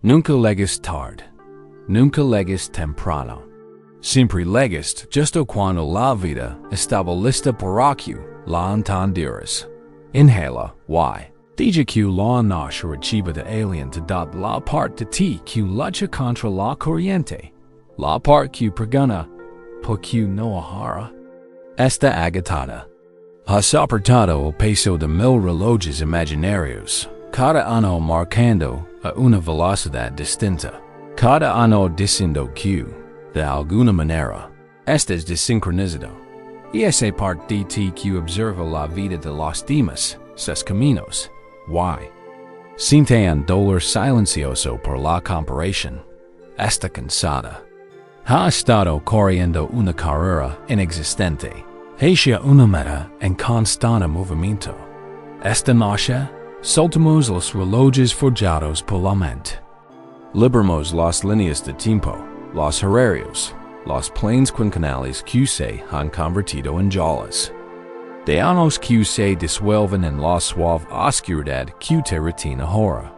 Nunca llegues tarde. Nunca llegues temprano. Siempre llegues justo cuando la vida estaba lista para que la entendieras. Inhala, y. Dije que la noche reciba de alien te da la parte de ti que lucha contra la corriente. La parte que pregona, porque no ahora. Está agotada. Ha soportado el peso de 1000 relojes imaginarios, cada año marcando a una velocidad distinta. Cada año diciendo que, de alguna manera, estás desincronizado. Y esa parte de ti que observa la vida de los demás, sus caminos. Y. Siente un dolor silencioso por la comparación. Está cansada. Ha estado corriendo una carrera inexistente. Hacia una meta en constante movimiento. Esta noche, soltamos los relojes forjados por la mente. Liberamos las líneas de tiempo, los horarios, los planes quinquenales que se han convertido en jalas. De años que se disuelven en la suave oscuridad que te retiene ahora.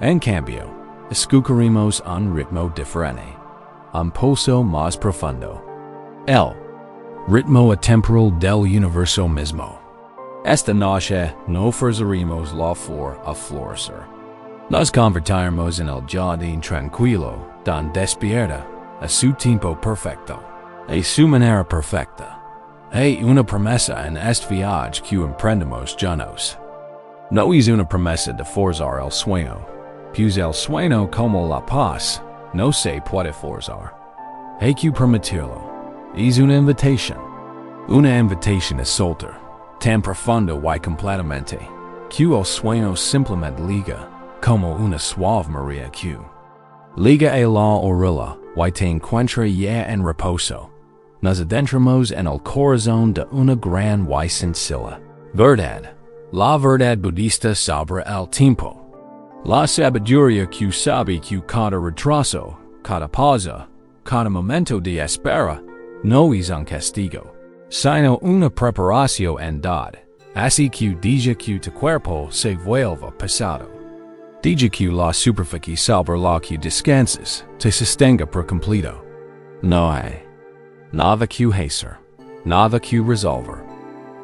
En cambio, escucharemos un ritmo diferente, un pulso más profundo. El ritmo atemporal del universo mismo. Esta noche no forzaremos la flor a florecer. Nos convertiremos en el jardín tranquilo, donde despierta, a su tiempo perfecto, a su manera perfecta. Hay una promesa en este viaje que emprendemos juntos. No es una promesa de forzar el sueño, pues el sueño como la paz no se puede forzar. Hay que permitirlo. Es una invitación a soltar, tan profundo y completamente, que el sueño simplemente liga, como una suave maría que liga a la orilla y te encuentra ya en reposo. Nos adentramos en el corazón de una gran y sencilla verdad, la verdad budista sobre el tiempo. La sabiduría que sabe que cada retraso, cada pausa, cada momento de espera, no es un castigo, sino una preparación andad, así que deja que tu cuerpo se vuelva pesado. Deja que la superficie sobre la que descansas te sostenga por completo. No hay nada que hacer, nada que resolver.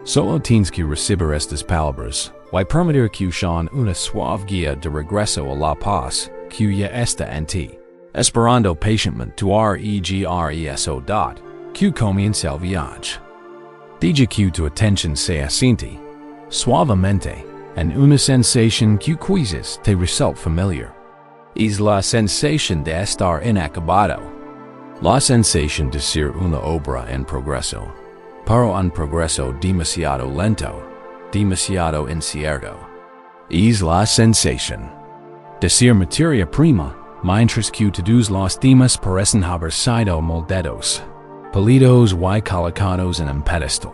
Solo tienes que recibir estas palabras y permitir que sean una suave guía de regreso a la paz que ya está en ti, esperando pacientemente tu regreso. Que comienza el viaje. Deja que tu atención se asiente, suavemente, en una sensación que quizás te resulte familiar. Es la sensación de estar inacabado. La sensación de ser una obra en progreso, pero un progreso demasiado lento, demasiado incierto. Es la sensación de ser materia prima, mientras que todos los demás parecen haber sido moldeados, pulidos y colocados en un pedestal.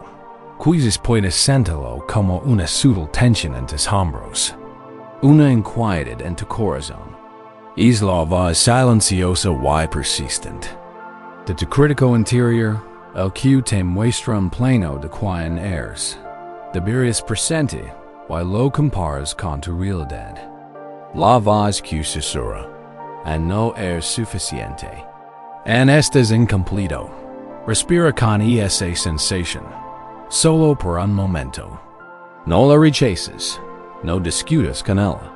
Quizás puedes sentirlo como una sutil tensión en tus hombros, una inquietud en tu corazón. Es la voz silenciosa y persistente de tu crítico interior, el que te muestra un plano de quien eres, deberías presente y lo comparas con tu realidad. La voz que susurra, and no es suficiente, and estás incompleto. Respira con esa sensación, solo por un momento. No la rechaces, no discutas con ella.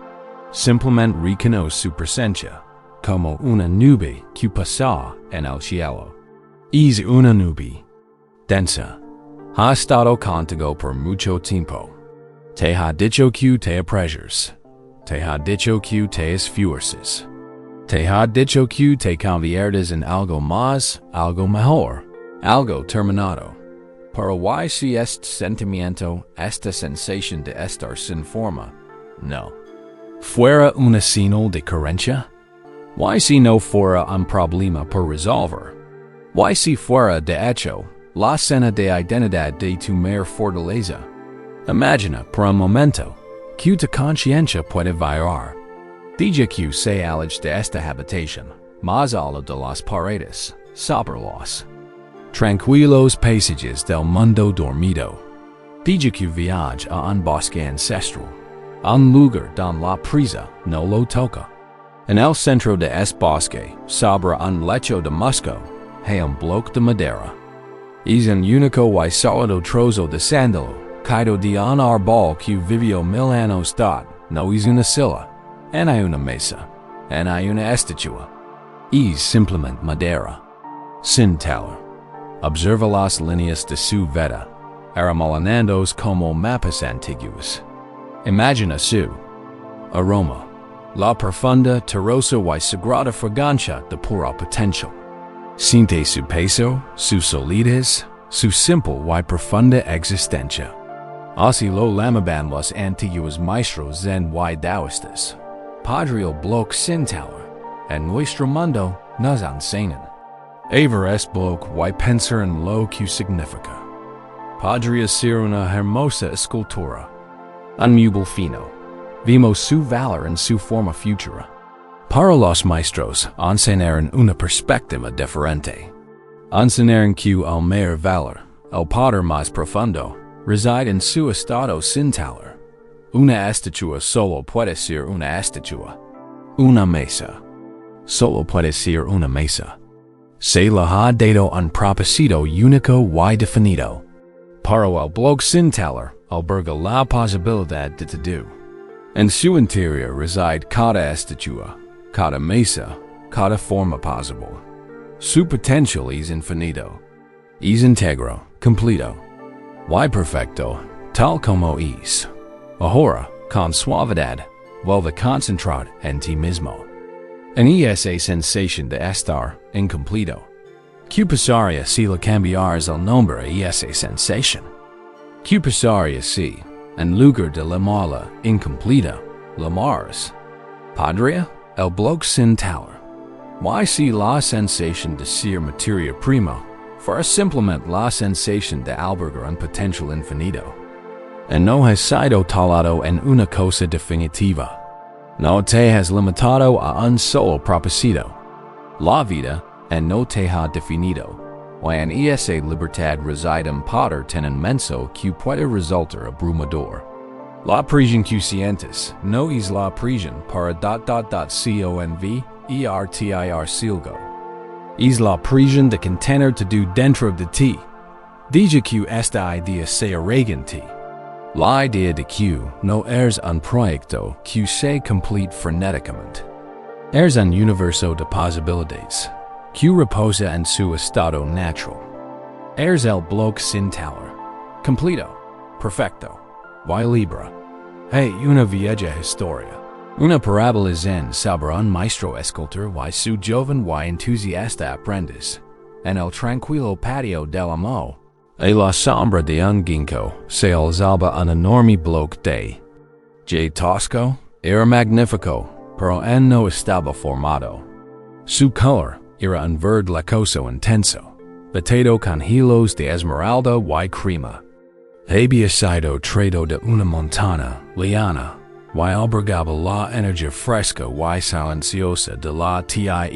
Simplemente reconoce su presencia, como una nube que pasa en el cielo. Es una nube densa. Ha estado contigo por mucho tiempo. Te ha dicho que te aprecias. Te ha dicho que te esfuerzas. Te ha dicho que te conviertes en algo más, algo mejor, algo terminado. Pero ¿why si este sentimiento, esta sensación de estar sin forma? No. ¿Fuera una señal de carencia? ¿Why si no fuera un problema por resolver? ¿Why si fuera, de hecho, la cena de identidad de tu mayor fortaleza? Imagina, por un momento, que tu conciencia puede variar. Deja que se aleje de esta habitación, más allá de las paredes, sobre los tranquilos paisajes del mundo dormido. Deja que viaje a un bosque ancestral, un lugar donde la prisa no lo toca. En el centro de este bosque, sobre un lecho de musgo, hay un bloque de madera. Es un único y sólido trozo de sándalo, caído de un árbol que vivió 1000 años dad, no es una silla, en hay una mesa, en hay una estatua. Es simplemente madera. Sin taller. Observa las líneas de su vida, arremolinándoos como mapas antiguos. Imagina su aroma, la profunda, terrosa y sagrada fragancia de puro potencial. Siente su peso, su solidez, su simple y profunda existencia. Así lo llamaban los antiguos maestros zen y taoístas. Padre el bloque sin taller, en nuestro mundo nos enseñan. Ver este bloque y pensar en lo que significa. Podría ser una hermosa escultura. Un mueble fino. Vimos su valor en su forma futura. Para los maestros, enseñaron una perspectiva diferente. Enseñaron que el mayor valor, el poder más profundo, reside en su estado sin taller. Una estatua solo puede ser una estatua. Una mesa solo puede ser una mesa. Se le ha dado un propósito único y definido. Para el bloque sin taller, alberga la posibilidad de todo. En su interior reside cada estatua, cada mesa, cada forma posible. Su potencial es infinito. Es íntegro, completo, y perfecto, tal como es. Ahora, con suavidad, vuelve a concentrar en ti mismo. En esa sensación de estar incompleto. ¿Qué pasaría si le cambiaras el nombre a esa sensación? ¿Qué pasaría si, en lugar de llamarla incompleta, llamaras podría el bloque sin taller? ¿Y si la sensación de ser materia prima fuera simplemente la sensación de albergar un potencial infinito? En no has sido talado en una cosa definitiva. No te has limitado a un solo propósito. La vida, en no te ha definido, y en esa libertad reside un poder tan inmenso que puede resultar abrumador. La prisión que sientes no es la prisión para convertir silgo. Es la prisión de contener todo dentro de ti. Deja que esta idea se arraigue en ti. La idea de que no eres un proyecto que se complete frenéticamente. Eres un universo de posibilidades que reposa en su estado natural. Eres el bloque sin taller, completo, perfecto, y libre. Hay una vieja historia, una parábola zen sobre un maestro escultor y su joven y entusiasta aprendiz, en el tranquilo patio del amo. A la sombra de un ginkgo se alzaba un enorme bloque de tosco, era magnífico, pero no estaba formado. Su color era un verde lacoso intenso, vestido con hilos de esmeralda y crema. Había sido traído de una montana liana, y albergaba la energía fresca y silenciosa de la tierra.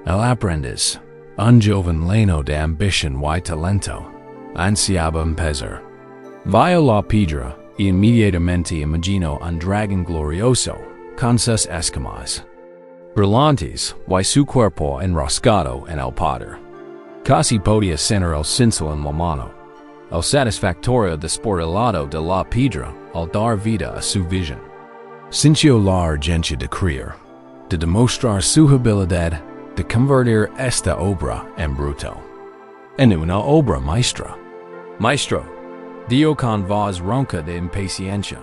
El aprendiz, un joven lleno de ambición y talento, ansiaba empezar. Vio la piedra y inmediatamente imaginó un dragón glorioso, con sus escamas brillantes y su cuerpo enroscado en el poder. Casi podía sentir el cincel en la mano. El satisfactorio desportilado de la piedra al dar vida a su visión. Sintió la urgencia de creer, de demostrar su habilidad de convertir esta obra en bruto, en una obra maestra. Maestro, dio con voz ronca de impaciencia.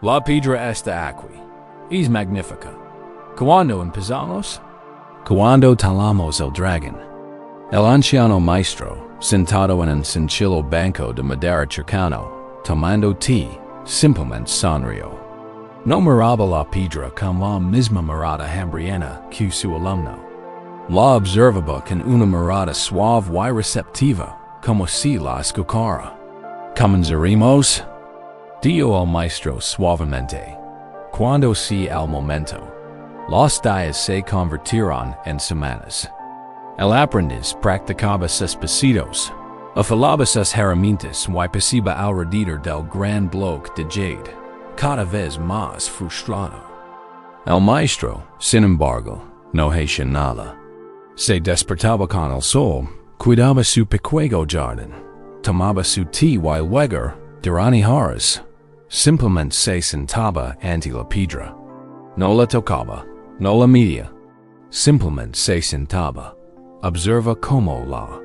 La piedra está aquí. Es magnífica. ¿Cuándo empezamos? Cuando talamos el dragón. El anciano maestro, sentado en un sencillo banco de madera cercano, tomando té, simplemente sonrió. No miraba la piedra con la misma mirada hambrienta que su alumno. La observaba con una mirada suave y receptiva, como si la escuchara. ¿Comenzaremos? Dijo el maestro suavemente. Cuando sea el momento. Los días se convertirán en semanas. El aprendiz practicaba sus pasitos, afilaba sus herramientas y pasaba alrededor del gran bloque de jade, cada vez más frustrado. El maestro, sin embargo, no hacía nada. Se despertaba con el sol, cuidaba su pequeño jardín, tomaba su té while luego, durante horas, simplemente se sentaba ante la piedra. No la tocaba, no la medía, simplemente se sentaba. Observa cómo la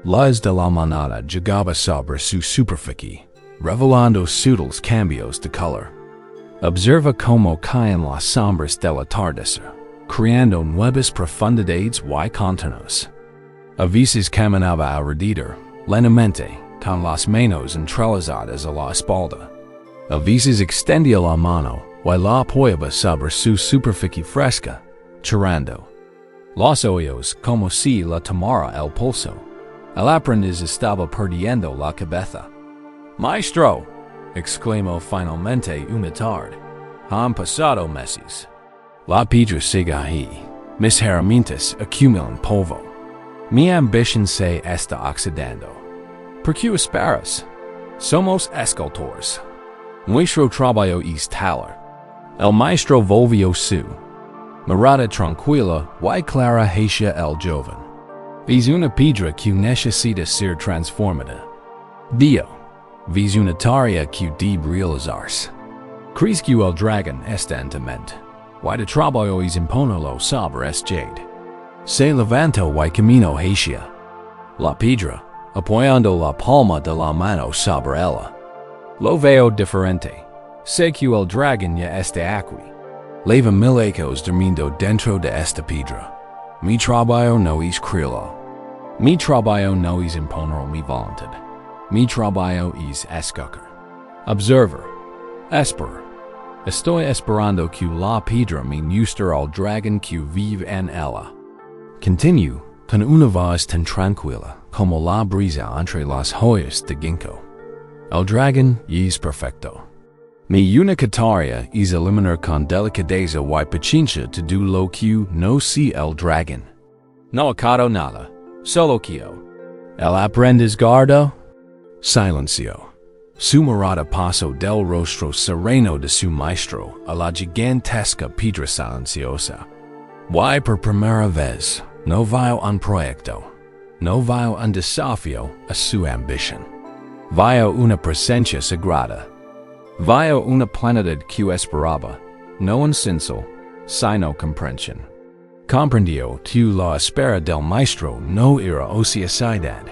luz de la manada llegaba sobre su superficie, revelando sutiles cambios de color. Observa cómo caen las sombras del atardecer, creando nuevas profundidades y contornos. A veces caminaba alrededor, lentamente, con las manos entrelazadas a la espalda. A veces extendía la mano y la apoyaba sobre su superficie fresca, chorreando. Los ojos como si la tomara el pulso. El aprendiz estaba perdiendo la cabeza. «Maestro», exclamó finalmente una tarde, «han pasado meses. La piedra sigue ahí. Mis herramientas acumulan polvo. Mi ambición se está oxidando. ¿Por qué esperas? Somos escultores. Nuestro trabajo es taller». El maestro volvió su mirada tranquila y clara hacia el joven. «Ves una piedra que necesita ser transformada. Dio, ves una tarea que debe realizarse. ¿Crees que el dragón está en mente? Y de trabajo es imponerlo sobre este jade. Se levantó y camino hacia la piedra, apoyando la palma de la mano sobre ella. Lo veo diferente. Sé que el dragón ya está aquí. Leva mil ecos durmiendo dentro de esta piedra. Mi trabajo no es crearlo. Mi trabajo no es imponer mi voluntad. Mi trabajo es escoger. Observer. Esperar. Estoy esperando que la piedra me muestre al dragón que vive en ella. Continue con una voz tan tranquila como la brisa entre las hojas de ginkgo. El dragón es perfecto. Mi única tarea es eliminar con delicadeza y paciencia todo lo que no sea el dragón. No acabo nada, solo quiero. El aprendiz guardó silencio. Su mirada pasó del rostro sereno de su maestro a la gigantesca piedra silenciosa. Y por primera vez, no veo un proyecto, no veo un desafío a su ambición. Veo una presencia sagrada. Veo una plenitud que esperaba, no un sinsel, sino comprensión. Comprendió que la espera del maestro no era ociosidad.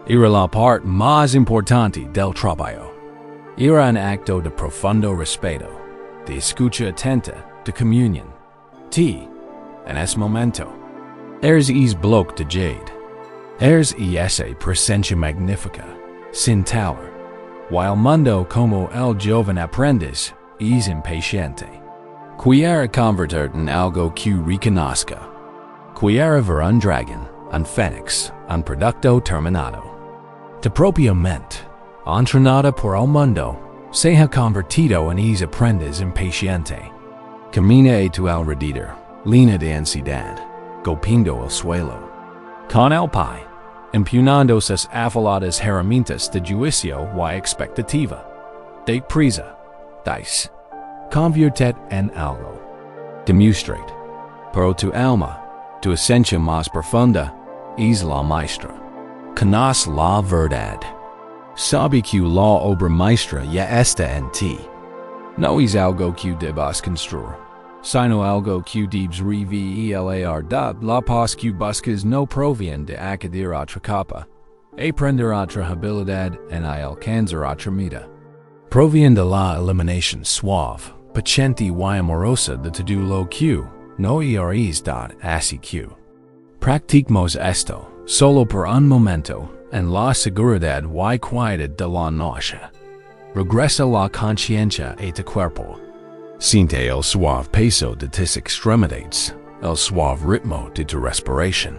Era la parte más importante del trabajo. Era un acto de profundo respeto, de escucha atenta, de comunión. En ese momento, eres es bloque de jade. Eres esa presencia magnífica, sin taller. Y el mundo como el joven aprendiz es impaciente. Quiere convertir en algo que reconozca. Quiere ver un dragón, un fénix, un producto terminado. De propia mente, entrenada por el mundo, se ha convertido en ese aprendiz impaciente. Camina a tu alrededor, llena de ansiedad, golpeando el suelo. Con el pie, empuñando sus afiladas herramientas de juicio y expectativa. De prisa, dice, conviértete en algo. Demonstrate. Pero tu alma, tu esencia más profunda, es la maestra. Conoce la verdad. Sabe que la obra maestra ya está en ti. No es algo que debas construir, sino algo que debes revelar. La paz que buscas no proviene de acudir a otra capa, aprender otra habilidad en alcanzar otra meta. Proviene de la eliminación suave, paciente y amorosa de todo lo que no eres así que. Practicamos esto, solo por un momento, en la seguridad y quietud de la noche. Regresa la conciencia a tu cuerpo. Siente el suave peso de tus extremidades, el suave ritmo de tu respiración.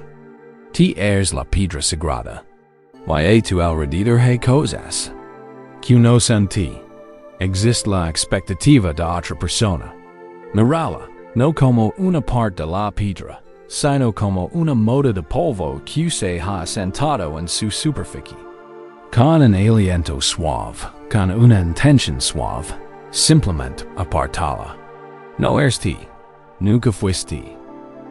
Eres la piedra sagrada. Y a tu alrededor hay cosas que no son ti. Existe la expectativa de otra persona. Mirala, no como una parte de la piedra, sino como una mota de polvo que se ha sentado en su superficie. Con un aliento suave, con una intención suave, simplemente apartala. No ersti, nunca fuiste.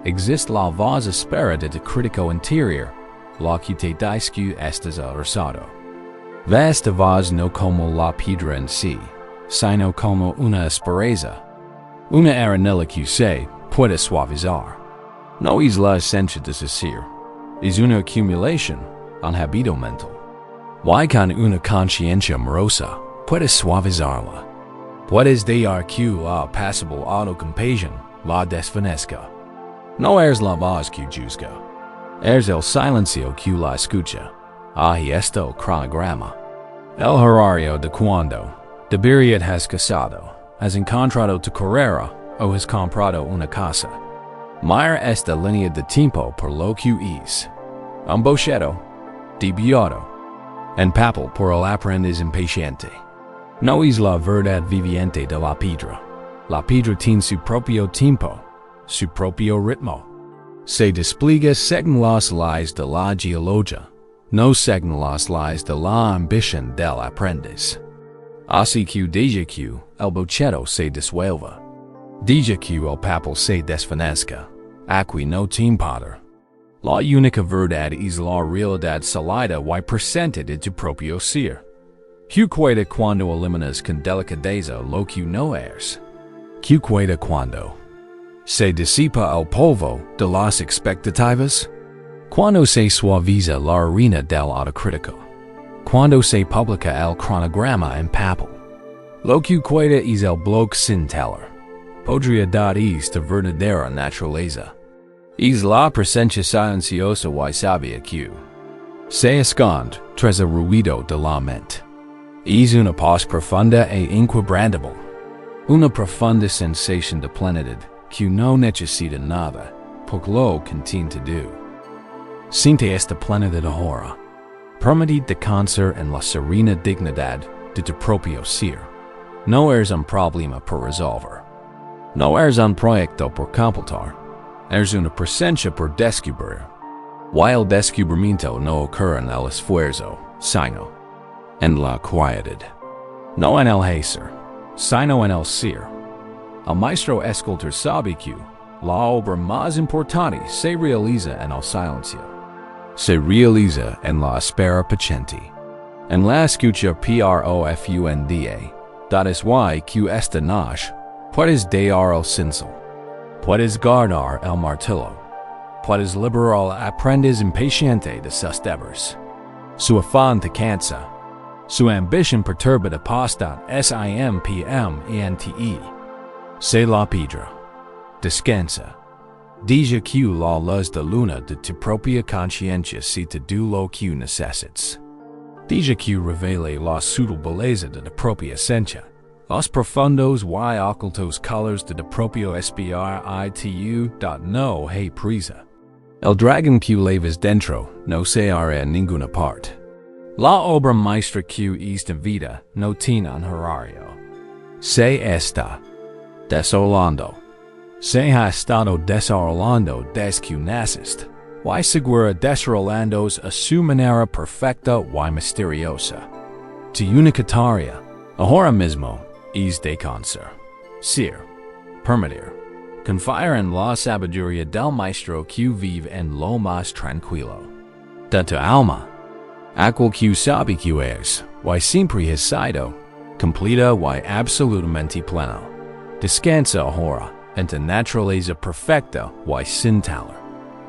Existe la voz espera de tu crítico interior, lo que te dice que estás retrasado. Ve esta voz no como la piedra en sí, sino como una esperanza. Una era nella que se puede suavizar. No es la esencia de decir, es una acumulación, un hábito mental. Y con una conciencia amorosa, puedes suavizarla. Puedes dejar que la pasible autocompasión la desvanezca. No eres la voz que juzga. Eres el silencio que la escucha. Ahí está el cronograma. El horario de cuando deberías has casado, has encontrado tu carrera o has comprado una casa. Mira esta línea de tiempo por lo que es. Un boceto, debiado, en papel por el aprendiz impaciente. No es la verdad viviente de la piedra. La piedra tiene su propio tiempo, su propio ritmo. Se despliega según las leyes de la geología, no según las leyes de la ambición del aprendiz. Así que deja que el boceto se disuelva. Deja que el papel se desvanezca. Aquí no tiene poder. La única verdad es la realidad salida y presente de tu propio ser. Que cuida cuando eliminas con delicadeza lo que no eres. Que cuida cuando se disipa el polvo de las expectativas. Cuando se suaviza la arena del autocrítico. Cuando se publica el cronograma en papel. Lo que cuida es el blog sin teller. Podría dar esta verdadera naturaleza. Es la presencia silenciosa y sabia que se esconde tras el ruido de la mente. Es una paz profunda e inquebrantable. Una profunda sensación de plenitud que no necesita nada, porque lo contiene todo. Siente esta plenitud ahora. Permitid descansar en la serena dignidad de tu propio ser. No eres un problema por resolver. No eres un proyecto por completar. Eres una presencia por descubrir. Y el descubrimiento no ocurre en el esfuerzo, sino en la quietud. No en el hacer, sino en el ser. El maestro escultor sabe que la obra más importante se realiza en el silencio. Se realiza en la espera paciente. En la escucha profunda. That is why que esta noche puedes dar el cincel. Puedes guardar el martillo. Puedes liberar al aprendiz impaciente de sus deberes. Su afán te cansa. Su ambición perturba de postat simpmente. Se la piedra. Descansa. Deja que la luz de luna de tu propia conciencia se te do lo que necesitas. Deja que revele la sutil belleza de tu propia esencia. Los profundos y ocultos colors de tu propio espíritu. No hay prisa. El dragón que llevas dentro no se hará en ninguna parte. La obra maestra que es de vida no tiene un horario. Se está desolando. Se ha estado desolando desde que naciste. Y segura desolándose a su manera perfecta y misteriosa. Tu única tarea, ahora mismo, es descansar, ser, permitir, confiar en la sabiduría del maestro que vive en lo más tranquilo. De tu alma, aquel que sabe que eres, y siempre has sido, completa y absolutamente pleno. Descansa ahora en tu naturaleza perfecta y sin teller.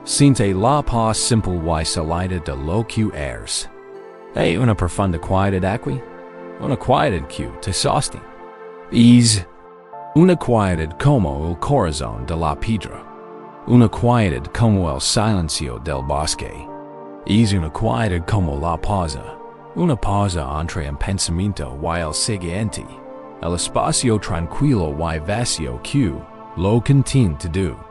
Siente la paz simple y salida de lo que eres. Hay una profunda quietud aquí, una quietud que te sostiene. Es una quietud como el corazón de la piedra, una quietud como el silencio del bosque. Es una quietud como la pausa, una pausa entre el pensamiento y el siguiente, el espacio tranquilo y vacío que lo contiene todo.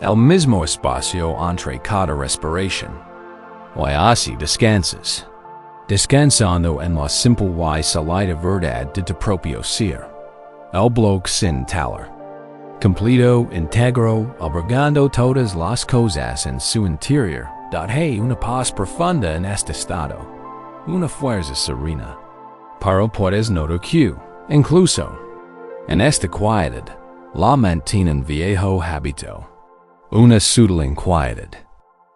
El mismo espacio entre cada respiración. Y así descansas. Descansando en la simple y salida verdad de tu propio ser. El blog sin teller. Completo, íntegro, albergando todas las cosas en su interior. Hay una paz profunda en este estado. Una fuerza serena. Pero puedes notar que, incluso, en esta quietud, la mantienen viejo habito. Una sutil inquietud.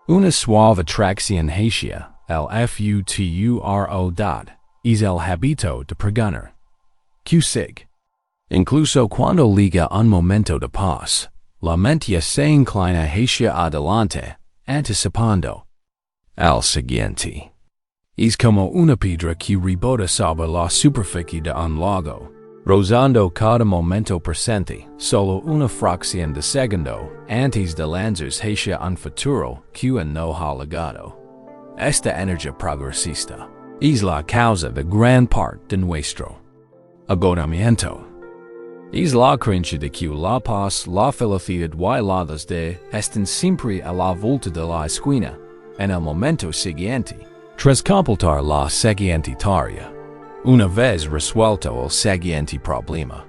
Una suave atracción hacia el futuro dad, es el habito de preguntar. ¿Qué sigue? Incluso cuando liga un momento de paz, la mente se inclina hacia adelante, anticipando al siguiente. Es como una piedra que rebota sobre la superficie de un lago, rozando cada momento presente, solo una fracción de segundo, antes de lanzarse hacia un futuro que no ha llegado. Esta energía progresista es la causa de gran parte de nuestro agotamiento. Es la creencia de que la paz, la felicidad y la desde están siempre a la vuelta de la esquina, en el momento siguiente, tras completar la siguiente tarea, una vez resuelto el siguiente problema.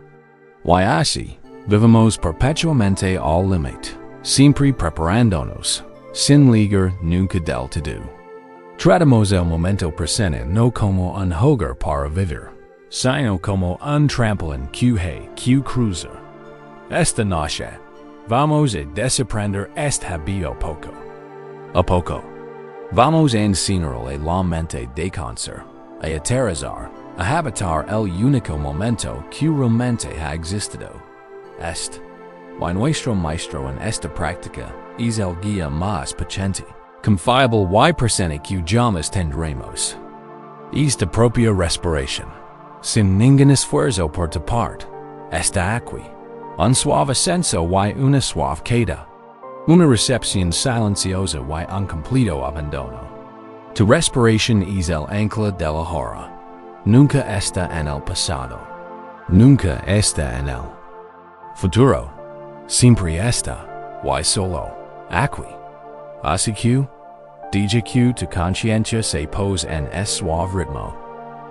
Y así, vivimos perpetuamente al límite, siempre preparándonos, sin ligar nunca del todo. Tratamos el momento presente no como un hogar para vivir, sino como un trampolín que cruza. Esta noche, vamos a desaprender este habito poco a poco. Vamos a enseñarle la mente de descansar, a aterrizar, a habitar el único momento que realmente ha existido. Este, y nuestro maestro en esta práctica, es el guía más paciente, confiable y presente que jamás tendremos. Es de propia respiración, sin ningún esfuerzo por tu parte, está aquí, un suave ascenso y una suave queda, una recepción silenciosa y un completo abandono. Tu respiración es el ancla de la hora, nunca está en el pasado, nunca está en el futuro, siempre está, y solo, aquí. Así que, deja que tu conciencia se pose en ese suave ritmo.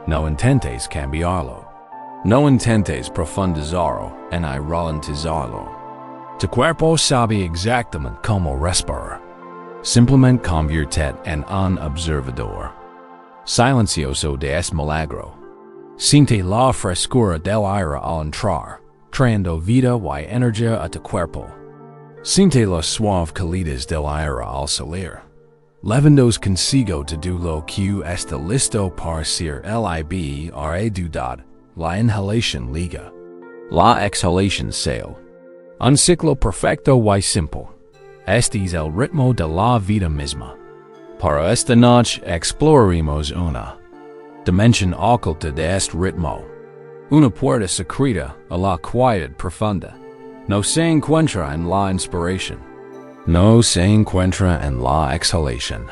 No intentes cambiarlo. No intentes profundizarlo en ralentizarlo. Tu cuerpo sabe exactamente cómo respirar. Simplemente conviértete en un observador silencioso de este milagro. Siente la frescura del aire al entrar, trayendo vida y energía a tu cuerpo. Siente las suave calidez del aire al salir, llevándose consigo todo lo que está listo para ser liberado. La inhalación liga, la exhalación sale. Un ciclo perfecto y simple. Este es el ritmo de la vida misma. Para esta noche exploraremos una dimensión oculta de este ritmo. Una puerta secreta a la quietud profunda. No se encuentra en la inspiración. No se encuentra en la exhalación.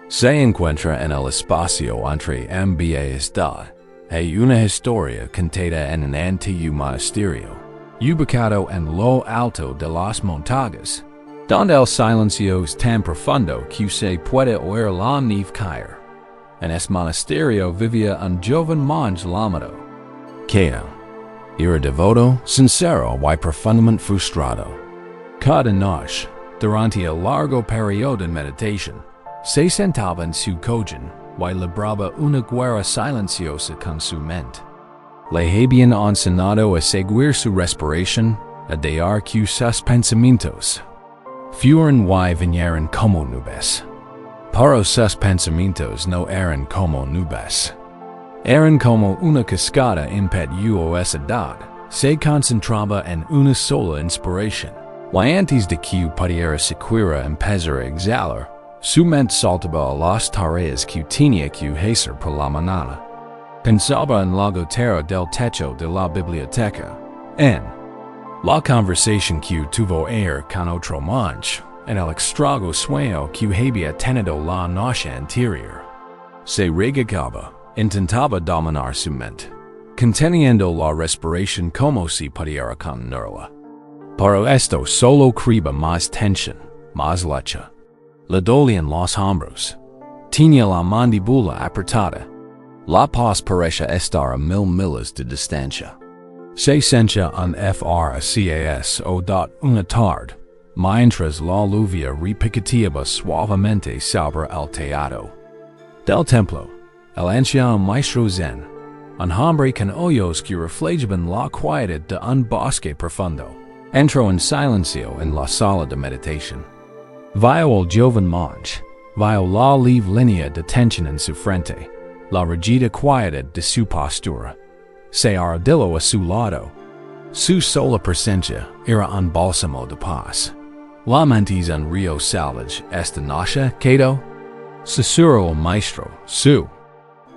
Se encuentra en el espacio entre ambas y esta. Hay una historia contada en un antiguo monasterio, ubicado en lo alto de las montañas, donde el silencio es tan profundo que se puede oír la nieve caer. En este monasterio vivía un joven monje llamado Keia. Era devoto, sincero y profundamente frustrado. Cada noche, durante el largo periodo de meditación, se sentaba en su cojín y libraba una guerra silenciosa con su mente. Le habían enseñado a seguir su respiración, a dejar que sus pensamientos fueran y vinieran como nubes. Pero sus pensamientos no eran como nubes. Eran como una cascada impetuosidad. Se concentraba en una sola inspiración. Y antes de que pudiera siquiera empezar a exhalar, su mente saltaba a las tareas que tenía que hacer por la mañana. Pensaba en la gotera del techo de la biblioteca, en la conversación que tuvo ayer con otro monje, en el extraño sueño que había tenido la noche anterior. Se regocijaba, intentaba dominar su mente, conteniendo la respiración como si pudiera contenerla. Pero esto solo creaba más tensión, más lucha. Le dolían los hombros. Tenía la mandíbula apretada. La paz parecía estar a 1000 millas de distancia. Se sentía un fracaso una tarde, mientras la lluvia repiqueteaba suavemente sobre el tejado del templo. El anciano maestro Zen, un hombre con ojos que reflejaban la quietud de un bosque profundo, Entro en silencio en la sala de meditación. Vio el joven monje, vio la leve línea de tensión en su frente, la rigida quietud de su postura. Se arrodilló a su lado. Su sola presencia era un bálsamo de paz. La mente un río salvaje esta noche, Cato? Susurró el maestro, su.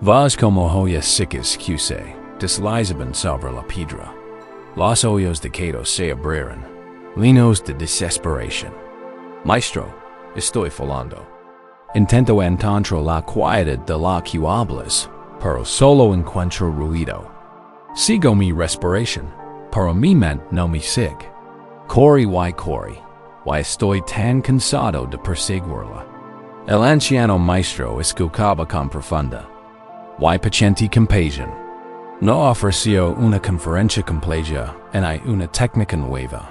Vas como joyas secas que se deslizaban sobre la piedra. Los ojos de Cato se abrieron, llenos de desesperación. Maestro, estoy falando. Intento encontrar la quietud de la que hablas, pero solo encuentro ruido. Sigo mi respiración, pero mi mente no me sigue. Corre, why estoy tan cansado de perseguirla. El anciano maestro escuchaba con profunda. Why paciente compasión. No ofreció una conferencia completa en una técnica nueva.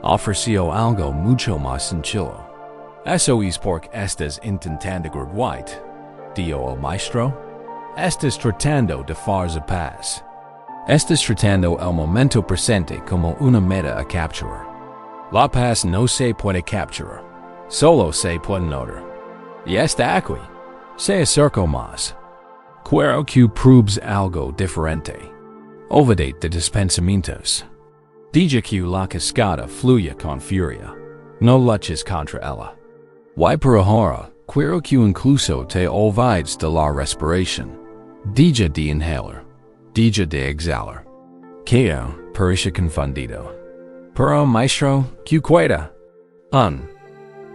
Ofreció algo mucho más sencillo. Eso es porque estás intentando graduar, dijo el maestro. Estás tratando de hacer paz. Estás tratando el momento presente como una meta a capturar. La paz no se puede capturar, solo se puede notar. Y está aquí, se acercó más. Quiero que pruebes algo diferente. Olvídate de tus pensamientos. Deja que la cascada fluya con furia. No luches contra ella. Y por ahora, quiero que incluso te olvides de la respiración. Deja de inhalar. Deja de exhalar. Quedo, parece confundido. Pero maestro, ¿qué queda? Un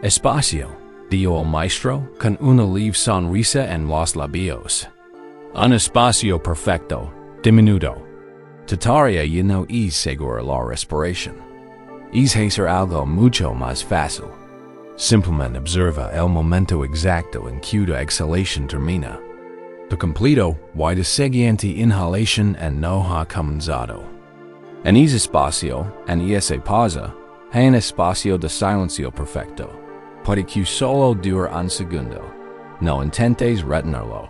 espacio, dijo el maestro, con una leve sonrisa en los labios. Un espacio perfecto, diminuto. Tu tarea ya no es seguir la respiración. Es hacer algo mucho más fácil. Simplemente observa el momento exacto en que la exhalación termina. Por completo, y la siguiente inhalación en no ha comenzado. En ese espacio, en esa pausa, hay un espacio de silencio perfecto. Puede que solo dure un segundo. No intentes retenerlo.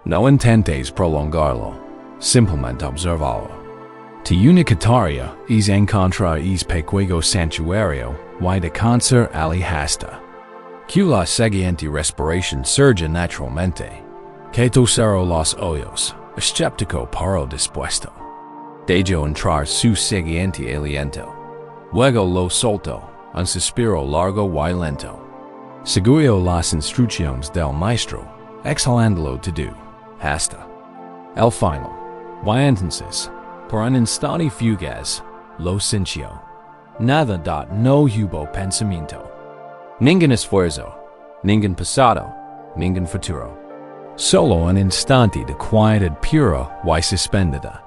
No intentes prolongarlo. Simplemente observalo. Tu única tarea es encontrar ese pequeño santuario y descansar hasta que la siguiente respiración surja naturalmente. Cato cerró los ojos, escéptico pero dispuesto. Dejó entrar su siguiente aliento. Luego lo soltó, un suspiro largo y lento. Siguió las instrucciones del maestro, exhalándolo todo, hasta el final. Y entonces, por un instante fugaz, lo sintió. Nada no hubo pensamiento. Ningún esfuerzo, ningún pasado, ningún futuro. Solo un instante de quietud pura y suspendida.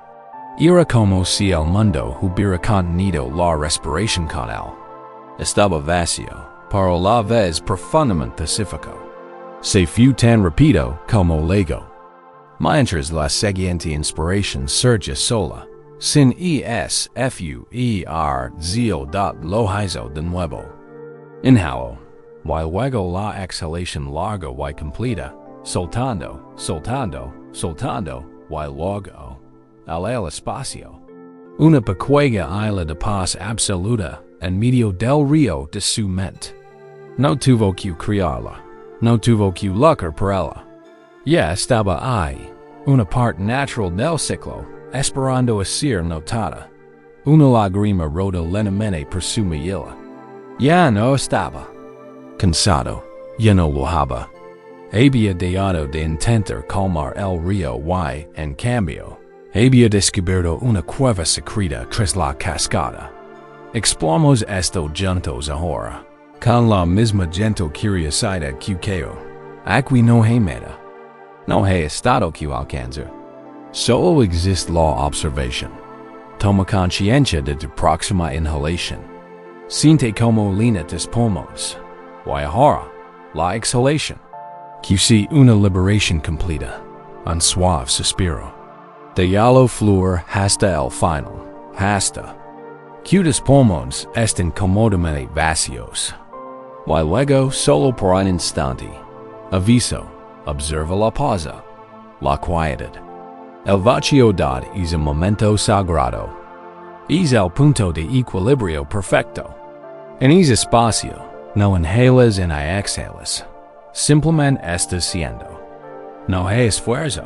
Era como si el mundo hubiera contenido la respiración con él. Estaba vacío, pero a la vez profundamente pacífico. Se fue tan rápido como luego. Mientras la siguiente inspiración surge sola, sin esfuerzo lo hizo de nuevo. Inhalo, y luego la exhalación larga y completa, soltando, y luego, al espacio. Una pequeña isla de paz absoluta en medio del río de su mente. No tuvo que crearla, no tuvo que luchar por ella. Ya estaba ahí, una parte natural del ciclo, esperando a ser notada. Una lágrima rodó lentamente por su mejilla. Ya no estaba cansado, ya no lo había. Había dejado de intentar calmar el río y, en cambio, había descubierto una cueva secreta tras la cascada. Exploramos esto juntos ahora, con la misma gentle curiosidad que yo. Aquí no hay meta. No hay estado que alcanzar. Solo existe la observación. Toma conciencia de tu próxima inhalación. Siente como llena tus pulmones. Y ahora, la exhalación. Que sea una liberación completa. Un suave suspiro. Déjalo fluir hasta el final. Hasta que tus pulmones estén cómodamente vacíos. Y luego, solo por un instante. Aviso. Observa la pausa. La quietud. El vacío es un momento sagrado. Es el punto de equilibrio perfecto. En ese espacio, no inhalas ni exhalas. Simplemente estás siendo. No hay esfuerzo.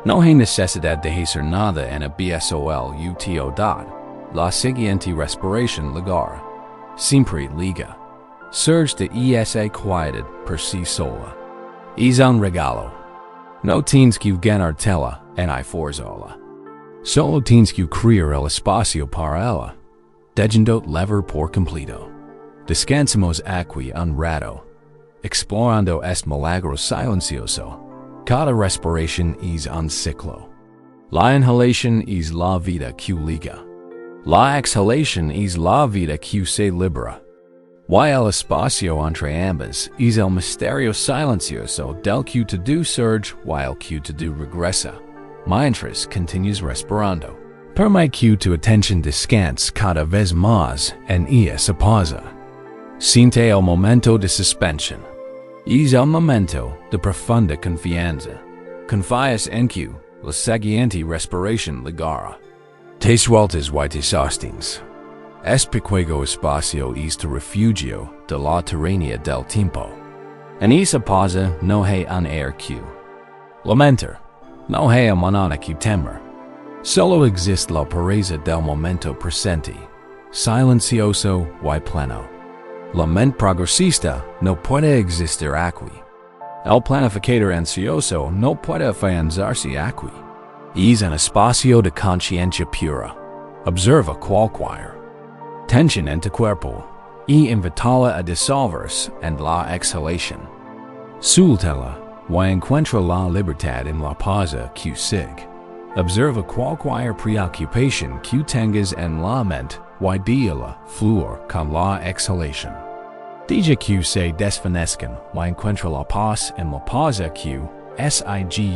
No hay necesidad de hacer nada en el BSOL. La siguiente respiración llegará. Siempre liga. Surge de esa quietud por sí sola. Es un regalo. No tienes que ganártela en hay forzarla. Solo tienes que crear el espacio para ella. Dejando lever por completo. Descansemos aquí un rato. Explorando este milagro silencioso. Cada respiración es un ciclo. La inhalación es la vida que liga. La exhalación es la vida que se libera. Y el espacio entre ambas es el misterio silencioso del que todo surge y el que todo regresa. Mientras continues respirando. Permite que tu atención descanse cada vez más en esa pausa. Siente el momento de suspensión. Es el momento de profunda confianza. Confías en que la siguiente respiración llegará. Te sueltas y te sostienes. Este pequeño espacio es tu refugio de la tiranía del tiempo. En esa pausa no hay un air que lamentar, no hay un mañana que temer. Solo existe la pureza del momento presente, silencioso y pleno. La mente progresista no puede existir aquí. El planificador ansioso no puede afianzarse aquí. Es un espacio de conciencia pura. Observa cualquier tensión en tu cuerpo y invítala a disolverse en la exhalación. Suéltala y encuentra la libertad en la pausa que sigue. Observa cualquier preocupación que tengas en la mente y déjala fluir con la exhalación. Deja que se desvanezcan y encuentra la paz en la pausa que sigue.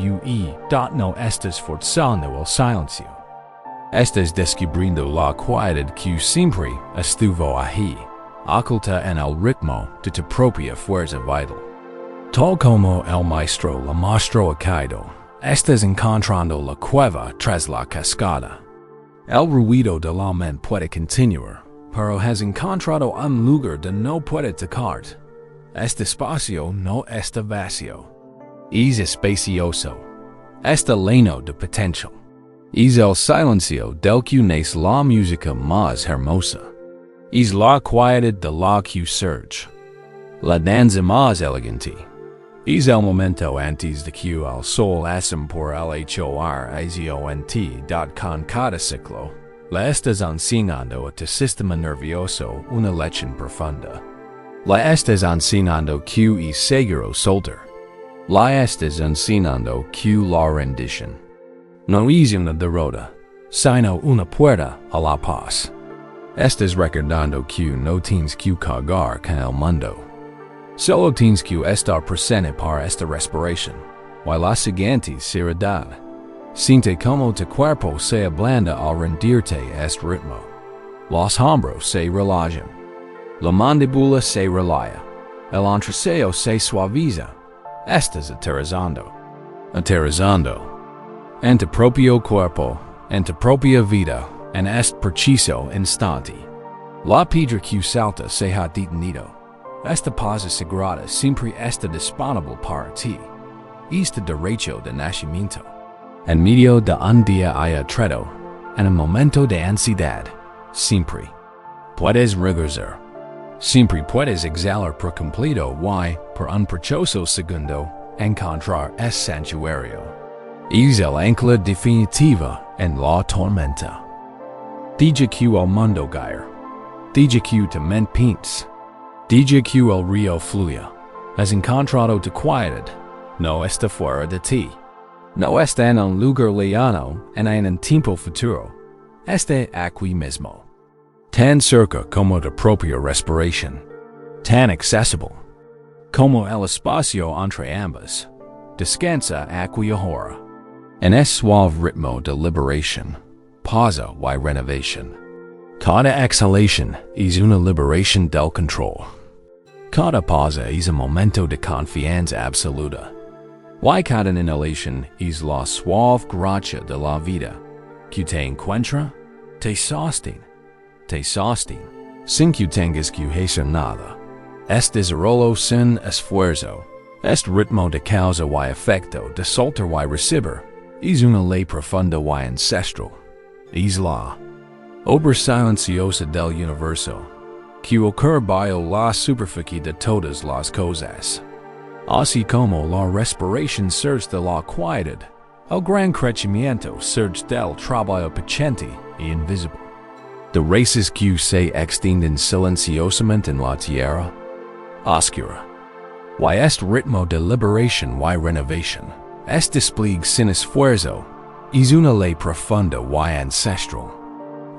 No estás forzando el silencio. Estás descubriendo la quietud que siempre estuvo ahí, oculta en el ritmo de tu propia fuerza vital. Tal como el maestro la mostró a Kaido, estás encontrando la cueva tras la cascada. El ruido de la mente puede continuar, pero has encontrado un lugar donde no puede tocar. Este espacio no está vacío. Es espacioso. Está lleno de potencial. Es el silencio del que nace la música más hermosa. Es la quietud de la que surge. La danza más elegante. Es el momento antes de que el sol asome por el horizonte. Con cada ciclo, la estás enseñando a tu sistema nervioso una lección profunda. La estás enseñando que es seguro soltar. La estás enseñando que la rendición no es una derrota, sino una puerta a la paz. Estás recordando que no tienes que cargar con el mundo. Solo tienes que estar presente para esta respiración, y la siguiente será. Siente como tu cuerpo se ablanda al rendirte a este ritmo. Los hombros se relajan. La mandíbula se relaja. El entrecejo se suaviza. Estás aterrizando. Aterrizando. En tu propio cuerpo, en tu propia vida, en este preciso instante. La piedra que salta se ha detenido. Esta pausa sagrada siempre está disponible para ti. Este derecho de nacimiento. En medio de un día ajetreado, en un momento de ansiedad, siempre puedes regresar. Siempre puedes exhalar por completo y, por un precioso segundo, encontrar ese santuario. Es el ancla definitiva en la tormenta. Deja que el mundo gire. Deja que tu mente piense. Deja que el río fluya. Has encontrado tu quietud. No está fuera de ti. No está en un lugar lejano en un tiempo futuro. Está aquí mismo. Tan cerca como tu propia respiración. Tan accesible como el espacio entre ambas. Descansa aquí ahora. En ese suave ritmo de liberación, pausa y renovación. Cada exhalación es una liberación del control. Cada pausa es un momento de confianza absoluta. Y cada inhalación es la suave gracia de la vida, que te encuentra, te sostin, sin que tengas que hacer nada. Este desarrollo sin esfuerzo. Este ritmo de causa y efecto, de soltar y recibir. Es una ley profunda y ancestral. Es la obra silenciosa del universo, que ocurre bajo la superficie de todas las cosas. Así como la respiración surge de la quietud, el gran crecimiento surge del trabajo paciente y invisible. De raíces que se extienden silenciosamente en la tierra oscura. Y este ritmo de liberación y renovación, este despliegue sin esfuerzo, es una ley profunda y ancestral.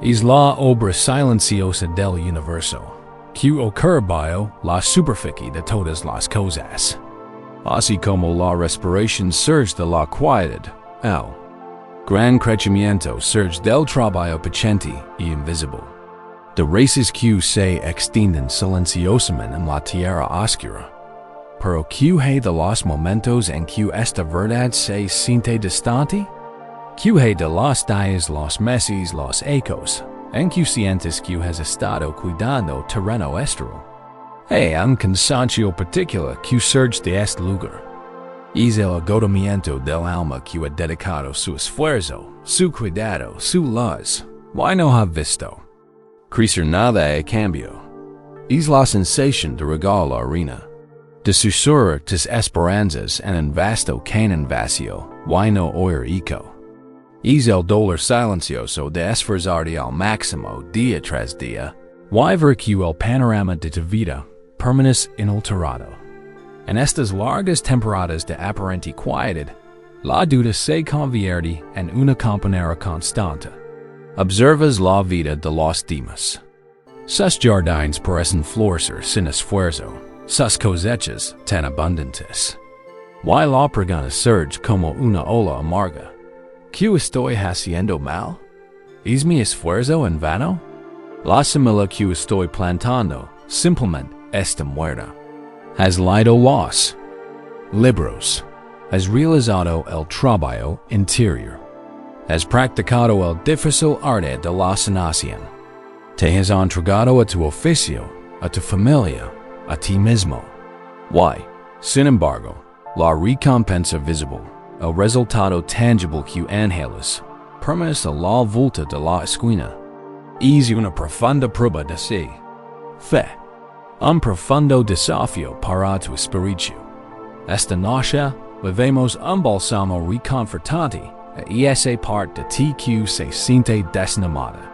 Es la obra silenciosa del universo, que ocurre bajo la superficie de todas las cosas. Así como la respiración surge de la quietud, el gran crecimiento surge del trabajo paciente y invisible. De raíces que se extienden silenciosamente en la tierra oscura, pero que hay de los momentos en que esta verdad se siente distante, que hay de los días, los meses, los ecos, en que sientes que has estado cuidando terreno estero. Hay un cansancio particular que surge de este lugar. Es el agotamiento del alma que ha dedicado su esfuerzo, su cuidado, su luz, y no ha visto crecer nada a cambio. Es la sensación de regar la arena, de susurrar tus esperanzas en un vasto canon vacío, y no oír eco. Es el dolor silencioso de esforzarte al máximo día tras día, y ver que el panorama de tu vida permanece inalterado. En estas largas temporadas de aparente quietud, la duda se convierte en una compañera constante. Observas la vida de los demás. Sus jardines parecen florecer sin esfuerzo, sus cosechas tan abundantes. Y la pregunta surge como una ola amarga. ¿Qué estoy haciendo mal? ¿Es mi esfuerzo en vano? La semilla que estoy plantando simplemente está muerta. Has leído los libros. Has realizado el trabajo interior. Has practicado el difícil arte de la sanación. Te has entregado a tu oficio, a tu familia, a ti mismo. Y, sin embargo, la recompensa visible, el resultado tangible que anhelas, permanece a la vuelta de la esquina. Es una profunda prueba de sí. Fe. Un profundo desafío para tu espíritu. Esta noche vivemos un bálsamo reconfortante y esa parte de ti que se siente desnudada.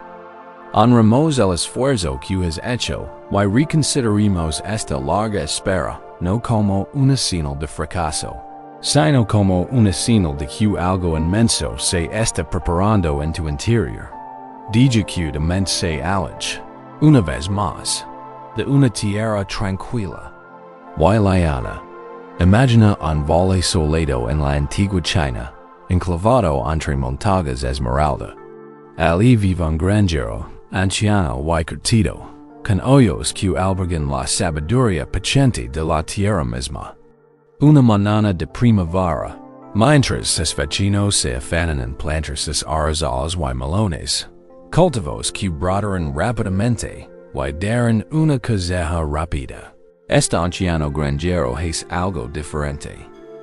Honremos el esfuerzo que has hecho y reconsideremos esta larga espera no como una señal de fracaso, sino como una señal de que algo inmenso se está preparando en tu interior. Diga que de mente se aleja, una vez más, de una tierra tranquila y lejana. Imagina un valle soleado en la antigua China, enclavado entre montañas esmeralda. Allí vive un granjero, anciano y curtido, con ojos que albergan la sabiduría paciente de la tierra misma. Una mañana de primavera, mientras sus vecinos se afanan en plantar sus arrozales y melones, cultivos que brotan rápidamente y dan una cosecha rápida. Este anciano granjero es algo diferente.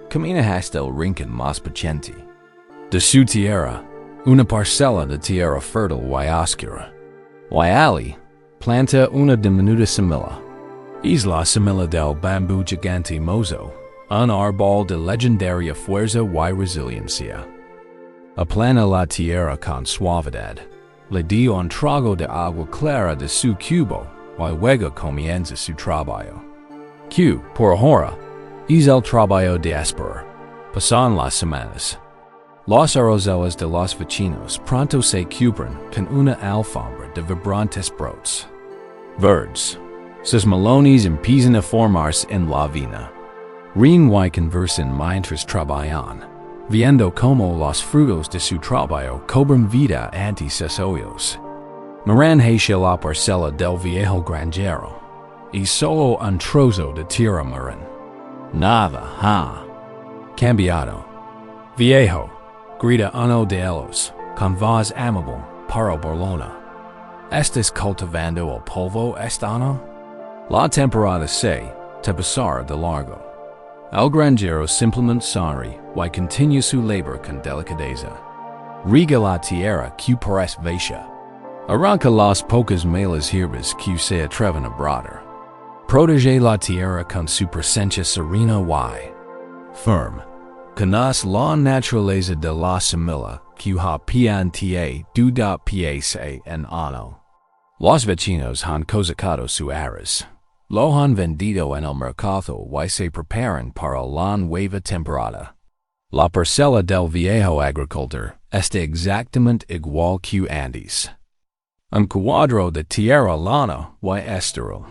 Camina hasta el rincón más paciente de su tierra, una parcela de tierra fértil y oscura. Y allí planta una diminuta semilla. Es la semilla del bambú gigante mozo, un árbol de legendaria fuerza y resiliencia. Aplana la tierra con suavidad. Le dio un trago de agua clara de su cubo y luego comienza su trabajo. Que, por ahora, es el trabajo de esperar. Pasan las semanas. Los arrozeles de los vecinos pronto se cubren con una alfombra de vibrantes brotes verdes. Sus melones empiezan a formarse en la vina. Ríen y conversan mientras trabajan, viendo cómo los frutos de su trabajo cobran vida ante sus ojos. Miran hacia la parcela del viejo granjero, y solo un trozo de tierra miran. Nada ha cambiado. Viejo, grita uno de ellos, con voz amable, para Barcelona. ¿Estás cultivando el polvo este año? La temporada se te pasará de largo. El granjero simplemente sonríe y continúa su labor con delicadeza. Riega la tierra que parece vacía. Arranca las pocas malas hierbas que se atreven a brotar. Protege la tierra con su presencia serena y firme. Conoce la naturaleza de la semilla que ha plantea duda piese en ano. Los vecinos han cosechado su arroz. Lo han vendido en el mercado y se preparan para la nueva temporada. La parcela del viejo agricultor está exactamente igual que antes. Un cuadro de tierra lana y estéril.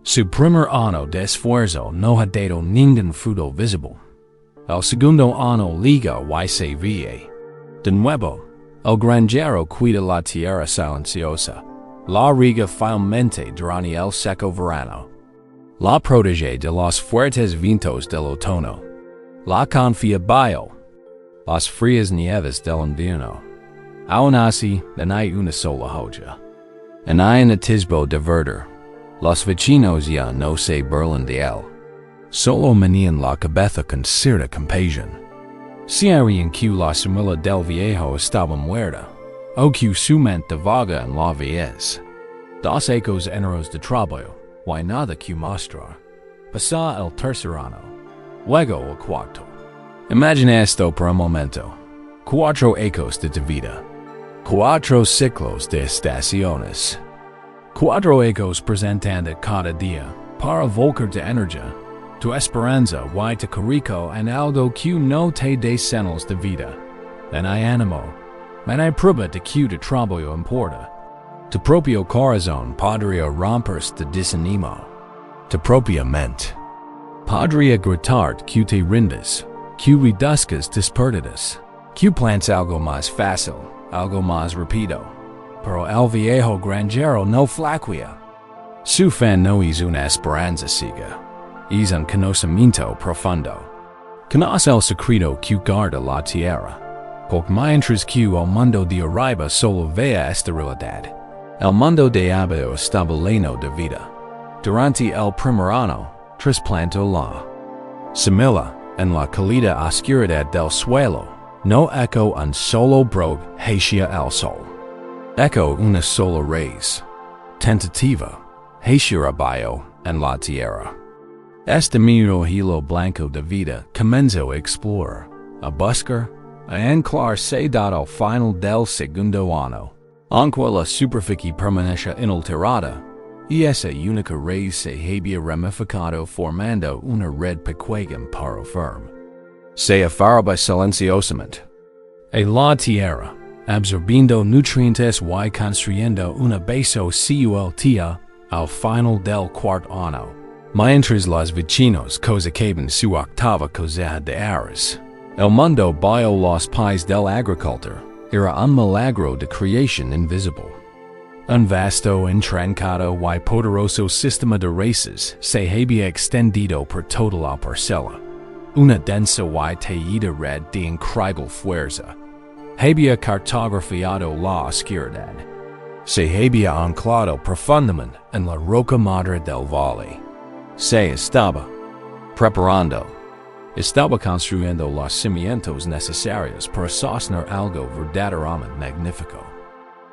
Su primer año de esfuerzo no ha dado ningún fruto visible. El segundo año liga y se ve. De nuevo, el granjero cuida la tierra silenciosa. La riega fielmente durante el seco verano. La protege de los fuertes vientos del otoño. La confía bajo las frías nieves del invierno. Aún así, no hay una sola joya. En un atisbo de verdor. Los vecinos ya no se burlan de él. Solo menean la cabeza con cierta compasión. Sabían que la semilla del viejo estaba muerta, o que su mente vaga en la vejez. Dos ecos enteros de trabajo, y nada que mostrar. Pasa el tercer año. Luego el cuarto. Imagina esto por un momento. 4 ecos de tu vida. 4 ciclos de estaciones. 4 ecos presentando cada día para volcar de energía, tu esperanza y tu carico en algo que no te dé señales de vida. En hay ánimo, en hay prueba de que tu trabajo importa. Tu propio corazón podría romperse de desanimo. Tu propia mente podría gritar que te rindes, que reduzcas tus pérdidas, que plantes algo más fácil, algo más rápido. Pero el viejo granjero no flaquea. Su fe no es una esperanza ciega, es un conocimiento profundo. Conoce el secreto que guarda la tierra, porque mientras que el mundo de arriba solo vea esterilidad, el mundo de abajo estaba lleno de vida. Durante el primer año, trasplantó la semilla en la cálida oscuridad del suelo, no eco un solo brote hacia el sol. Eco una sola raíz. Tentativa, hacia abajo en la tierra. Este miro hilo blanco de vida comenzó a explorar, a buscar, a anclarse dado al final del segundo año. Aunque la superficie permanece inalterada, y esa única raíz se había ramificado formando una red pequeña pero firme. Se aferraba silenciosamente a la tierra, absorbiendo nutrientes y construyendo una base suelta al final del cuarto año, mientras los vecinos cosechaban su octava cosecha de arroz. El mundo bajo los pies del agricultor era un milagro de creación invisible. Un vasto, intrincado y poderoso sistema de raíces se había extendido por toda la parcela. Una densa y tallida red de increíble fuerza había cartografiado la oscuridad. Se había anclado profundamente en la roca madre del valle. Se estaba preparando. Estaba construyendo los cimientos necesarios para sostener algo verdaderamente magnífico.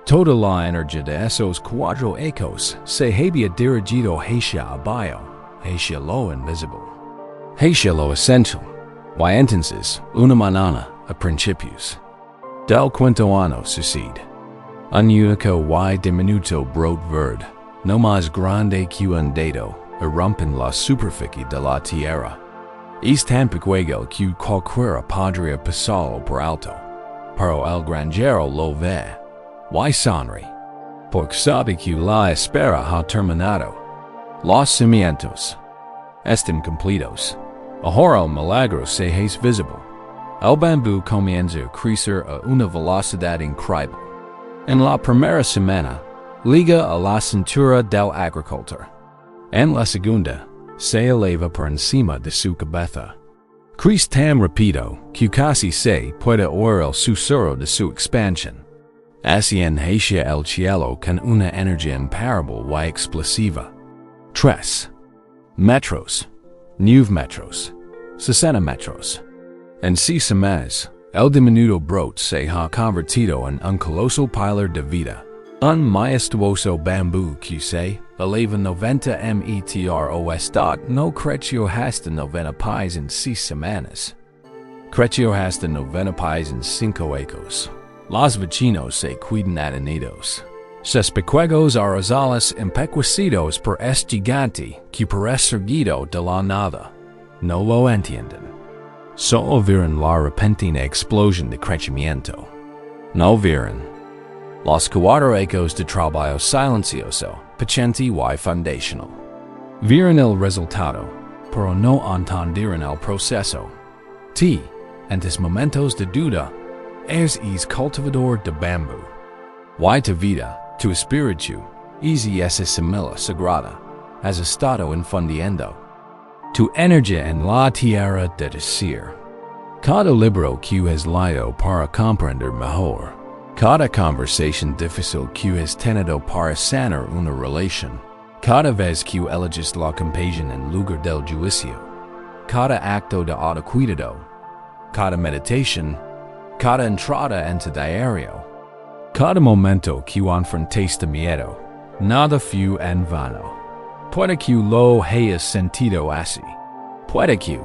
Toda la energía de esos 4 ecos se había dirigido hacia abajo, hacia lo invisible, hacia lo esencial. Y entonces, una mañana, a principios del quinto año sucede. Un único y diminuto brote verde, no más grande que un dedo, irrumpe en la superficie de la tierra. Es tan pequeño que cualquiera podría pasarlo por alto, pero el granjero lo ve. Y sonríe, porque sabe que la espera ha terminado. Los cimientos están completos. Ahora el milagro se hace visible. El bambú comienza a crecer a una velocidad increíble. En la primera semana, liga a la cintura del agricultor. En la segunda, se eleva por encima de su cabeza. Crece tan rápido que casi se puede oír el susurro de su expansión. Hacia el cielo con una energía imparable y explosiva. 3. Metros. 9 metros. 60 metros. En 6 meses, el diminuto brote se ha convertido en un colosal pilar de vida. Un majestuoso bambú que se eleva 90 metros no creció hasta 90 pies en 6 semanas. Creció hasta 90 pies en 5 ecos. Los vecinos se cuidan atenidos. Sus pequeños arrozales empequecidos por este gigante que parece surgido de la nada. No lo entienden. Solo vieron la repentina explosión de crecimiento. No vieron los 4 ecos de trabajo silencioso, paciente y fundacional. Vieron el resultado, pero no entendieron el proceso. En momentos de duda, es cultivador de bambú. Y tu vida, tu espíritu, esa semilla sagrada, has estado infundiendo tu energía en la tierra de decir. Cada libro que has leído para comprender mejor, cada conversación difícil que has tenido para sanar una relación, cada vez que eliges la compasión en lugar del juicio, cada acto de autocuidado, cada meditación, cada entrada en tu diario, cada momento que enfrentaste miedo, nada fue en vano. Puede que lo hayas sentido así. Puede que,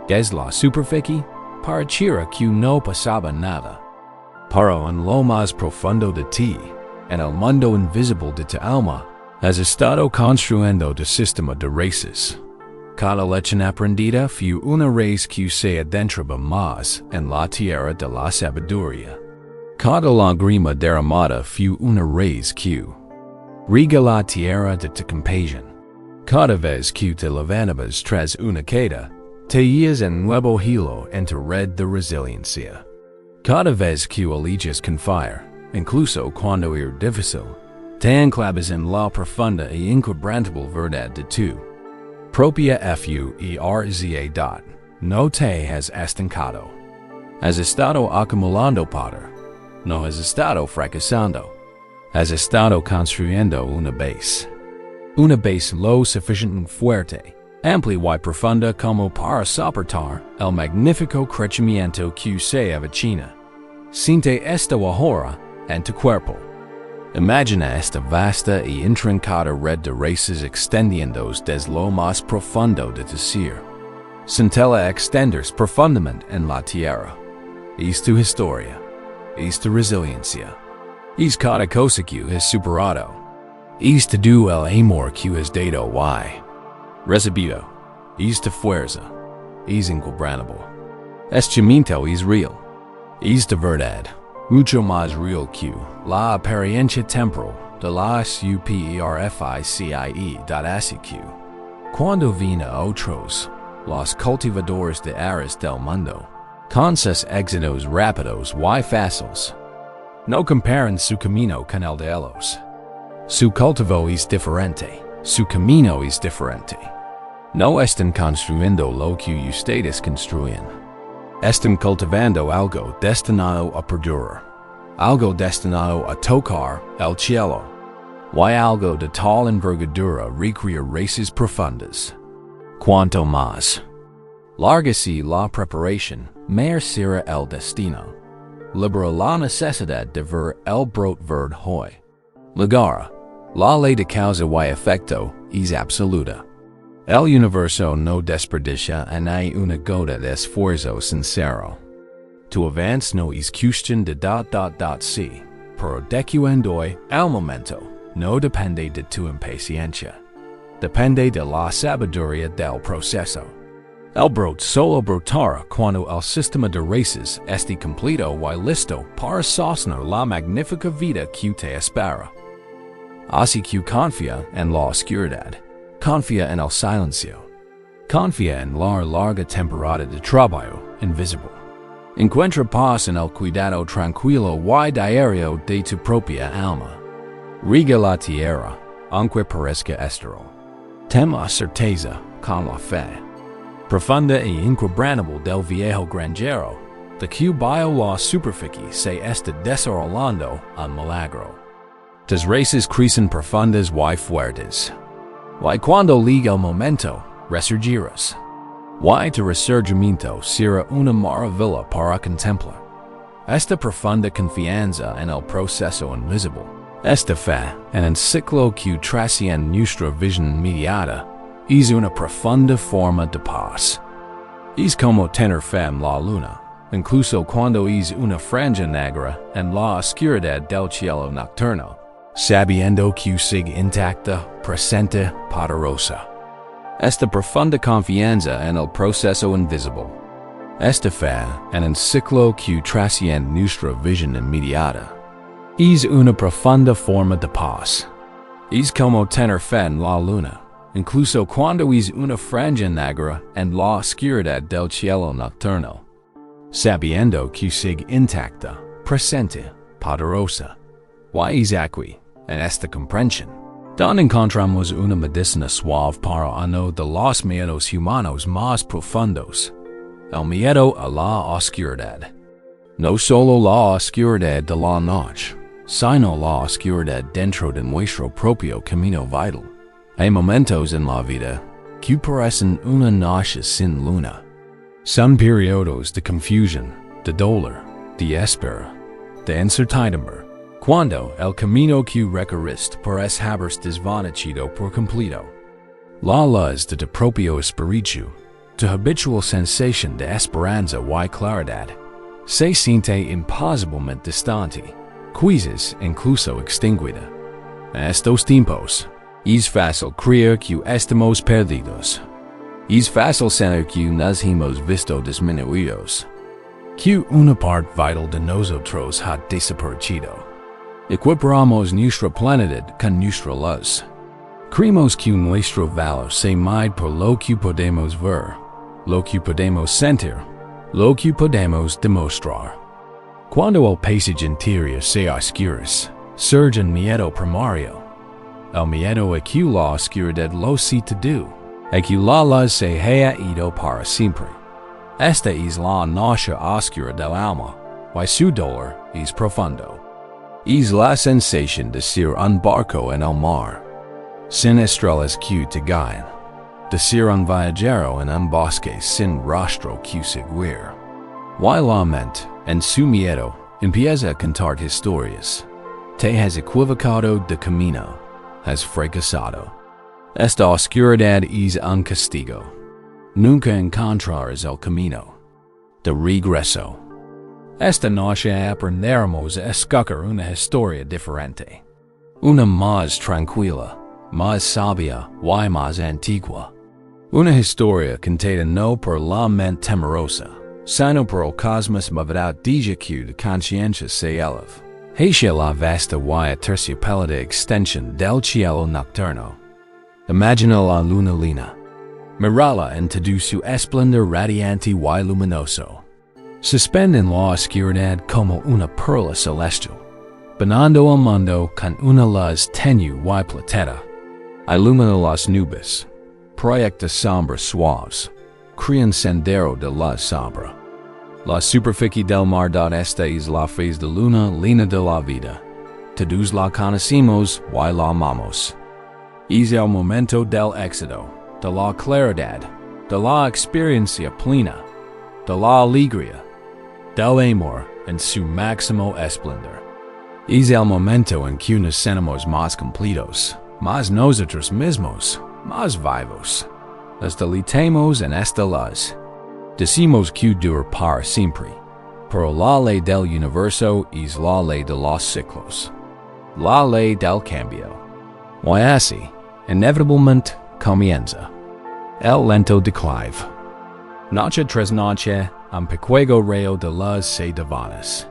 desde la superficie, pareciera que no pasaba nada. Pero en lo más profundo de ti, en el mundo invisible de tu alma, has estado construyendo tu sistema de raíces. Cada lección aprendida fue una raíz que se adentraba más en la tierra de la sabiduría. Cada lágrima derramada fue una raíz que riega la tierra de tu compasión. Cada vez que te levantabas tras una caída, te guías en nuevo hilo en tu red de resiliencia. Cada vez que eliges confiar, incluso cuando es difícil, te anclavas en la profunda e inquebrantable verdad de tu propia fuerza. No te has estancado. Has estado acumulando poder. No has estado fracasando. Has estado construyendo una base. Una base lo suficientemente fuerte, amplia y profunda como para soportar el magnífico crecimiento que se avecina. Siente esta ahora en tu cuerpo. Imagina esta vasta y intrincada red de raíces extendiéndose desde lo más profundo de tu ser. Siéntela extenderse profundamente en la tierra. Es tu historia. Es tu resiliencia. Es cada cosa que has superado. Es todo el amor que has dado y recibido. Es tu fuerza. Es inquebrantable. Este momento es real. Es de verdad. Mucho más real que la apariencia temporal de la superficie. Así que, cuando viene a otros, los cultivadores de aras del mundo, con sus éxitos rápidos y fáciles, no comparan su camino con el de ellos. Su cultivo es diferente, su camino es diferente. No están construyendo lo que ustedes construyen. Están cultivando algo destinado a perdurar, algo destinado a tocar el cielo, y algo de tal envergadura recrea raíces profundas. Cuanto más larga sea la preparación, mayor será el destino. Libera la necesidad de ver el brote verde hoy. Lugar, la ley de causa y efecto es absoluta. El universo no desperdicia ni una gota de esfuerzo sincero. Tu avance no es cuestión de sí, pero de que hoy, el momento, no depende de tu impaciencia. Depende de la sabiduría del proceso. El brote solo brotará cuando el sistema de raíces esté completo y listo para sostener la magnífica vida que te espera. Así que confía en la oscuridad. Confía en el silencio. Confía en la larga temporada de trabajo invisible. Encuentra paz en el cuidado tranquilo y diario de tu propia alma. Riega la tierra, aunque parezca estéril. Ten la certeza con la fe profunda e inquebrantable del viejo granjero, The que bio la superficie se está desarrollando un milagro. Tus raíces crecen profundas y fuertes. Y cuando llegue el momento, resurgirás. Y tu resurgimiento será una maravilla para contemplar. Esta profunda confianza en el proceso invisible. Esta fe en el ciclo que trasciende nuestra visión inmediata es una profunda forma de paz. Es como tener fe en la luna, incluso cuando es una franja negra en la oscuridad del cielo nocturno, sabiendo que sigue intacta, presente, poderosa. Esta profunda confianza en el proceso invisible. Esta fe en el ciclo que trasciende nuestra visión inmediata. Es una profunda forma de paz. Es como tener fe en la luna, incluso cuando es una franja negra en la oscuridad del cielo nocturno, sabiendo que sigue intacta, presente, poderosa. Y es aquí, en esta comprensión, donde encontramos una medicina suave para uno de los miedos humanos más profundos, el miedo a la oscuridad. No solo la oscuridad de la noche, sino la oscuridad dentro de nuestro propio camino vital. Hay momentos en la vida que parecen una noche sin luna. Son periodos de confusión, de dolor, de espera, de incertidumbre, cuando el camino que recorriste parece haberse desvanecido por completo. La luz de tu propio espíritu, tu habitual sensación de esperanza y claridad, se siente imposiblemente distante, quizás incluso extinguida. En estos tiempos, es fácil creer que estamos perdidos. Es fácil sentir que nos hemos visto disminuidos. Que una parte vital de nosotros ha desaparecido. Equiparamos nuestra plenitud con nuestra luz. Creemos que nuestro valor se mide por lo que podemos ver, lo que podemos sentir, lo que podemos demostrar. Cuando el paisaje interior se oscurece, surge un miedo primario. El miedo a que la oscuridad lo sitúe, a que la luz se haya ido para siempre. Esta es la noche oscura del alma, y su dolor es profundo. Es la sensación de ser un barco en el mar, sin estrellas que te guíen, de ser un viajero en un bosque sin rastro que seguir. Y la mente, en su miedo, empieza a contar historias. Te has equivocado de camino, has fracasado. Esta oscuridad es un castigo. Nunca encontrarás el camino de regreso. Esta noche aprenderemos a escoger una historia diferente. Una más tranquila, más sabia y más antigua. Una historia contada no por la mente temerosa, sino por el cosmos movido de que de conciencia se eleva. Hacia la vasta y aterciopelada extensión del cielo nocturno. Imagina la luna llena. Mírala en todo su esplendor radiante y luminoso. Suspende en la oscuridad como una perla celestial, bañando el mundo con una luz tenue y plateada. Ilumina las nubes, proyecta sombras suaves, crea un sendero de luz sobre. La superficie del mar. Esta es la faz de luna llena de la vida. Todos la conocemos y la amamos. Es el momento del éxito, de la claridad, de la experiencia plena, de la alegría, del amor en su máximo esplendor. Es el momento en que nos sentimos más completos, más nosotros mismos, más vivos. Nos deleitamos en esta luz. Decimos que dura para siempre, pero la ley del universo es la ley de los ciclos, la ley del cambio. Y así, inevitablemente, comienza el lento declive. Noche tras noche, un pequeño rayo de luz se desvanece.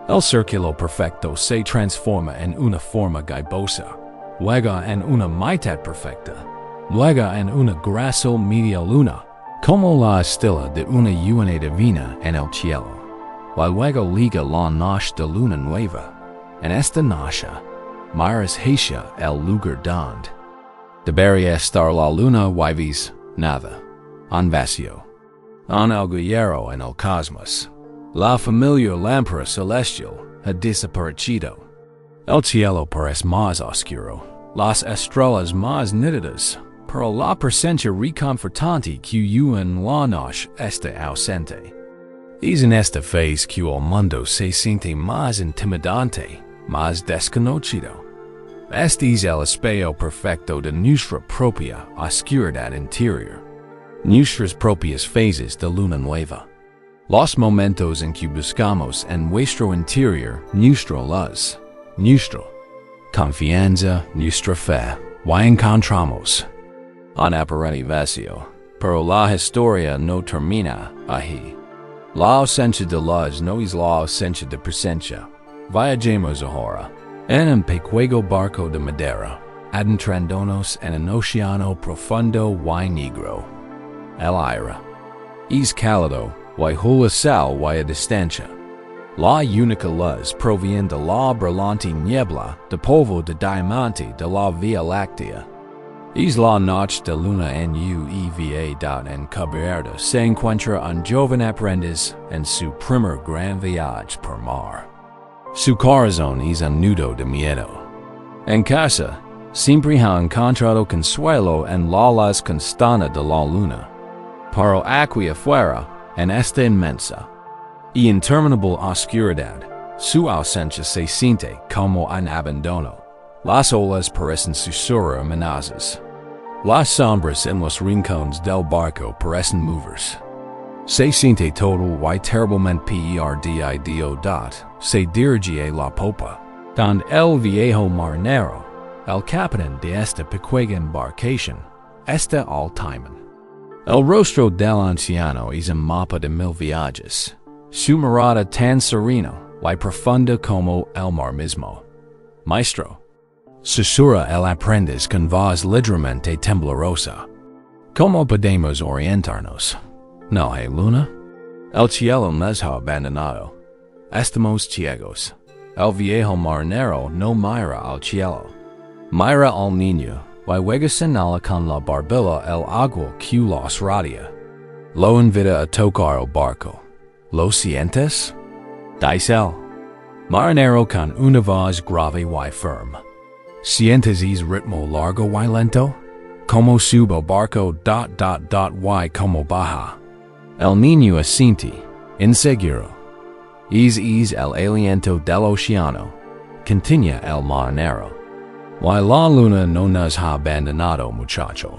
El círculo perfecto se transforma en una forma gibosa, luego en una mitad perfecta, luego en una gracil media luna, como la estela de una luna divina en el cielo. Y luego liga la noche de luna nueva. En esta noche, miras hacia el lugar donde debería estar la luna y ves nada, un vacío, un agujero en el cosmos. La familiar lámpara celestial ha desaparecido. El cielo parece más oscuro, las estrellas más nítidas, pero la presencia reconfortante que en la noche está ausente. Es en esta fase que el mundo se siente más intimidante, más desconocido. Este es el espejo perfecto de nuestra propia oscuridad interior. Nuestras propias fases de luna nueva. Los momentos en que buscamos en nuestro interior nuestra luz, nuestra confianza, nuestra fe, y encontramos un aparente vacío, pero la historia no termina ahí. La ausencia de luz no es la ausencia de presencia. Viajemos ahora en un pequeño barco de madera, adentrándonos en un océano profundo y negro. El aire es cálido y julasal y a distancia. La única luz proviene de la brillante niebla de polvo de diamante de la Vía Láctea. Es la noche de luna en cubierta se encuentra un joven aprendiz en su primer gran viaje por mar. Su corazón es un nudo de miedo. En casa, siempre ha encontrado consuelo en la luz constante de la luna. Pero aquí afuera, en esta inmensa y interminable oscuridad, su ausencia se siente como un abandono. Las olas parecen susurrar amenazas. Las sombras en los rincones del barco parecen moverse. Se siente todo y terriblemente perdido. Se dirige a la popa, donde el viejo marinero, el capitán de esta pequeña embarcación, está al timón. El rostro del anciano es un mapa de mil viajes. Su mirada tan serena y profunda como el mar mismo. Maestro, susurra el aprendiz con voz ligeramente temblorosa. ¿Cómo podemos orientarnos? ¿No hay luna? El cielo nos ha abandonado. Estamos ciegos. El viejo marinero no mira al cielo. Mira al niño, y luego señala con la barbilla el agua que los radia. Lo invita a tocar el barco. ¿Lo sientes? Dice el marinero con una voz grave y firme. ¿Sientes ese ritmo largo y lento? Como sube el barco, y como baja. El niño asiente, inseguro. Es el aliento del océano, continúa el marinero. Y la luna no nos ha abandonado, muchacho.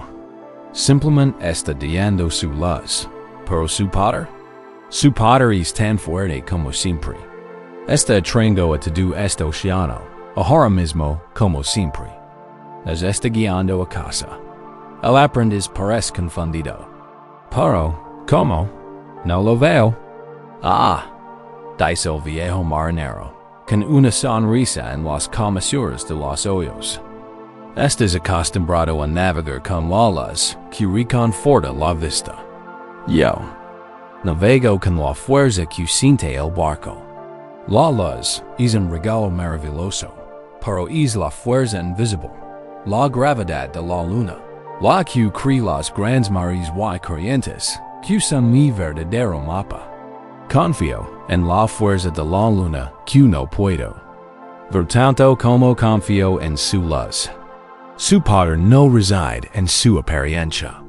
Simplemente está dando su luz. Pero su poder? Su poder es tan fuerte como siempre. Está atrayendo a todo este océano, ahora mismo como siempre. Nos está guiando a casa. El aprendiz parece confundido. Pero, ¿cómo? No lo veo. Ah, dice el viejo marinero, con una sonrisa en las comisuras de los ojos. Estás acostumbrado a navegar con la luz que reconforta la vista. Yo navego con la fuerza que siente el barco. La luz es un regalo maravilloso, pero es la fuerza invisible, la gravedad de la luna, la que crea los grandes mares y corrientes, que son mi verdadero mapa. Confío en la fuerza de la luna que no puedo ver tanto como confío en su luz. Su poder no reside en su apariencia.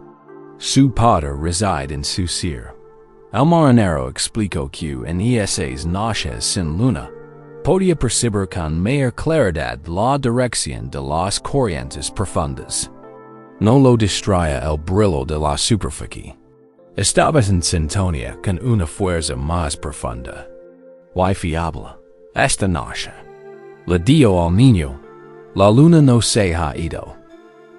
Su poder reside en su ser. El marinero explicó que en esas noches sin luna podía percibir con mayor claridad la dirección de las corrientes profundas. No lo distraía el brillo de la superficie. Estabas en sintonía con una fuerza más profunda y fiable. Esta noche le dio al niño, la luna no se ha ido.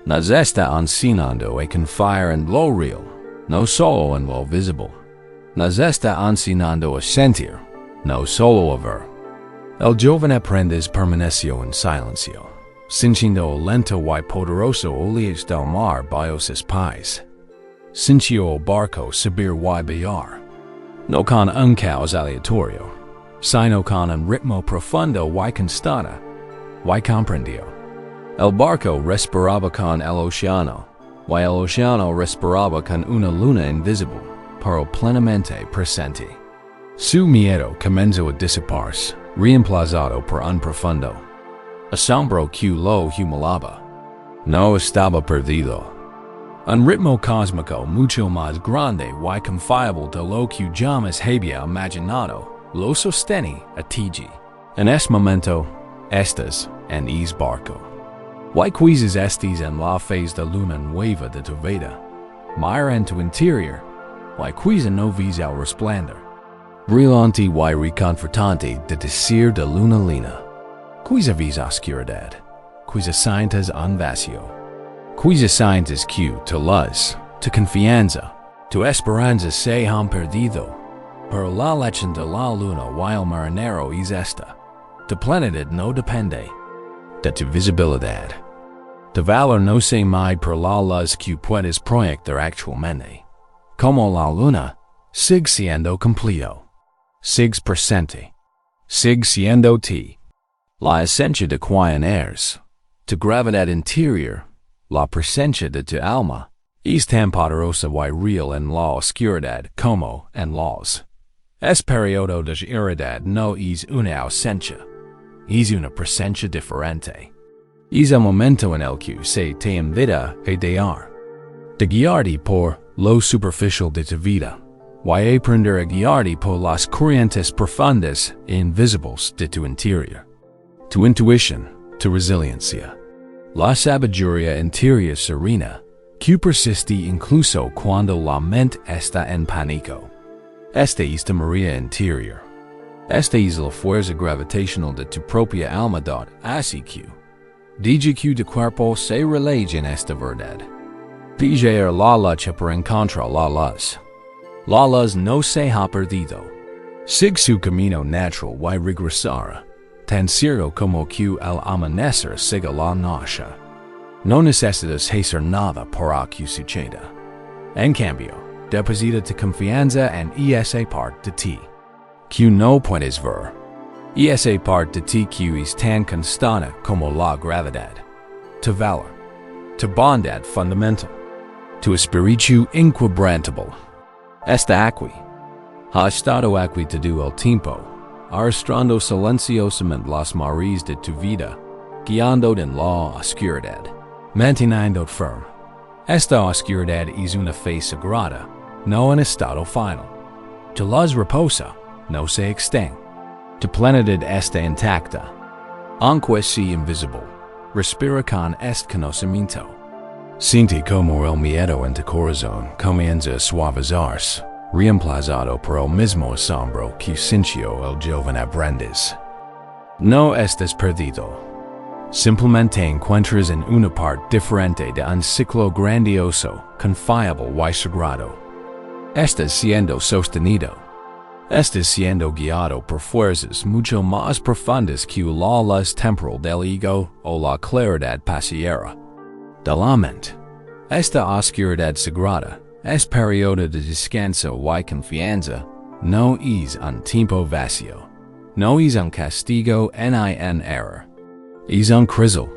Nos está enseñando a confiar en lo real, no solo en lo visible. Nos está enseñando a sentir, no solo a ver. El joven aprendiz permaneció en silencio, sintiendo el lento y poderoso oleaje del mar bajo sus pies. Sintió el barco subir y bajar, no con un caos aleatorio, sino con un ritmo profundo y constante, y comprendió. El barco respiraba con el océano, y el océano respiraba con una luna invisible, pero plenamente presente. Su miedo comenzó a disiparse, reemplazado por un profundo asombro que lo humilaba. No estaba perdido. Un ritmo cósmico mucho más grande y confiable de lo que jamás había imaginado lo sostiene a ti. En este momento, estás en es barco. Y quizás estés en la faz de luna nueva de tu vida. Mira en tu interior, y quizás no ves el resplandor brillante y reconfortante de decir de luna lina. Quizás ves oscuridad, quizás sientes un vacío. Quizás sientes que tu luz, tu confianza, tu esperanza se han perdido. Pero la leche de la luna y el marinero es esta. Tu plenitud no depende de tu visibilidad. Tu valor no se mide por la luz que puedes proyectar actualmente. Como la luna, sigue siendo completo. Sigues presente. Sigue siendo ti. La esencia de quien eres. Tu gravedad interior. La presencia de tu alma. Es tan poderosa y real en la oscuridad como en luz. Es periodo de irredad no es una ausencia. Es una presencia diferente. Es el momento en el que se te invita a dejar de guiarte por lo superficial de tu vida, y aprender a guiarte por las corrientes profundas e invisibles de tu interior. Tu intuición, tu resiliencia, la sabiduría interior serena, que persiste incluso cuando la mente está en pánico. Esta es tu María interior. Esta es la fuerza gravitacional de tu propia alma así que diga que tu cuerpo se relaja en esta verdad. Pillar la lucha por encontrar la luz. La luz no se ha perdido. Sigue su camino natural y regresará, tan cierto como que al amanecer siga la noche. No necesitas hacer nada para que suceda. En cambio, deposita tu confianza en esa parte de ti que no puedes ver. Esa parte de ti que es tan constante como la gravedad. Tu valor, tu bondad fundamental, tu espíritu inquebrantable. Está aquí. Ha estado aquí todo el tiempo, arrastrando silenciosamente las mareas de tu vida, guiándote en la oscuridad, manteniéndote firme. Esta oscuridad es una fe sagrada, no un estado final. Tu luz reposa, no se extingue. Tu plenitud está intacta. Aunque sea invisible, respira con este conocimiento. Siente como el miedo en tu corazón comienza a suavizarse, reemplazado por el mismo asombro que sintió el joven aprendiz. No estás perdido. Simplemente encuentras en una parte diferente de un ciclo grandioso, confiable y sagrado. Estás siendo sostenido. Estás siendo guiado por fuerzas mucho más profundas que la luz temporal del ego o la claridad pasajera de la mente. Esta oscuridad sagrada, es periodo de descanso y confianza, no es un tiempo vacío, no es un castigo ni un error. Es un crisol,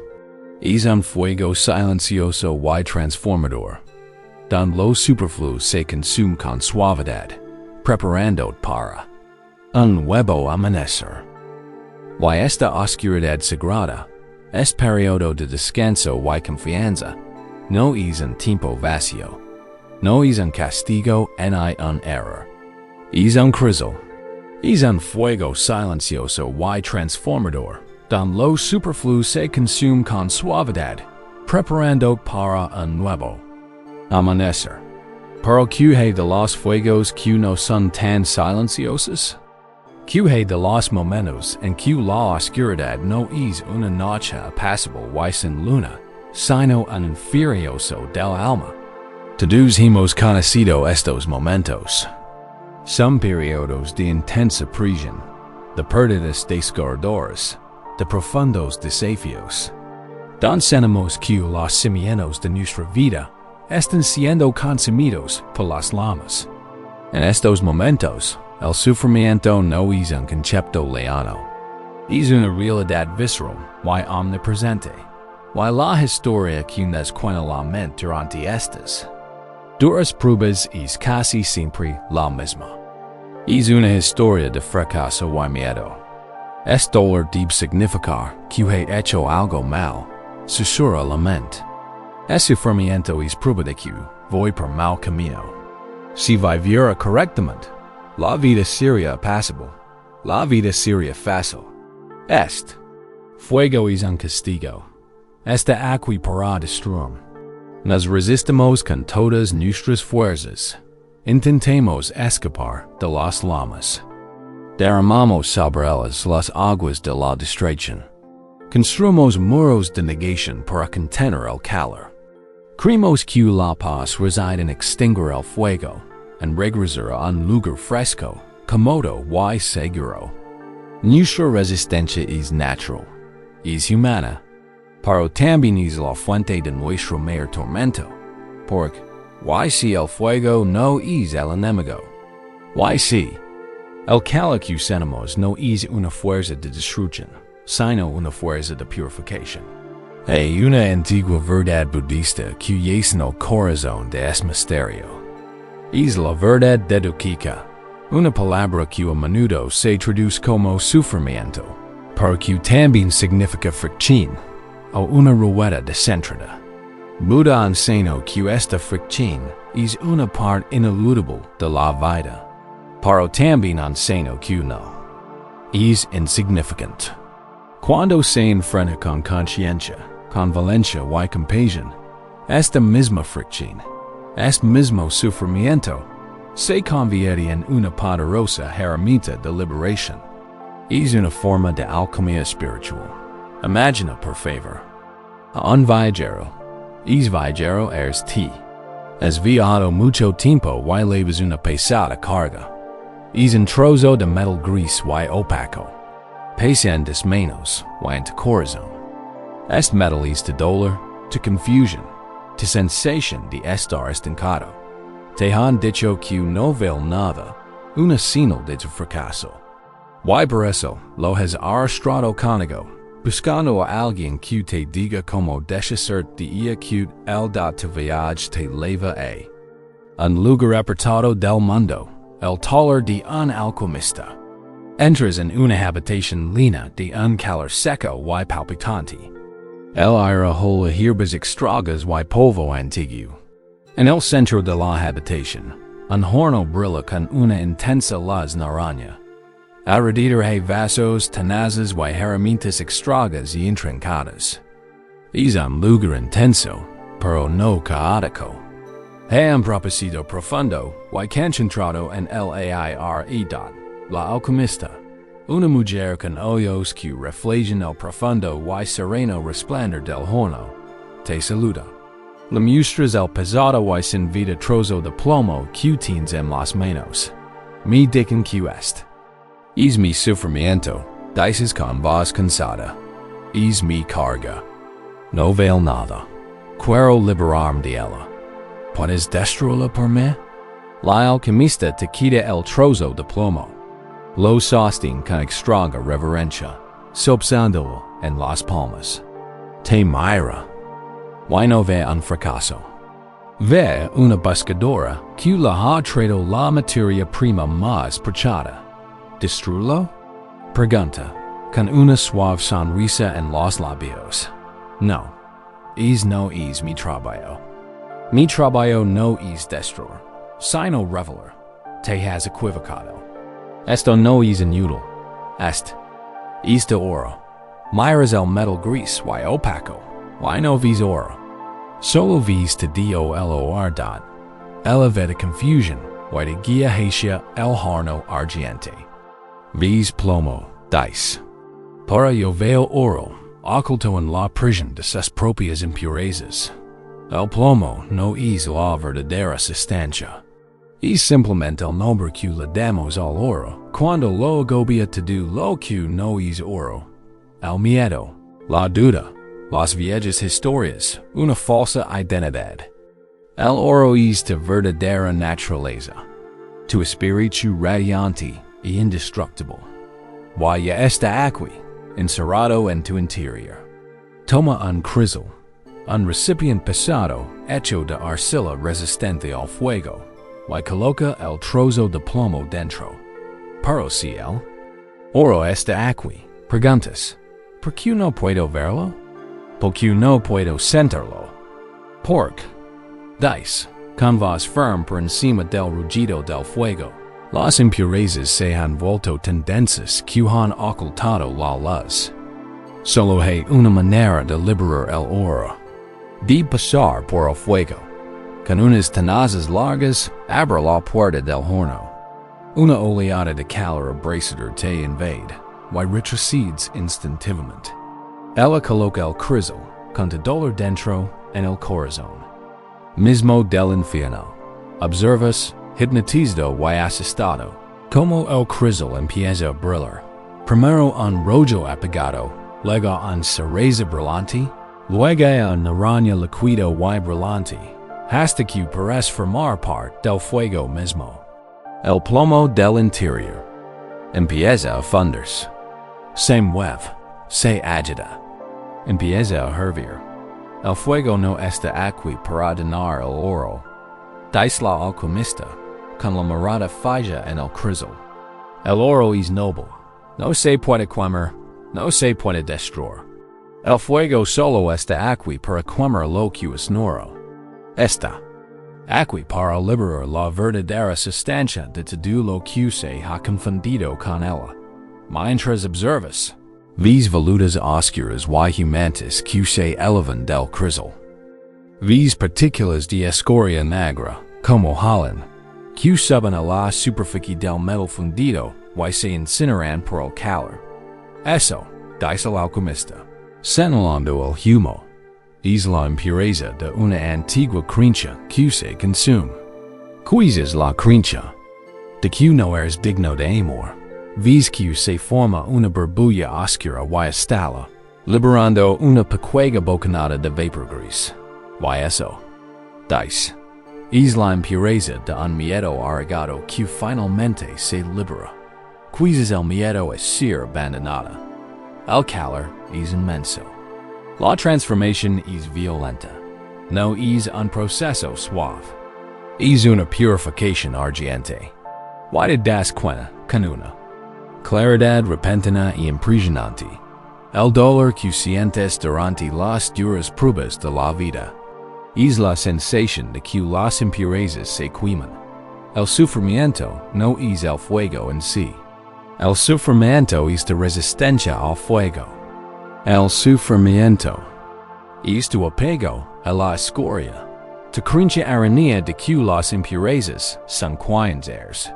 es un fuego silencioso y transformador, donde lo superfluo se consume con suavidad, preparando para un nuevo amanecer. Y esta oscuridad sagrada, es periodo de descanso y confianza, no es un tiempo vacío, no es un castigo ni un error. Es un crisol, es un fuego silencioso y transformador, donde lo superfluo se consume con suavidad, preparando para un nuevo amanecer. Pero ¿qué hay de los fuegos que no son tan silenciosos? ¿Qué hay de los momentos en que la oscuridad no es una noche apacible y sin luna, sino un infierioso del alma? Todos hemos conocido estos momentos. Son periodos de intensa prisión, de pérdidas desgarradoras, de profundos desafíos. Donde sentimos que los cimientos de nuestra vida están siendo consumidos por las llamas. En estos momentos, el sufrimiento no es un concepto lejano. Es una realidad visceral y omnipresente, y la historia que nos cuenta la mente durante estas duras pruebas es casi siempre la misma. Es una historia de fracaso y miedo. Es dolor debe significar que he hecho algo mal, susura la mente. Es sufrimiento es prueba de que voy por mal camino. Si viviera correctamente, la vida sería apacible, la vida sería fácil. Este fuego es un castigo. Esta aquí para destruir. Nos resistimos con todas nuestras fuerzas. Intentemos escapar de las llamas. Derramamos sobre ellas las aguas de la distracción. Construimos muros de negación para contener el calor. Creemos que la paz reside en extinguir el fuego, en regresar a un lugar fresco, cómodo y seguro. Nuestra resistencia es natural, es humana, pero también es la fuente de nuestro mayor tormento, porque si el fuego no es el enemigo, si el calor que sentimos no es una fuerza de destrucción, sino una fuerza de purificación. Hay una antigua verdad budista que yace en el corazón de este misterio. Es la verdad dedukika, una palabra que a menudo se traduce como sufrimiento, pero que también significa fricción o una rueda descentrada. Buda enseñó que esta fricción es una parte ineludible de la vida, pero también enseñó que no es insignificante. Cuando se enfrenta con conciencia, con valencia y compasión, esta misma fricción, este mismo sufrimiento, se convierte en una poderosa herramienta de liberación. Es una forma de alquimia espiritual. Imagina, por favor, a un viajero. Es viajero eres ti. Has viajado mucho tiempo y llevas una pesada carga. Es un trozo de metal gris y opaco. Pesa en tus manos y en tu corazón. Este metal es tu dolor, tu confusión, tu sensación de estar estancado. Te han dicho que no vale nada, una señal de tu fracaso. Y por eso lo has arrastrado contigo, buscando a alguien que te diga cómo deshacerte de ella que el de tu viaje te lleva a un lugar apartado del mundo, el taller de un alquimista. Entras en una habitación llena de un calor seco y palpitante. El aire huele a hierbas extrañas y polvo antiguo. En el centro de la habitación, un horno brilla con una intensa luz naranja. Alrededor hay vasos, tenazas y herramientas extrañas y intrincadas. Es un lugar intenso, pero no caótico. Hay un propósito profundo y concentrado en el aire. La alquimista, una mujer con ojos que reflejan el profundo y sereno resplandor del horno, te saluda. Le muestras el pesado y sin vida trozo de plomo que tienes en las manos. Me dicen que es mi sufrimiento, dices con voz cansada. Es mi carga. No vale nada. Quiero liberarme de ella. ¿Puedes destruirla por mí? La alquimista te quita el trozo de plomo. Lo sostiene con extraña reverencia, subsándolo en las palmas. Te mira. Y no ve un fracaso. Ve una buscadora que la ha traído la materia prima más preciada. ¿Destruirlo? Pregunta, con una suave sonrisa en los labios. No es mi trabajo. Mi trabajo no es destruir, sino revelar. Te has equivocado. Esto no es inútil. Es de oro. Miras el metal gris y opaco. Y no ves oro. Solo ves te dio el verdad. Ella ve de confusión y de guía hacia el horno ardiente. Ves plomo, dice. Para yo veo oro, oculto en la prisión de sus propias impurezas. El plomo no es la verdadera sustancia. Es simplemente el nombre que le damos al oro cuando lo agobia todo lo que no es oro. El miedo, la duda, las viejas historias, una falsa identidad. El oro es tu verdadera naturaleza, tu espíritu radiante y indestructible. Y ya está aquí, encerrado en tu interior. Toma un crisol, un recipiente pesado hecho de arcilla resistente al fuego, y coloca el trozo de plomo dentro. paro ciel. Oro este aquí, preguntas, ¿por qué no puedo verlo? ¿Por qué no puedo sentirlo? Pork, dice, con voz firme por encima del rugido del fuego. Las impurezas se han vuelto tendencias que han ocultado la luz. Solo hay una manera de liberar el oro. De pasar por el fuego. Con unas tenazas largas, abre la puerta del horno. Una oleada de calor abrasador te invade, y retrocedes instintivamente. Ella coloca el crisol, con tu dolor dentro, en el corazón. Mismo del infierno. Observas, hipnotizado y asustado, como el crisol empieza a brillar. Primero un rojo apagado, luego un cereza brillante, luego un naranja líquido y brillante, hasta que parece formar parte del fuego mismo. El plomo del interior empieza a fundirse. Se mueve, se agita, empieza a hervir. El fuego no está aquí para dañar el oro. Dice la alquimista, con la mirada fija en el crisol. El oro es noble, no se puede quemar, no se puede destruir. El fuego solo está aquí para quemar lo que es noro. Esta, aquí para liberar la verdadera sustancia de todo lo que se ha confundido con ella. Mientras observas, ves volutas oscuras y humantes que se elevan del crisol. Ves partículas de escoria negra, como jalan, que suben a la superficie del metal fundido y se incineran por el calor. Eso, dice el alquimista, señalando el humo, es la impureza de una antigua crincha que se consume. ¿Cuál es la crincha? De que no eres digno de amor. Ves que se forma una burbuja oscura y estalla, liberando una pequeña bocanada de vapor gris. Y eso, dice, es la impureza de un miedo arraigado que finalmente se libera. ¿Cuál es el miedo a ser abandonado? El calor es inmenso. La transformación es violenta. No es un proceso suave. Es una purificación ardiente. ¿Y te das cuenta con una claridad repentina y impresionante? El dolor que sientes durante las duras pruebas de la vida es la sensación de que las impurezas se queman. El sufrimiento no es el fuego en sí. El sufrimiento es tu resistencia al fuego. El sufrimiento es tu apego a la escoria, tu crincha aranía de que las impurezas son quienceres.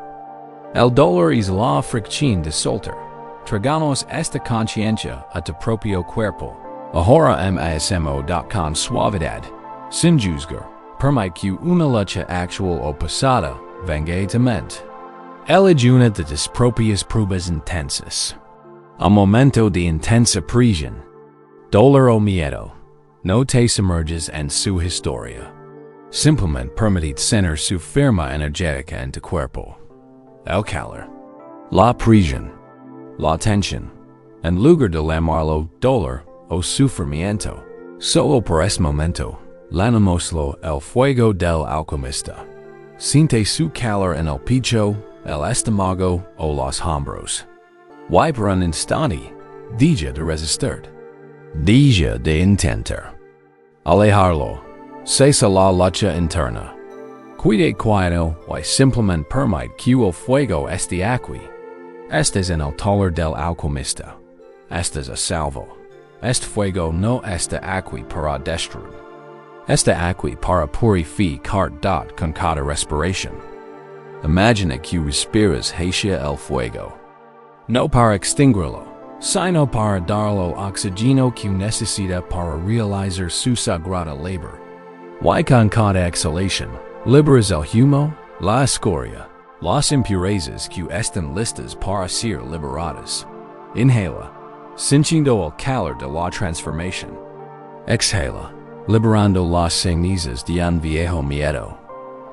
El dolor es la fricción de soltar. Tragamos esta conciencia a tu propio cuerpo. Ahora mismo con suavidad, sin juzgar, permite que una lucha actual o pasada venga a tu mente. Elige una de tus propias pruebas intensas. Un momento de intensa prisión. Dolor o miedo. No te sumerges en su historia. Simplemente permitid tener su firma energética en tu cuerpo. El calor, la prisión, la tensión, en lugar de llamarlo dolor o sufrimiento. Solo por ese momento, llamémoslo el fuego del alquimista. Siente su calor en el pecho, el estómago o los hombros. Y por un instante, deja de resistir. Deja de intentar. Alejarlo. Cesa la lucha interna. Quede quieto y simplemente permite que el fuego esté aquí. Estés en el taller del alquimista. Estés a salvo. Este fuego no está aquí para destruir. Está aquí para purificar con cada respiración. Imagina que respiras hacia el fuego. No para extinguirlo, sino para darlo oxígeno que necesita para realizar su sagrada labor. Y con cada exhalación, liberas el humo, la escoria, las impurezas que están listas para ser liberadas. Inhala, sintiendo el calor de la transformación. Exhala, liberando las cenizas de un viejo miedo.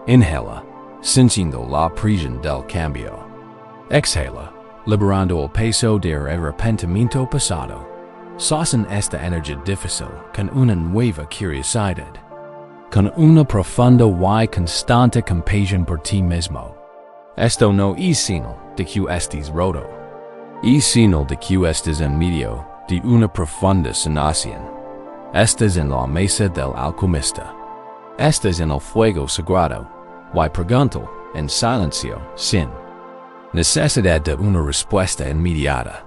Inhala, sintiendo la prisión del cambio. Exhala, liberando el peso del arrepentimiento pasado. Sostén esta energía difícil con una nueva curiosidad. Con una profunda y constante compasión por ti mismo. Esto no es sino de que estés roto. Es sino de que estés en medio de una profunda sanación. Estás en la mesa del alquimista. Estás en el fuego sagrado. Y pregunto, en silencio, sin necesidad de una respuesta inmediata.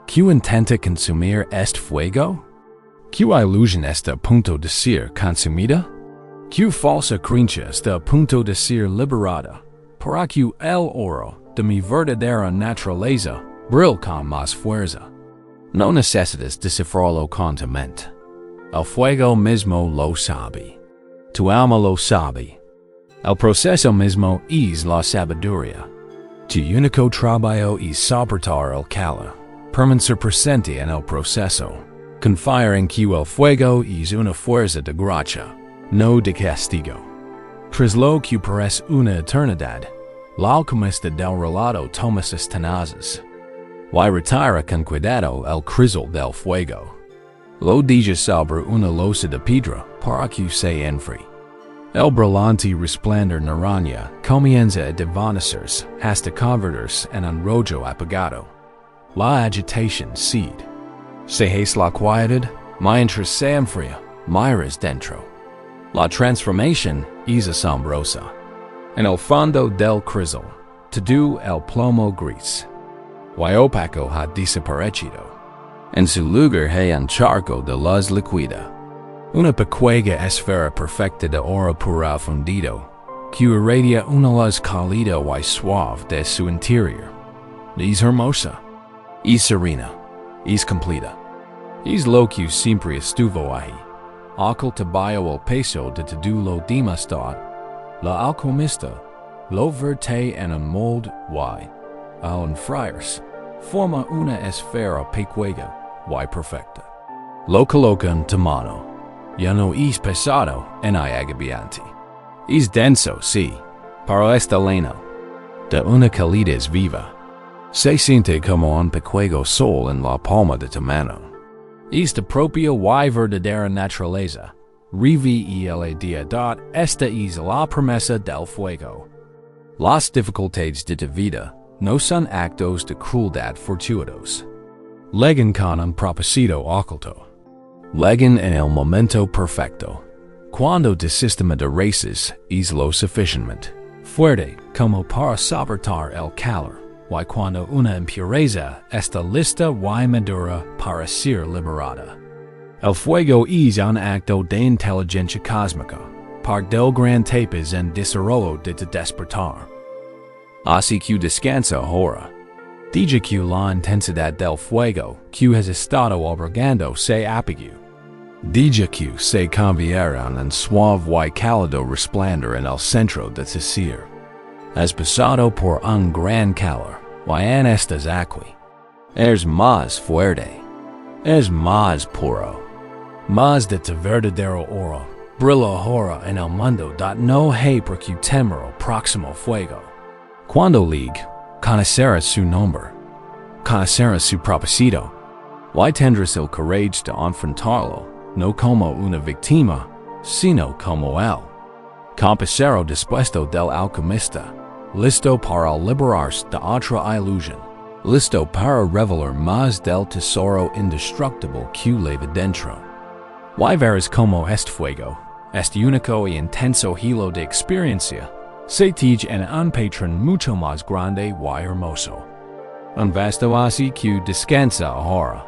¿Qué intenta consumir este fuego? ¿Qué ilusión está a punto de ser consumida? ¿Qué falsa creencia está a punto de ser liberada? Para que el oro de mi verdadera naturaleza brille con más fuerza. No necesitas descifrarlo con tu mente. El fuego mismo lo sabe. Tu alma lo sabe. El proceso mismo es la sabiduría. Tu único trabajo es soportar el calor, permanecer presente en el proceso, confiar en que el fuego es una fuerza de gracia, no de castigo. Tras lo que parece una eternidad, el alquimista del relato toma sus tenazas y retira con cuidado el crisol del fuego. Lo deja sobre una losa de piedra para que se enfríe. El brillante resplandor naranja comienza a desvanecerse hasta convertirse en un rollo apagado. La agitación cede. Se hace la quietud, mientras se enfría, miras dentro. La transformación es asombrosa. En el fondo del crisol, todo el plomo gris y opaco ha desaparecido. En su lugar hay un charco de luz líquida. Una pequeña esfera perfecta de oro puro fundido, que irradia una luz cálida y suave de su interior. Es hermosa, es serena, es completa. Es lo que siempre estuvo ahí, oculto bajo el peso de todo lo demás. La alquimista lo verte en un molde y, al enfriarse, forma una esfera pequeña y perfecta. Lo coloca en tu mano. Ya no es pesado ni agobiante. Es denso, sí, pero está lleno de una calidez viva. Se siente como un pequeño sol en la palma de tu mano. Es de propia y verdadera naturaleza. Revela. Esta es la promesa del fuego. Las dificultades de tu vida no son actos de crueldad fortuitos. Llegan con un propósito oculto. Llegan en el momento perfecto, cuando tu sistema de raíces es lo suficientemente fuerte como para soportar el calor, y cuando una impureza está lista y madura para ser liberada. El fuego es un acto de inteligencia cósmica, par del gran tapas en desarrollo de tu despertar. Así que descansa ahora. Deja que la intensidad del fuego que has estado albergando se apague. Deja que se convierta en un suave y cálido resplandor en el centro de tu ser. Has pasado por un gran calor, y en estás aquí. Es más fuerte. Es más puro. Más de tu verdadero oro. Brilla ahora en el mundo. No hay por qué temer el próximo fuego. Cuando llegue, conocerás su nombre. Conocerás su propósito. Y tendrás el coraje de enfrentarlo. No como una víctima, sino como él. Compañero dispuesto del alquimista, listo para liberarse de otra ilusión, listo para revelar más del tesoro indestructible que lleva dentro. Y verás como este fuego, este único y intenso hilo de experiencia, se teje en un patrón mucho más grande y hermoso. Un vasto así que descansa ahora.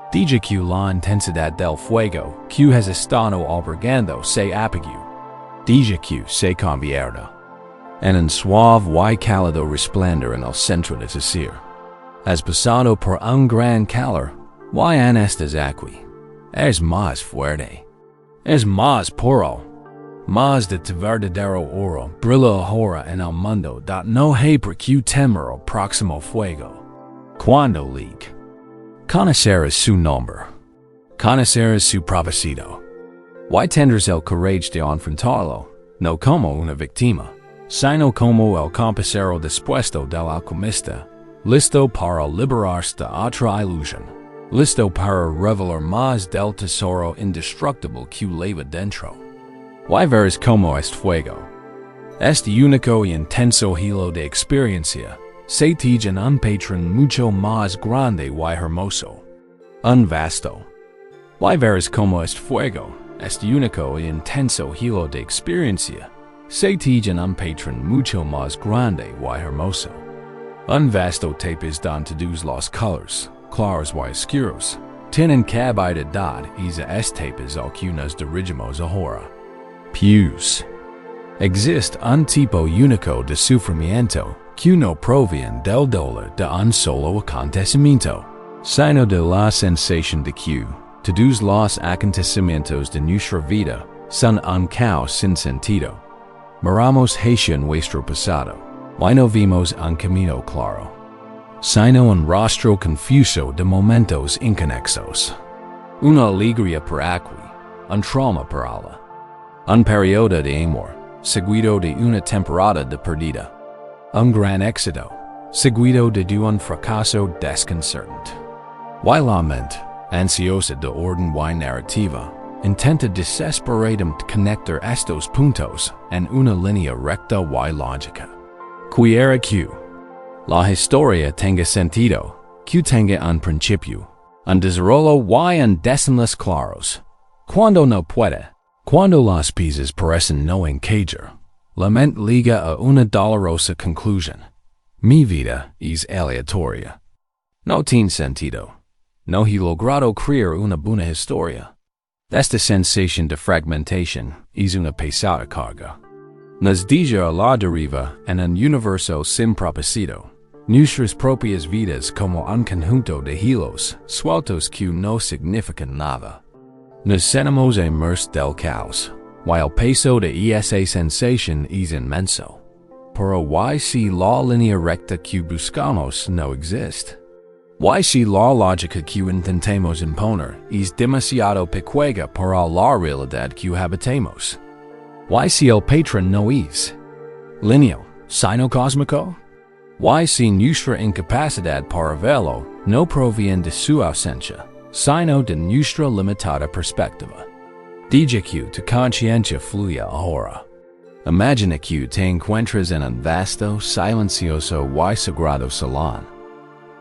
Deja que la intensidad del fuego que has estado albergando se apague. Deja que se convierta en un suave y cálido resplandor en el centro de tu ser. Has pasado por un gran calor, y en estás aquí. Es más fuerte. Es más puro. Más de tu verdadero oro brilla ahora en el mundo. No hay por qué temer el próximo fuego. Cuando llegue, conocerás su nombre, conocerás su propósito, y tendrás el coraje de enfrentarlo, no como una víctima, sino como el compañero dispuesto del alquimista, listo para liberarse de otra ilusión, listo para revelar más del tesoro indestructible que lleva dentro. Y verás como este fuego, Este único y intenso hilo de experiencia, se tiene un patrón mucho más grande y hermoso. Un vasto. Y verás como este fuego, este único y intenso hilo de experiencia, se tiene un patrón mucho más grande y hermoso. Un vasto tapes dan todos los colores, claros y oscuros, tienen capacidad y este tapes al que nos dirigimos ahora. Pues existe un tipo único de sufrimiento que no proviene del dolor de un solo acontecimiento, sino de la sensación de que todos los acontecimientos de nuestra vida son un caos sin sentido. Miramos hacia nuestro pasado, y no vimos un camino claro, sino un rostro confuso de momentos inconexos. Una alegría por aquí, un trauma por allá, un periodo de amor, seguido de una temporada de perdida, un gran éxito, seguido de un fracaso desconcertante. Y la mente, ansiosa de orden y narrativa, intenta desesperadamente conectar estos puntos en una línea recta y lógica. Quiera que la historia tenga sentido, que tenga un principio, un desarrollo y un desenlace claros. Cuando no puede, cuando las piezas parecen no encajar, la mente liga a una dolorosa conclusión. Mi vida es aleatoria. No tiene sentido. No he logrado crear una buena historia. Esta sensación de fragmentación es una pesada carga. Nos deja a la deriva en un universo sin propósito. Nuestras propias vidas como un conjunto de hilos sueltos que no significan nada. Nos sentimos inmersos del caos, y el peso de esa sensación es inmenso. Pero ¿y si la línea recta que buscamos no existe? ¿Y si la lógica que intentamos imponer es demasiado pequeña para la realidad que habitamos? ¿Y si el patrón no es lineal, sino cósmico? ¿Y si nuestra incapacidad para verlo no proviene de su ausencia, sino de nuestra limitada perspectiva? Deja que tu conciencia fluya ahora. Imagina que te encuentras en un vasto, silencioso y sagrado salón.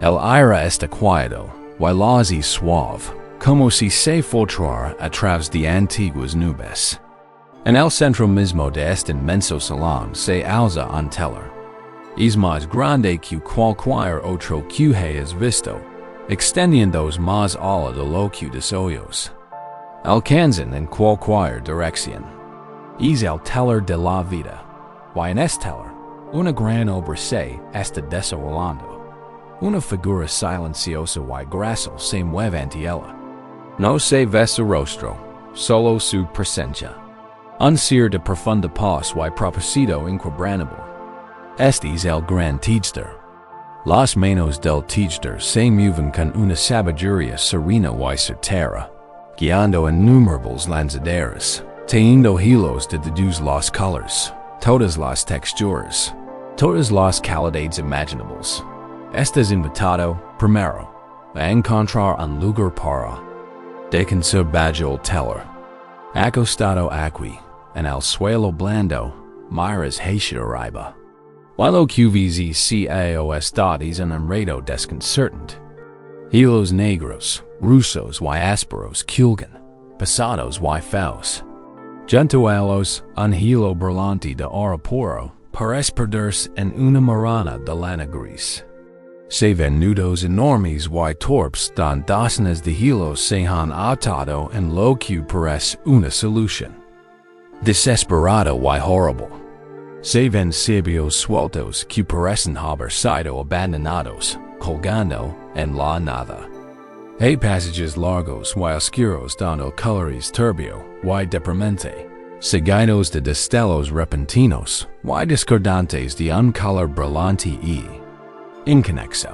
El aire está quieto, y la luz es suave, como si se filtrara a través de antiguas nubes. En el centro mismo de este inmenso salón se alza un telar. Es más grande que cualquier otro que hayas visto, extendiéndose más allá de lo que deseos. Alcanzan en cualquier dirección. Es el telar de la vida, y en este telar, una gran obra se está desarrollando. Una figura silenciosa y grácil se mueve ante ella. No se ve su rostro, solo su presencia. Un ser de profunda paz y propósito inquebrantable. Este es el gran teacher. Las manos del teacher se mueven con una sabiduría serena y certera, guiando innumerables lanzaderas, tejiendo hilos de todos los colores, todas las texturas, todas las calidades imaginables. Estás invitado, primero, a encontrar un lugar para descansar bajo el telar. Acostado aquí, en el suelo blando, miras hacia arriba. Y lo que ves si estás en un enredo desconcertante. Hilos negros, rusos y ásperos culgan, pesados y feos. Junto a ellos, un hilo brillante de oro puro parece perderse en una marana de lana gris. Se ven nudos enormes y torpes donde docenas de hilos se han atado en lo que parece una solución. Desesperado y horrible. Se ven cibios sueltos que parecen haber sido abandonados, colgando en la nada. Hay pasajes largos y oscuros donde el color es turbio y deprimente, seguidos de destellos repentinos y discordantes de un color brillante y inconexo.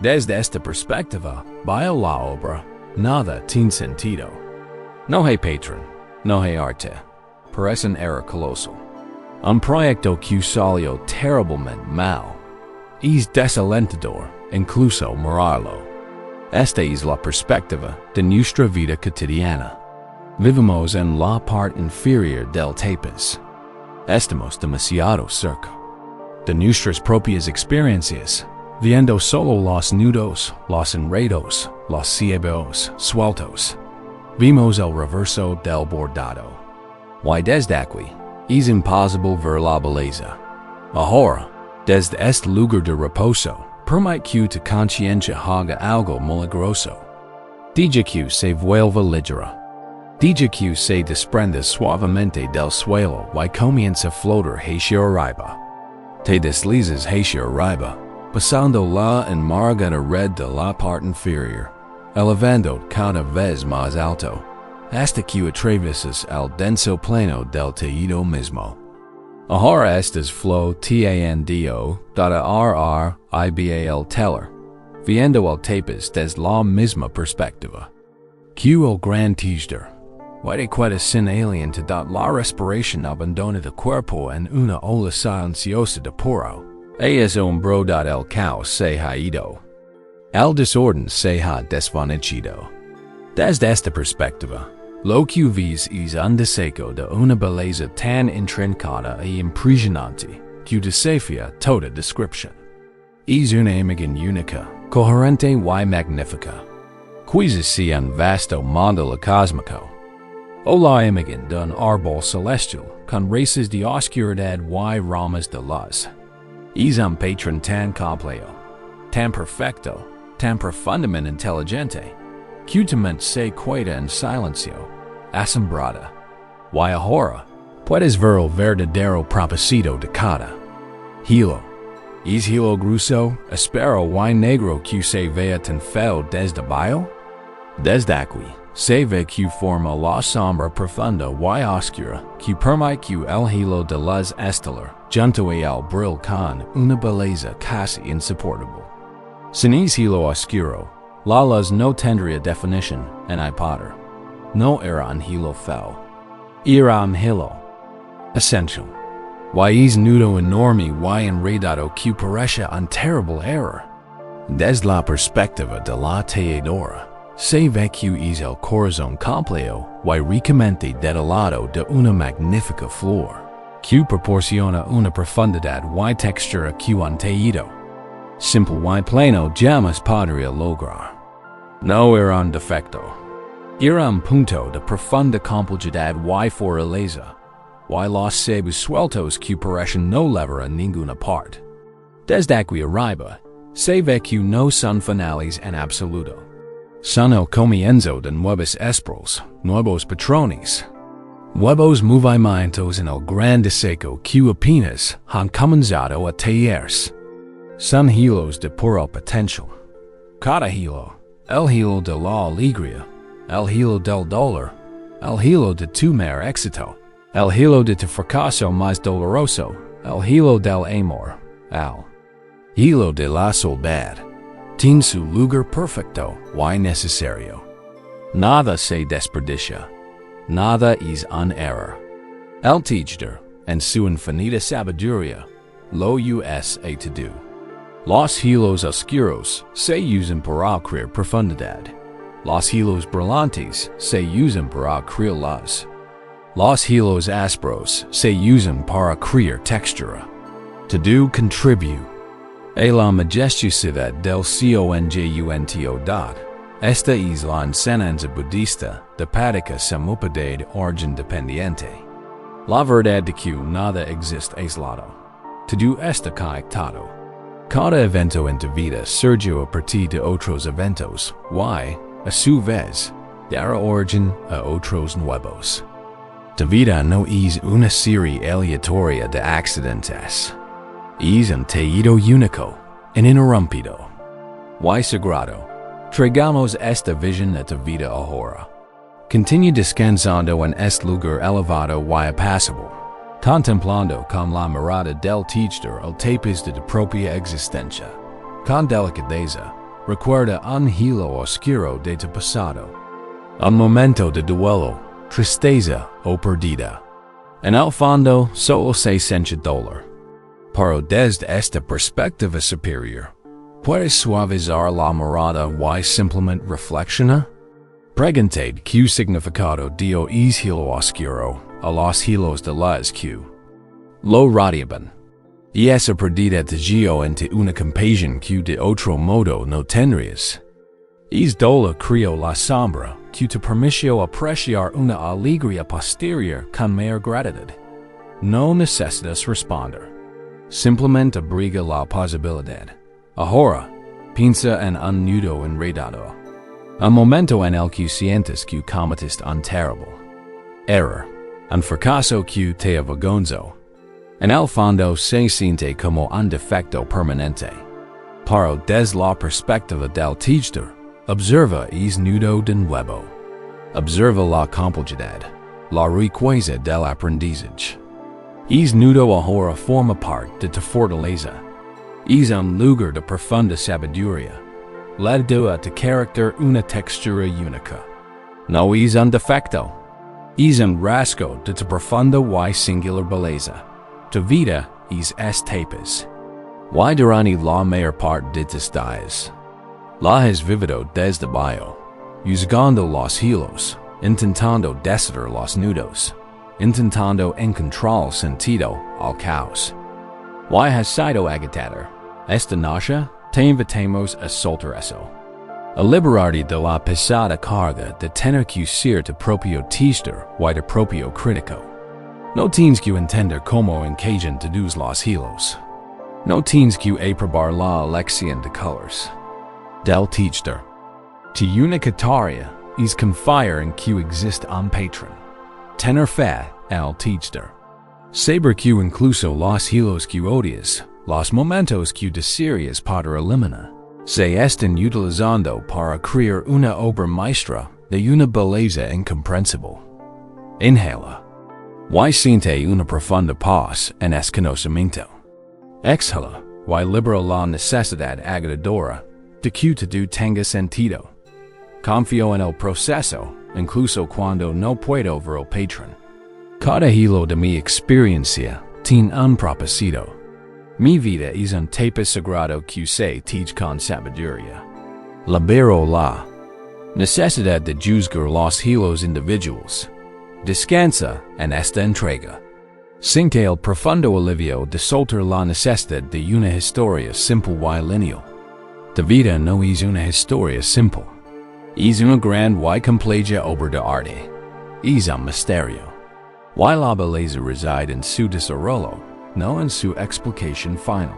Desde esta perspectiva, vaya la obra, nada tiene sentido. No hay patrón, no hay arte, parece un error colosal. Un proyecto que salió terriblemente mal. Es desalentador, incluso mirarlo. Esta es la perspectiva de nuestra vida cotidiana. Vivimos en la parte inferior del tapiz. estamos demasiado cerca de nuestras propias experiencias, viendo solo los nudos, los enredos, los ciebos sueltos. Vimos el reverso del bordado. Y desde aquí, es imposible ver la belleza. Ahora, desde este lugar de reposo, permite que tu conciencia haga algo milagroso. Deja que se vuelva ligera. Deja que se desprenda suavemente del suelo y comienza a flotar hacia arriba. Te deslizas hacia arriba, pasando la enmargada red de la parte inferior, elevando cada vez más alto, hasta que atraviesas el denso plano del tejido mismo. Ahora estás flotando el telar, viendo el tapes desde la misma perspectiva. Que el gran tejedor, puede quedar sin aliento la respiración abandona el cuerpo en una ola silenciosa de puro. Es hombro el caos se ha ido. El desorden se ha desvanecido. Desde esta perspectiva, lo que ves es un deseo de una belleza tan intrincada e impresionante que desafía toda descripción. Es una imagen única, coherente y magnífica. Quizás sea un vasto mandala cósmico. O la imagen de un árbol celestial con raíces de oscuridad y ramas de luz. Es un patrón tan complejo, tan perfecto, tan profundamente inteligente, que tu mente se queda en silencio, asombrada. Y ahora, puedes ver el verdadero propósito de cada hilo. Es hilo grueso, áspero y negro que se vea tan feo desde abajo? Desde aquí, se ve que forma la sombra profunda y oscura que permite que el hilo de luz estelar junto a el brille con una belleza casi insoportable. Sin ese hilo oscuro, la luz no tendría definición en iPotter. No era un hilo feo. Era un hilo essential. Y es nudo enorme y enredado que parece un terrible error. Desde la perspectiva de la tejedora, se ve que es el corazón complejo y ricamente detallado de una magnífica flor, que proporciona una profundidad y textura que un tejido simple y plano jamás podría lograr. No era un defecto. Era un punto de profunda complejidad y fortaleza, y los cebos sueltos que parecen no levar a ninguna parte. Desde aquí arriba, se ve que no son finales en absoluto. Son el comienzo de nuevos espros, nuevos patrones, nuevos movimientos en el gran deseo que apenas han comenzado a tallarse. Son hilos de puro potencial. Cada hilo, el hilo de la alegría, el hilo del dolor, el hilo de tu mayor éxito, el hilo de tu fracaso más doloroso, el hilo del amor, el hilo de la soledad, tiene su lugar perfecto y necesario. Nada se desperdicia, nada es un error. El tejedor, en su infinita sabiduría, lo usa to do. Los hilos oscuros se usan para crear profundidad. Los hilos brillantes se usan para crear luz. Los hilos ásperos se usan para crear textura. To do contribute. A la majestuosidad del conjunto. Esta es la enseñanza budista de práctica samupada de origen dependiente. La verdad de que nada existe aislado. Todo está conectado. Cada evento en tu vida surgió a partir de otros eventos, y, a su vez, dará origen a otros nuevos. Tu vida no es una serie aleatoria de accidentes. Es un tejido único, ininterrumpido. Y sagrado. Traigamos esta visión a tu vida ahora. Continúa descansando en este lugar elevado y apacible, contemplando con la mirada del tejedor el tapes de tu propia existencia. Con delicadeza, recuerda un hilo oscuro de tu pasado. Un momento de duelo, tristeza o pérdida. En el fondo, solo se siente dolor. Pero desde esta perspectiva superior, ¿puedes suavizar la mirada y simplemente reflexiona? Preguntad qué significado dio es hilo oscuro a los hilos de luz que Lo radiaban. Y esa perdida te guió ante una compasión que de otro modo no tendrías. Es dola crió la sombra que te permitió apreciar una alegría posterior con mayor gratitud. No necesitas responder. Simplemente abriga la posibilidad. Ahora, piensa en un nudo enredado. Un momento en el que sientes que cometiste un terrible error. Un fracaso que te avergonzó. En el fondo se siente como un defecto permanente. Pero desde la perspectiva del teacher, observa es nudo de nuevo. Observa la complejidad, la riqueza del aprendizaje. Es nudo ahora forma parte de tu fortaleza. Es un lugar de profunda sabiduría. Le da a tu carácter una textura única. No es un defecto. Es un rasgo de tu profunda y singular belleza. Tu vida es etapas. Y durante la mayor parte de tus días, la has vivido desde bajo, juzgando los hilos, intentando deshacer los nudos, intentando encontrar sentido al caos. Y has sido agitada. Esta noche te invitamos a soltar eso. A liberarte de la pesada carga de tener que ser tu propio teacher y tu propio crítico. No tienes que entender cómo encajan todos los hilos. No tienes que aprobar la elección de colores del teacher. Tu única tarea es confiar en que existe un patrón. Tener fe al teacher. Saber que incluso los hilos que odias, los momentos que desearías poder eliminar, se están utilizando para crear una obra maestra de una belleza incomprensible. Inhala. Y siente una profunda paz en ese conocimiento. Exhala. Y libera la necesidad agotadora de que todo tenga sentido. Confío en el proceso, incluso cuando no puedo ver el patrón. Cada hilo de mi experiencia tiene un propósito. Mi vida es un tape sagrado que se teach con sabiduría. Libero la necesidad de juzgar los hilos individuals. Descansa en esta entrega. Siente el profundo alivio de soltar la necesidad de una historia simple y lineal. Tu vida no es una historia simple. Es una gran y compleja obra de arte. Es un misterio. Y la belleza reside en su desarrollo, no en su explicación final.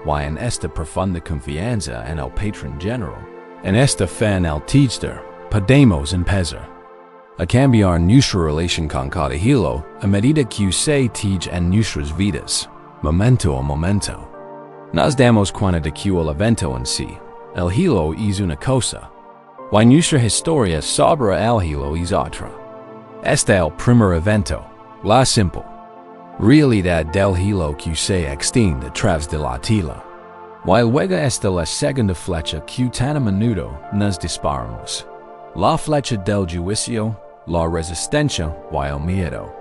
Y en esta profunda confianza en el patrón general, en esta fe en el teacher, podemos empezar a cambiar nuestra relación con cada hilo a medida que se teach en nuestras vidas, momento a momento. Nos damos cuenta de que el evento en sí, el hilo es una cosa, y nuestra historia sobre el hilo es otra. Este es el primer evento, la simple realidad del hilo que se extiende a través de la tela. Y luego está la segunda flecha que tan a menudo nos disparamos. La flecha del juicio, la resistencia y el miedo.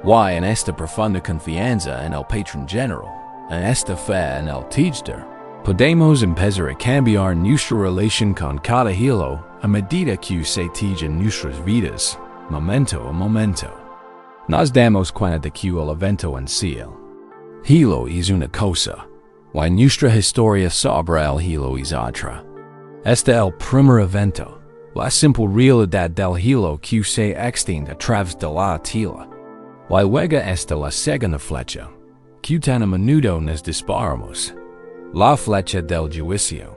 Y en esta profunda confianza en el patrón general, en esta fe en el teacher, podemos empezar a cambiar nuestra relación con cada hilo a medida que se teach en nuestras vidas, momento a momento. Nos damos cuenta de que el evento en sí, el hilo es una cosa, y nuestra historia sobre el hilo es otra. Este es el primer evento. La simple realidad del hilo que se extiende a través de la tela. Y luego está la segunda flecha, que tan a menudo nos disparamos. La flecha del juicio.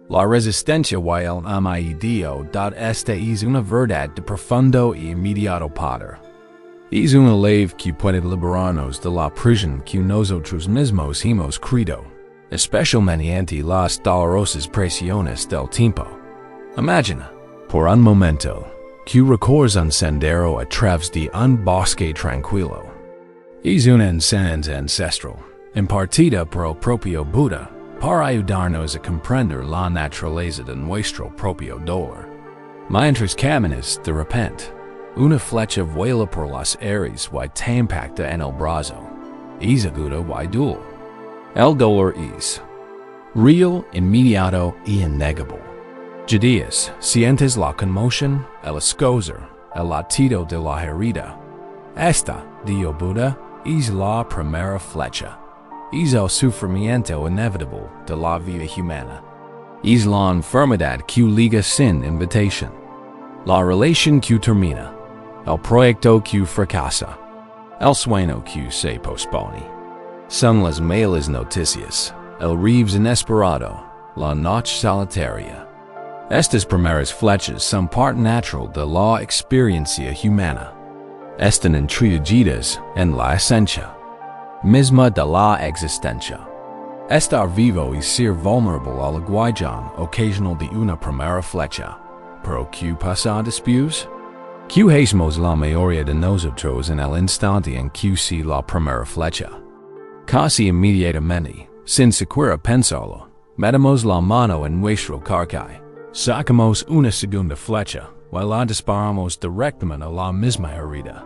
La resistencia y el imaginario esta es una verdad de profundo y inmediato poder. Es una ley que puede liberarnos de la prisión que nosotros mismos hemos creado, especialmente ante las dolorosas presiones del tiempo. Imagina, por un momento, que recorres un sendero a través de un bosque tranquilo. Es una enseñanza ancestral, impartida por el propio Buda, para ayudarnos a comprender la naturaleza de nuestro propio dolor. Mientras caminas, de repente, una flecha vuela por los aires y te impacta en el brazo. Es aguda y dura. El dolor es real, inmediato y innegable. Judías, sientes la conmoción, el escozor, el latido de la herida. Esta, dijo Buda, es la primera flecha. Es el sufrimiento inevitable de la vida humana. Es la enfermedad que liga sin invitación. La relación que termina. El proyecto que fracasa. El sueño que se pospone. Son las malas noticias. El reves inesperado. La noche solitaria. Estas primeras flechas son parte natural de la experiencia humana. Están introducidas en la esencia misma de la existencia. Estar vivo y ser vulnerable a la guayán ocasional de una primera flecha. Pero ¿qué pasa después? ¿Qué hacemos la mayoría de nosotros en el instante en que se la primera flecha? Casi inmediatamente, sin siquiera pensarlo, metemos la mano en nuestro carcaj. Sacamos una segunda flecha, y la disparamos directamente a la misma herida.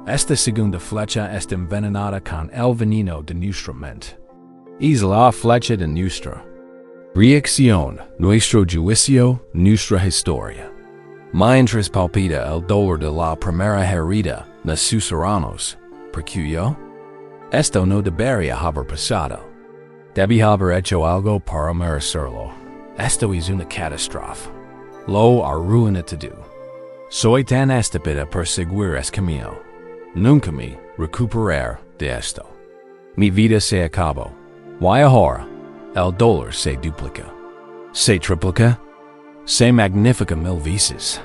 Esta segunda flecha está envenenada con el veneno de nuestra mente. Es la flecha de nuestra reacción, nuestro juicio, nuestra historia. Mientras palpita el dolor de la primera herida, nos susurramos, ¿por qué yo? Esto no debería haber pasado. Debí haber hecho algo para merecerlo. Esto es una catástrofe. Lo arruiné todo. Soy tan estúpida por seguir ese camino. Nunca me recuperar de esto. Mi vida se acabó. Y ahora, el dolor se duplica. Se triplica. Se magnifica mil veces.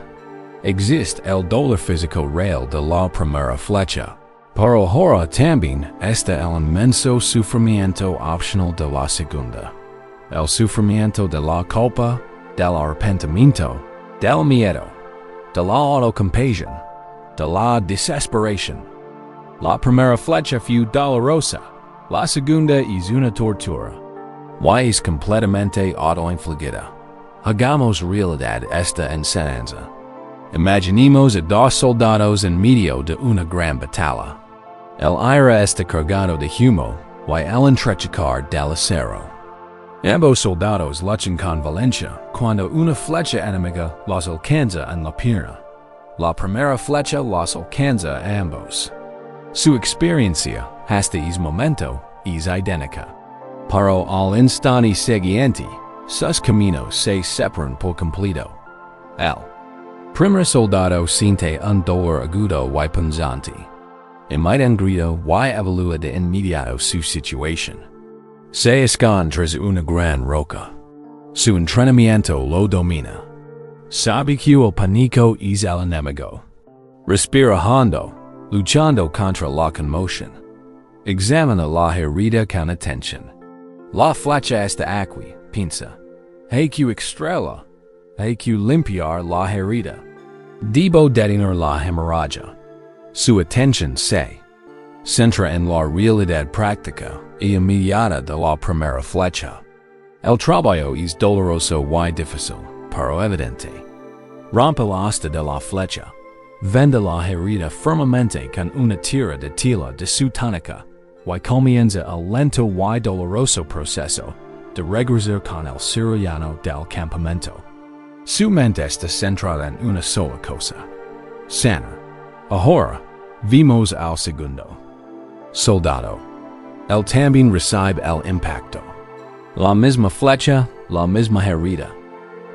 Existe el dolor físico real de la primera flecha. Pero ahora también está el inmenso sufrimiento opcional de la segunda. El sufrimiento de la culpa, del arrepentimiento, del miedo, de la autocompasión, de la desesperación. La primera flecha fue dolorosa, la segunda es una tortura. Y es completamente autoinfligida. Hagamos realidad esta enseñanza. Imaginemos a dos soldados en medio de una gran batalla. El aire está cargado de humo, y el entrechocar del acero. Ambos soldados luchan con violencia cuando una flecha enemiga los alcanza en la pierna. La primera flecha los alcanza a ambos. Su experiencia hasta ese momento es idéntica. Pero al instante siguiente, sus caminos se separan por completo. El primer soldado siente un dolor agudo y punzante. Emite un grito y evalúa de inmediato su situación. Se esconde tras una gran roca. Su entrenamiento lo domina. Sabe que el pánico es el enemigo. Respira hondo, luchando contra la conmoción. Examina la herida con atención. La flecha está aquí, piensa. Hay que extraerla. Hay que limpiar la herida. Debo detener la hemorragia. Su atención se centra en la realidad práctica y inmediata de la primera flecha. El trabajo es doloroso y difícil, pero evidente. Rompe la asta de la flecha. Venda la herida firmemente con una tira de tela de su túnica y comienza el lento y doloroso proceso de regresar con el cirujano del campamento. Su mente está centrada en una sola cosa. Sanar. Ahora, vimos al segundo soldado. Él también recibe el impacto. La misma flecha, la misma herida.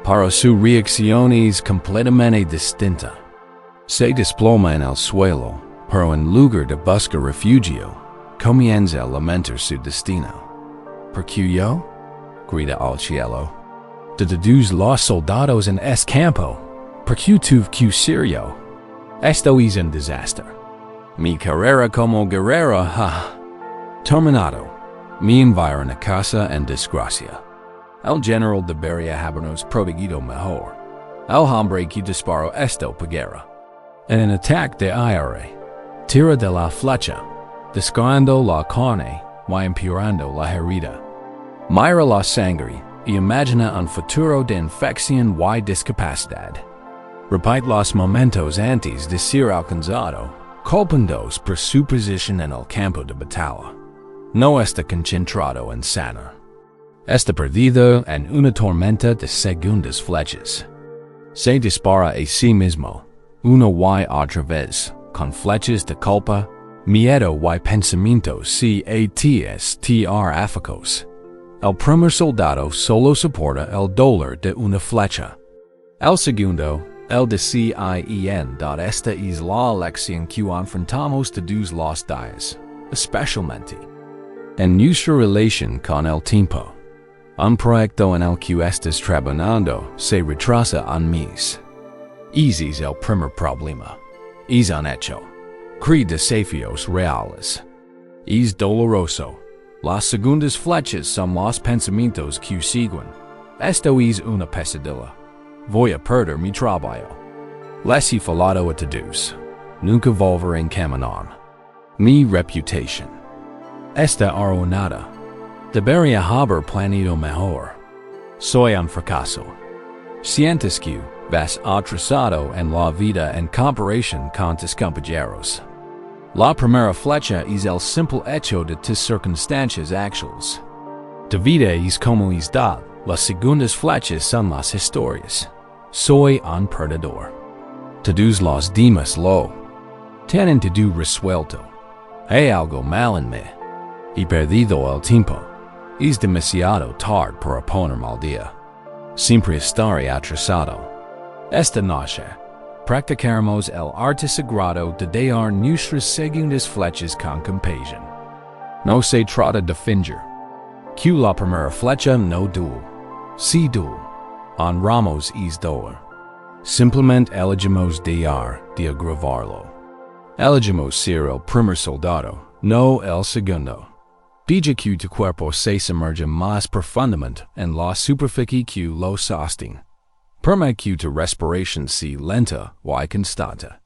Pero su reacción es completamente distinta. Se desploma en el suelo, pero en lugar de buscar refugio, comienza a lamentar su destino. ¿Por qué yo? Grita al cielo. De todos los soldados en este campo, ¿por qué tuve que ser yo? Esto es un desastre. Mi carrera como guerrero ha terminado. Me enviaron a casa en desgracia. El general debería habernos protegido mejor. El hombre que disparó esto peguera. En un ataque de aire, tira de la flecha, desgarrando la carne y empeorando la herida. Mira la sangre y imagina un futuro de infección y discapacidad. Repite los momentos antes de ser alcanzado, culpándoos por su posición en el campo de batalla. No está concentrado en sanar. Está perdido en una tormenta de segundas flechas. Se dispara a sí mismo, una y otra vez, con flechas de culpa, Miedo y pensamientos cientos tráficos. El primer soldado solo soporta el dolor de una flecha. El segundo, el de cien. Esta es la lección que enfrentamos todos los días, especialmente en nuestra relación con el tiempo. Un proyecto en el que estás trabajando se retrasa un mes. Ese es el primer problema. Es un hecho. Crea desafíos reales. Es doloroso. Las segundas flechas son los pensamientos que siguen. Esto es una pesadilla. Voy a perder mi trabajo. Les he falado a todos. Nunca volveré en caminar. Mi reputación está arruinada. Debería haber planeado mejor. Soy un fracaso. Sientes que vas atrasado en la vida en comparación con tus compañeros. La primera flecha es el simple hecho de tus circunstancias actuales. Tu vida es como es dada. Las segundas flechas son las historias. Soy un perdedor. Todos los demás lo tienen todo resuelto. Hay algo mal en mí. He perdido el tiempo. Es demasiado tarde para ponerme al día. Siempre estaré atrasado. Esta noche, practicaremos el arte sagrado de dar nuestras segundas flechas con compasión. No se trata de fingir. Que la primera flecha no duele. Si duele, honramos es dolor. Simplemente elegimos de agravarlo. Elegimos ser el primer soldado, no el segundo. Deja que tu cuerpo se sumerja más profundamente en la superficie que lo sostiene. Permite que tu respiración sea lenta y constante.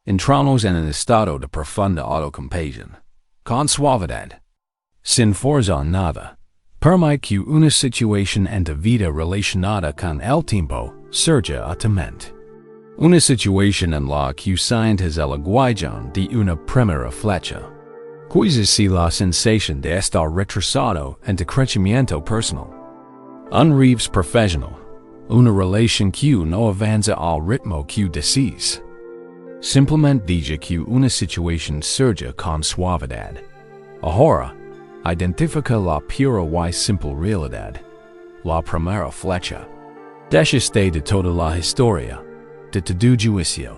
Entramos en un estado de profunda autocompasión. Con suavidad. Sin forzar nada. Permite que una situación en tu vida relacionada con el tiempo surja a tu mente. Una situación en la que sientes el aguijón de una primera flecha. Quizás sea la sensación de estar retrasado en tu crecimiento personal. Un revés profesional. Una relación que no avanza al ritmo que deseas. Simplemente deja que una situación surja con suavidad. Ahora, identifica la pura y simple realidad. La primera flecha. Desiste de toda la historia. De tu juicio.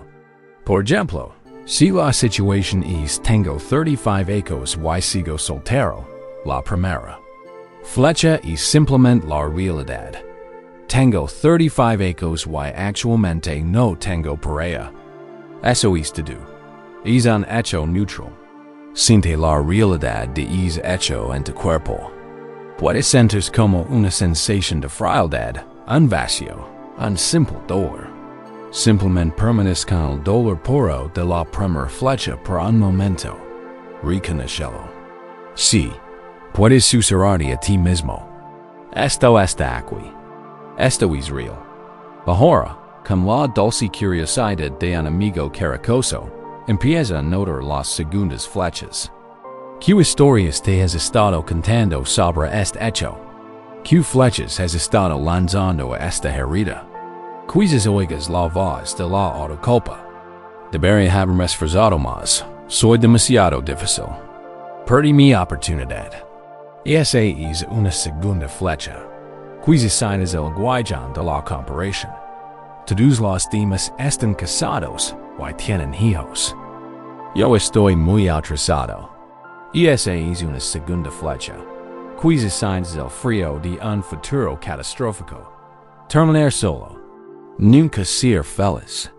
Por ejemplo, si la situación es tengo 35 años y sigo soltero, la primera flecha es simplemente la realidad. Tengo 35 años y actualmente no tengo pareja. Eso es todo. Es un hecho neutral. Siente la realidad de ese hecho en tu cuerpo. Puedes sentir como una sensación de frialdad, un vacío, un simple dolor. Simplemente permanece con el dolor puro de la primera flecha por un momento. Reconócelo. Sí, puedes susurrarte a ti mismo. Esto está aquí. Esto es real. Ahora, con la dulce curiosidad de un amigo caricoso, empieza a notar las segundas flechas. ¿Qué historias te has estado contando sobre este hecho? ¿Qué flechas has estado lanzando a esta herida? Quizás oigas la voz de la autoculpa. Debería haberme esforzado más. Soy demasiado difícil. Perdí mi oportunidad. Esa es una segunda flecha. Quizás sientes el aguijón de la comparación. Todos los demás están casados y tienen hijos. Yo estoy muy atrasado. Esa es una segunda flecha. Quizás sientes el frío de un futuro catastrófico. Terminar solo. Nunca ser feliz.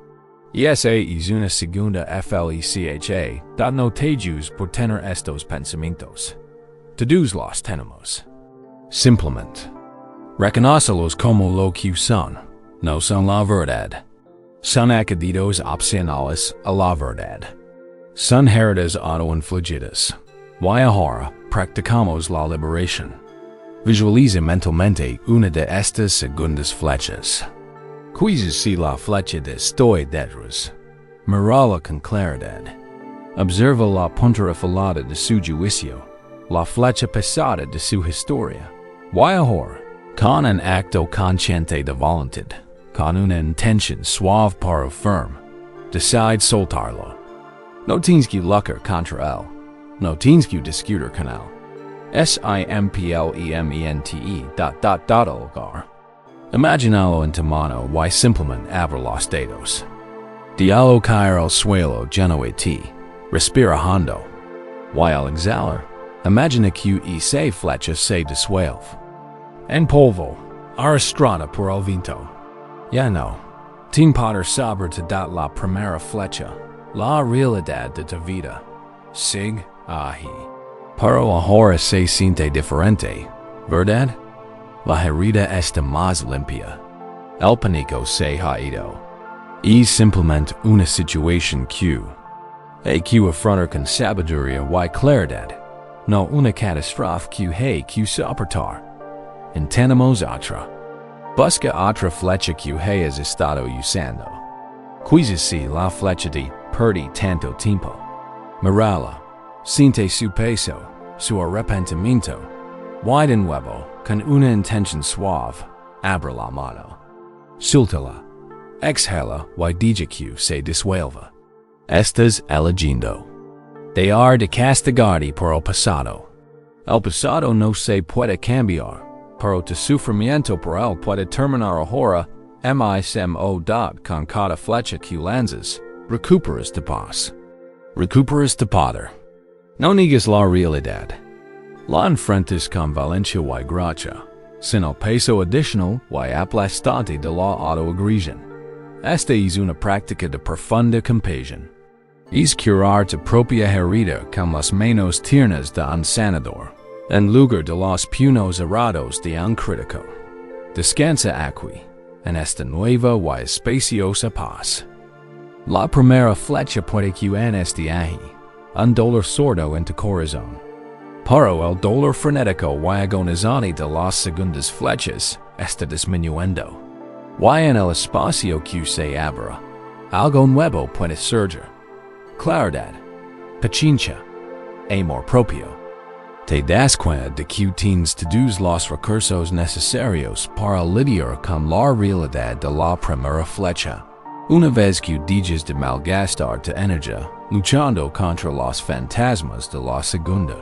Esa es una segunda flecha. No te juzgues por tener estos pensamientos. Todos los tenemos. Simplemente. Reconócelos como lo que son. No son la verdad. Son añadidos opcionales a la verdad. Son heridas autoinfligidas. Y ahora practicamos la liberación. Visualiza mentalmente una de estas segundas flechas. Quizás si la flecha de estoy detrás. Mírala con claridad. Observa la punta afilada de su juicio. La flecha pesada de su historia. Y ahora, con un acto consciente de voluntad, con una intención suave pero firme, decide soltarlo. No tens que lucker contra el. No tens que discutir canal. simplemente. Olgar. Imaginalo en tu mano y simplemente abre los dedos. Dialo caer al suelo lleno de ti. Respira hondo. Y al exhalar, imagina que esa flecha se disuelve. En polvo, arrastrada por el viento. Ya no. Tin poder saber te da la primera flecha. La realidad de tu vida. Sig, ahi. Pero ahora se siente diferente, ¿verdad? La herida está más limpia. El pánico se ha ido. Es simplemente una situación que afrontar con sabiduría y claridad. No una catástrofe que hay que soportar. Entendemos otra. Busca otra flecha que hayas estado usando. Quizás si la flecha de perdí tanto tiempo. Mirala. Siente su peso, su arrepentimiento. Y de nuevo, con una intención suave, abre la mano. Suéltala. Exhala y deja que se disuelva. Estás eligiendo. Dejar de castigarte por el pasado. El pasado no se puede cambiar, pero tu sufrimiento por él puede terminar ahora mismo. Con cada flecha que lanzas, recuperas tu paz. Recuperas tu poder. No niegues la realidad. La enfrentas con valencia y gracia, sin el peso adicional y aplastante de la autoagresión. Esta es una práctica de profunda compasión. Es curar tu propia herida con las manos tiernas de un sanador, en lugar de los puños errados de un crítico. Descansa aquí, en esta nueva y espaciosa paz. La primera flecha puede que en este ají. Un dolor sordo en tu corazón. Pero el dolor frenético y agonizante de las segundas flechas está disminuyendo. Y en el espacio que se abra, algo nuevo puede surgir. Claridad, paciencia, amor propio. Te das cuenta de que tienes todos los recursos necesarios para lidiar con la realidad de la primera flecha. Una vez que dejes de malgastar tu energía luchando contra los fantasmas de la segunda.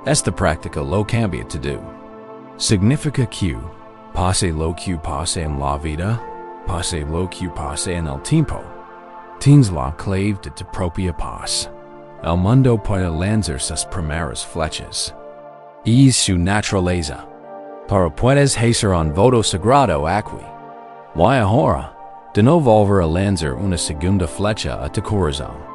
Esta práctica lo cambia todo. Significa que, pase lo que pase en la vida, pase lo que pase en el tiempo, tienes la clave de tu propia paz. El mundo puede lanzar sus primeras flechas. Es su naturaleza. Pero puedes hacer un voto sagrado aquí. Y ahora, de no volver a lanzar una segunda flecha a tu corazón.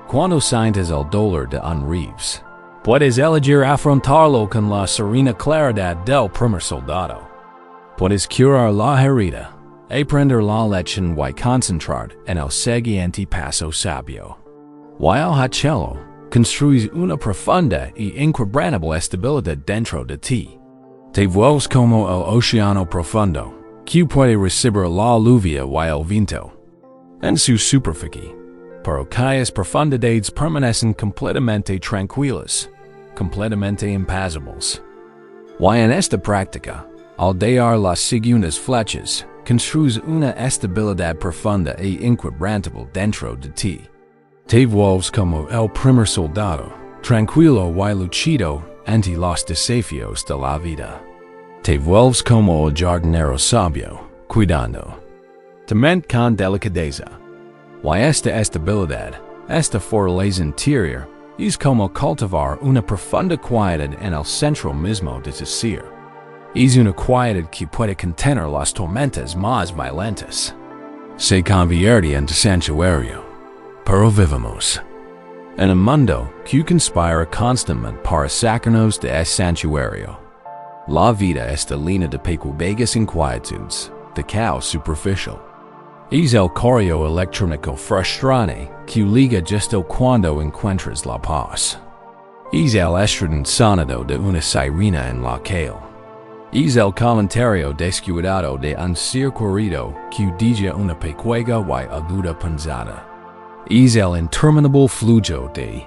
Cuando sientes el dolor de un revés, puedes elegir afrontarlo con la serena claridad del primer soldado. Puedes curar la herida, aprender la lección y concentrar en el siguiente paso sabio. Y al hacerlo, construyes una profunda y inquebrantable estabilidad dentro de ti. Te vuelves como el océano profundo, que puede recibir la lluvia y el viento. En su superficie, pero cuyas profundidades permanecen completamente tranquilas, completamente impasibles. Y en esta práctica, al dejar las segundas flechas, construyes una estabilidad profunda e inquebrantable dentro de ti. Te vuelves como el primer soldado, tranquilo y lucido ante los desafíos de la vida. Te vuelves como el jardinero sabio, cuidando tu mente con delicadeza. Y esta estabilidad, esta fortaleza interior, es como cultivar una profunda quietud en el centro mismo de tu ser. Es una quietud que puede contener las tormentas más violentas. Se convierte en tu santuario. Pero vivimos en un mundo que conspira constantemente para sacarnos de ese santuario. La vida está llena de pequeñas inquietudes, de caos superficial. Es el correo electrónico frustrante que liga justo cuando encuentras la paz. Es el estridente sonido de una sirena en la calle. Es el comentario descuidado de un ser querido que deja una pequeña y aguda punzada. Es el interminable flujo de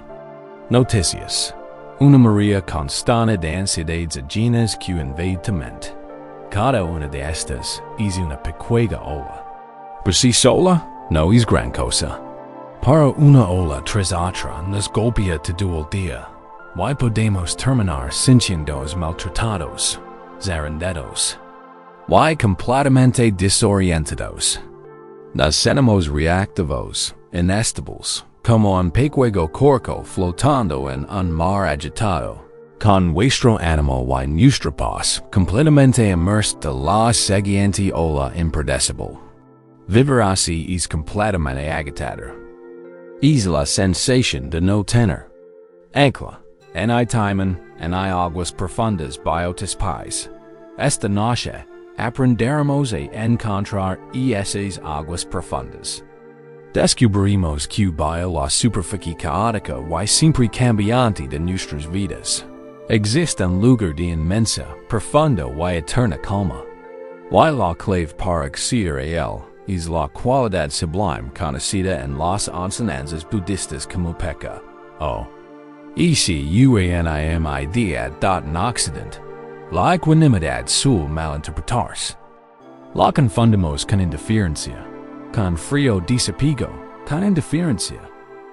noticias, una marea constante de ansiedades ajenas que invade tu mente. Cada una de estas es una pequeña ola. Por sí sola, no es gran cosa. Para una ola tras otra nos golpea todo el día. Why podemos terminar sintiéndonos maltratados, zaranderos? Why completamente desorientados? Nos sentimos reactivos, inestables, como un pequeño corco flotando en un mar agitado, con nuestro ánimo y nuestra paz completamente inmerso en la siguiente ola impredecible. Vivir así es completamente agitador. Es la sensación de no tener ancla. En hay timen, en hay aguas profundas biotis pais. Esta noche, aprenderemos a encontrar esas aguas profundas. Descubrimos que bio la superficie caótica y siempre cambiante de nuestras vidas. Existe un lugar de inmensa, profunda y eterna calma. Y la clave para acceder a él es la cualidad sublime conocida en las enseñanzas budistas como peka, o unanimidad en Occidente, la equanimidad suele malinterpretarse. La confundimos con indiferencia, con frío desapego, con indiferencia,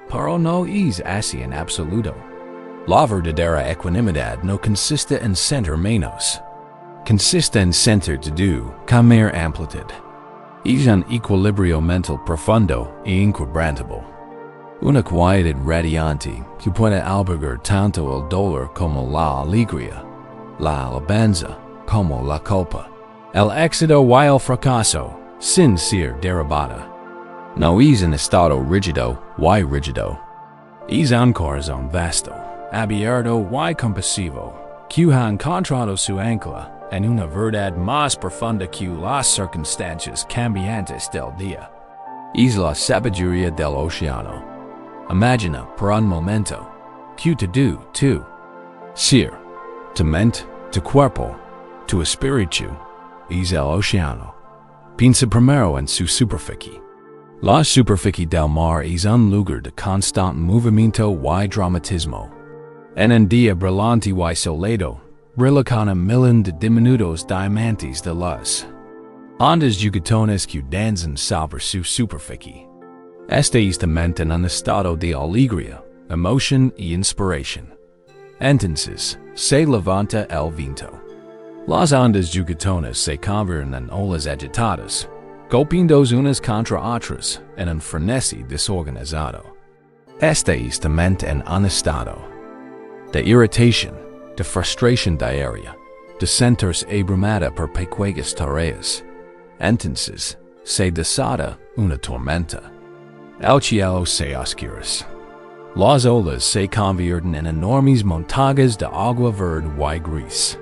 pero no es así en absoluto. La verdadera equanimidad no consiste en sentir menos, consiste en sentir todo, con mayor amplitud. Es un equilibrio mental profundo e inquebrantable. Una quietud radiante que puede albergar tanto el dolor como la alegría, la alabanza como la culpa, el éxito y el fracaso, sin ser derribada. No es un estado rígido y rígido. Es un corazón vasto, abierto y compasivo, que ha encontrado su ancla en una verdad más profunda que las circunstancias cambiantes del día. Es la sabiduría del océano. Imagina por un momento que tu ser, tu mente, tu cuerpo, tu espíritu es el océano. Piensa primero en su superficie. La superficie del mar es un lugar de constante movimiento y dramatismo. En un día brillante y soleado, brilla con un millón de diminutos diamantes de luz. Ondas gigatones que danzan sobre su superficie. Este es mente en un estado de alegría, emoción y inspiración. Entonces, se levanta el viento. Las ondas gigatones se convierten en olas agitadas, golpeando unas contra otras en un frenesí desorganizado. Este es mente en un estado de irritación, de frustración diaria, de sentirse abrumada por pequeñas tareas. Entonces, se desata una tormenta. El cielo se oscurece. Las olas se convierten en enormes montañas de agua verde y gris.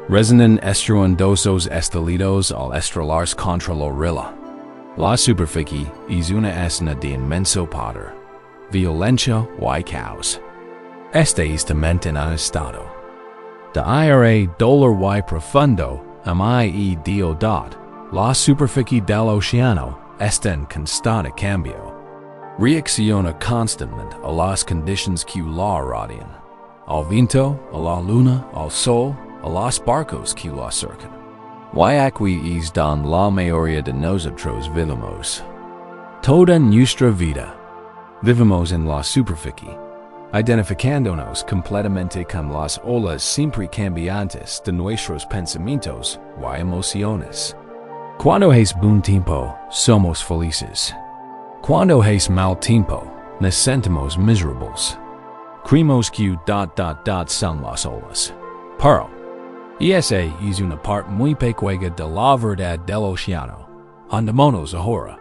Resonan estruendosos estalidos al estrellarse contra la orilla. La superficie es una escena de inmenso poder, violencia y caos. Este es mente en un estado de aire dolor y profundo, y diodad. La superficie del océano está en constante cambio. Reacciona constantemente a las condiciones que la rodean, al viento, a la luna, al sol, a los barcos que la cercan. Y aquí es donde la mayoría de nosotros vivimos. Toda nuestra vida vivimos en la superficie, identificándonos completamente con las olas siempre cambiantes de nuestros pensamientos y emociones. Cuando es buen tiempo, somos felices. Cuando es mal tiempo, nos sentimos miserables. Creemos que son las olas. Pero, esa es una parte muy pequeña de la verdad del océano. Andémonos ahora.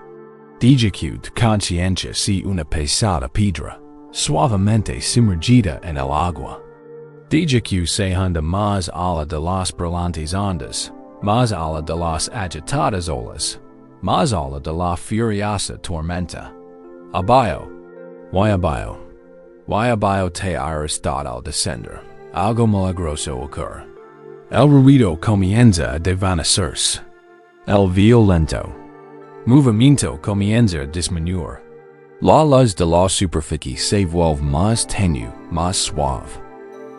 Diga que tu conciencia es una pesada piedra, suavemente sumergida en el agua. Diga que se anda más allá de las brillantes ondas, más allá de las agitadas olas, más allá de la furiosa tormenta. Abajo, te ha estado al descender. Algo milagroso ocurre. El ruido comienza a desvanecerse. El violento movimiento comienza a disminuir. La luz de la superficie se vuelve más tenue, más suave.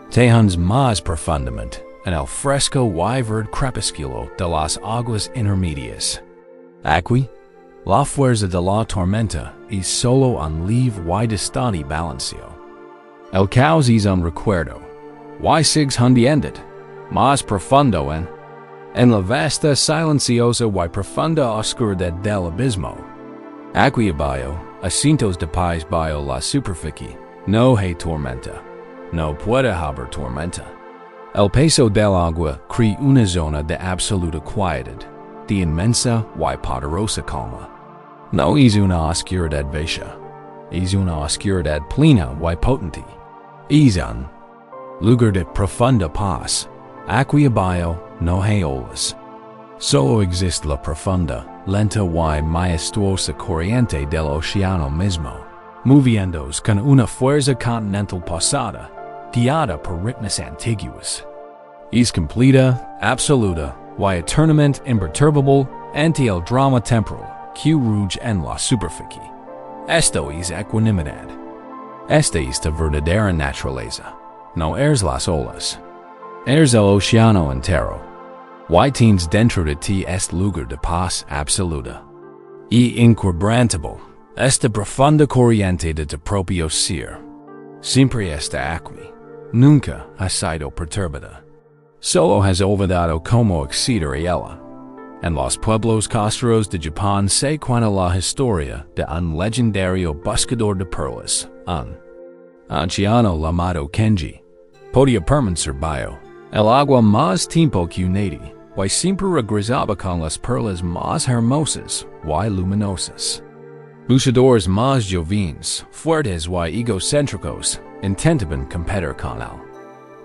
Te hundes más profundamente en el fresco y verde crepúsculo de las aguas intermedias. Aquí, La fuerza de la tormenta es solo un lieve estado balancio. El caos es un recuerdo. Y sigs hundiendo, más profundo en la vasta silenciosa y profunda oscuridad del abismo. Acquiabayo, asintos de paz bio la superficie, no hay tormenta, no puede haber tormenta. El peso del agua crea una zona de absoluta quietud, de inmensa y poderosa calma. No es una oscuridad vacía, es una oscuridad plena y potente. Es un lugar de profunda paz. Acquiabayo no hay olas. Solo existe la profunda, lenta y majestuosa corriente del océano mismo, moviéndose con una fuerza continental pasada, guiada por ritmos antiguos. Es completa, absoluta y eternamente imperturbable ante el drama temporal que ruge en la superficie. Esto es equanimidad. Esta es la verdadera naturaleza. No eres las olas. Eres el océano entero. Y tienes dentro de ti este lugar de paz absoluta. Y inquebrantable, esta profunda corriente de tu propio ser. Siempre está aquí. Nunca ha sido perturbada. Solo has olvidado cómo acceder a ella. En los pueblos costeros de Japón se cuenta la historia de un legendario buscador de perlas, un anciano llamado Kenji. Podía permanecer bajo el agua más tiempo que nadie, y siempre regresaba con las perlas más hermosas y luminosas. Luchadores más jóvenes, fuertes y egocéntricos, intentaban competir con él.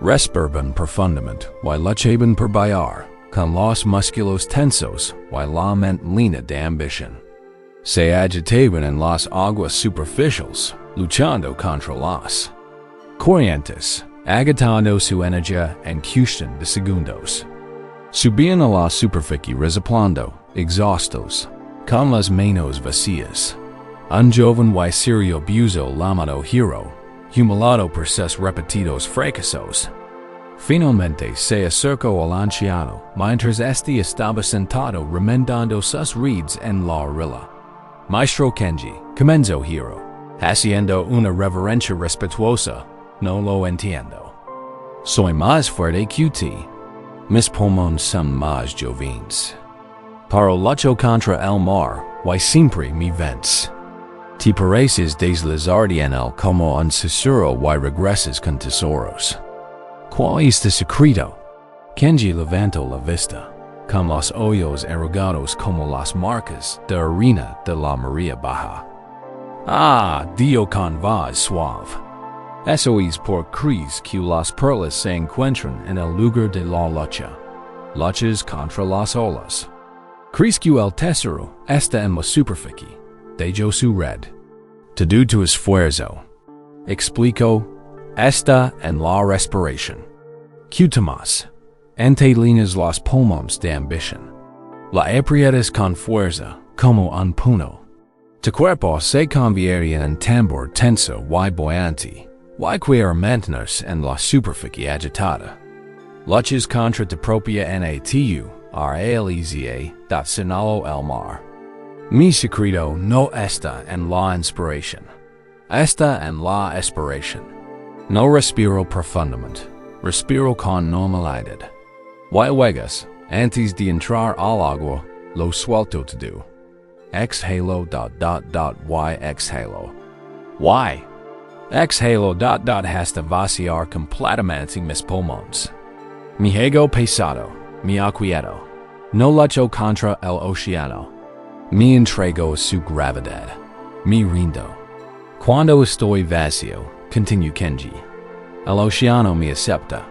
Respiraban profundamente y luchaban por bailar, con los músculos tensos y la mente llena de ambición. Se agitaban en las aguas superficiales, luchando contra las corrientes, agitando su energía en cuestión de segundos. Subían a la superficie resoplando, exhaustos, con las manos vacías. Un joven y serio buzo llamado Hiro, humillado por sus repetidos fracasos, finalmente se acercó al anciano mientras este estaba sentado remendando sus redes en la orilla. Maestro Kenji, comenzó Hiro, haciendo una reverencia respetuosa. No lo entiendo. Soy más fuerte que usted. Mis pulmones son más jóvenes. Pero lucho contra el mar y siempre me vence. Te pareces deslizarte en él como un susurro y regresas con tesoros. ¿Cuál es tu secreto? Kenji levantó la vista, con los ojos arrugados como las marcas de arena de la María Baja. Ah, Dio con voz suave. Eso es por crees que las perlas se encuentran en el lugar de la lucha. Luchas contra las olas. Crees que el tesoro está en la superficie. De yo su red. Todo tu esfuerzo. Explico. Está en la respiración. Más. Ante líneas los pulmones de ambición. La aprietas con fuerza, como un puño. Tu cuerpo se convierte en un tambor tenso y boyante. Y quiere mantenerse en la superficie agitada. Luchas contra tu propia natu, realiza, señaló el mar. Mi secreto no está en la inspiración. Está en la expiración. No respiro profundamente. Respiro con normalidad. Y luego, antes de entrar al agua, lo suelto todo. Exhalo ... y exhalo. Y exhalo ... hasta vaciar completamente mis pulmones. Mi ego pesado, mi aquieto. No lucho contra el océano. Me entrego a su gravedad. Me rindo. Cuando estoy vacío, continúa Kenji, el océano me acepta.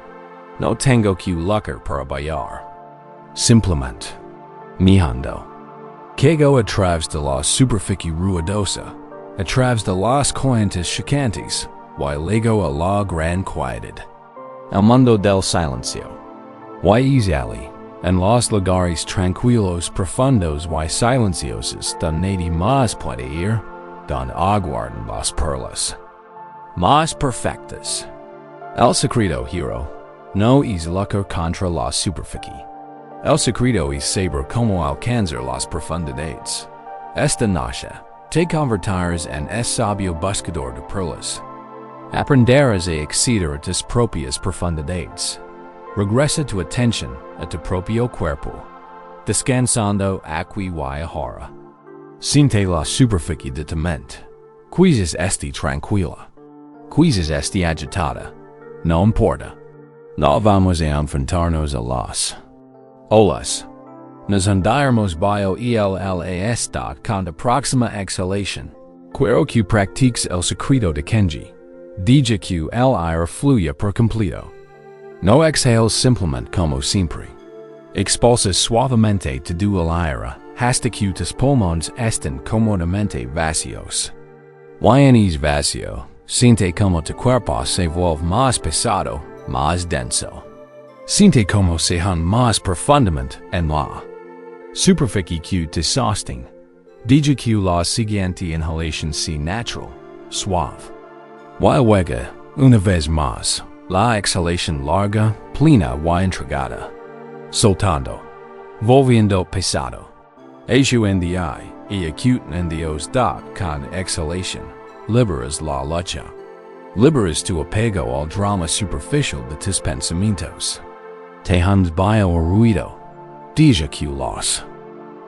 No tengo que luchar para bailar. Simplemente, me hundo. Caigo a través de la superficie ruidosa, a través de las corrientes chicantes, y luego a la gran quietud. El mundo del silencio. Y es allí, en los lugares tranquilos, profundos y silenciosos donde nadie más puede ir, donde aguardan las perlas más perfectas. El secreto, Hiro, no es luchar contra la superficie. El secreto es saber cómo alcanzar las profundidades. esta noche, te convertires en es sabio buscador de perlas. Aprenderás a acceder a tus propias profundidades. Regresa tu atención a tu propio cuerpo, descansando aquí y ahora. Siente la superficie de tu mente. Quizás esté tranquila. Quizás esté agitada. No importa. No vamos a enfrentarnos a las olas. Nos hundiremos bajo esta con la próxima exhalación. Quiero que practiques el secreto de Kenji. Deja que el aire fluya por completo. No exhales simplemente como siempre. Expulsas suavemente todo el aire hasta que tus pulmones estén cómodamente vacíos. Y en ese vacío, siente como tu cuerpo se vuelve más pesado, más denso. Siente como se hunde más profundamente en la superficie que te sostiene. Deja que la siguiente inhalación sea natural, suave. Y luego, una vez más, la exhalación larga, plena y entregada. Soltando, volviendo pesado. Ello en the eye, y acute en Dios da con exhalación. Liberas la lucha. Liberas tu apego al drama superficial de tus pensamientos. Te hundes bajo el ruido. Deja que los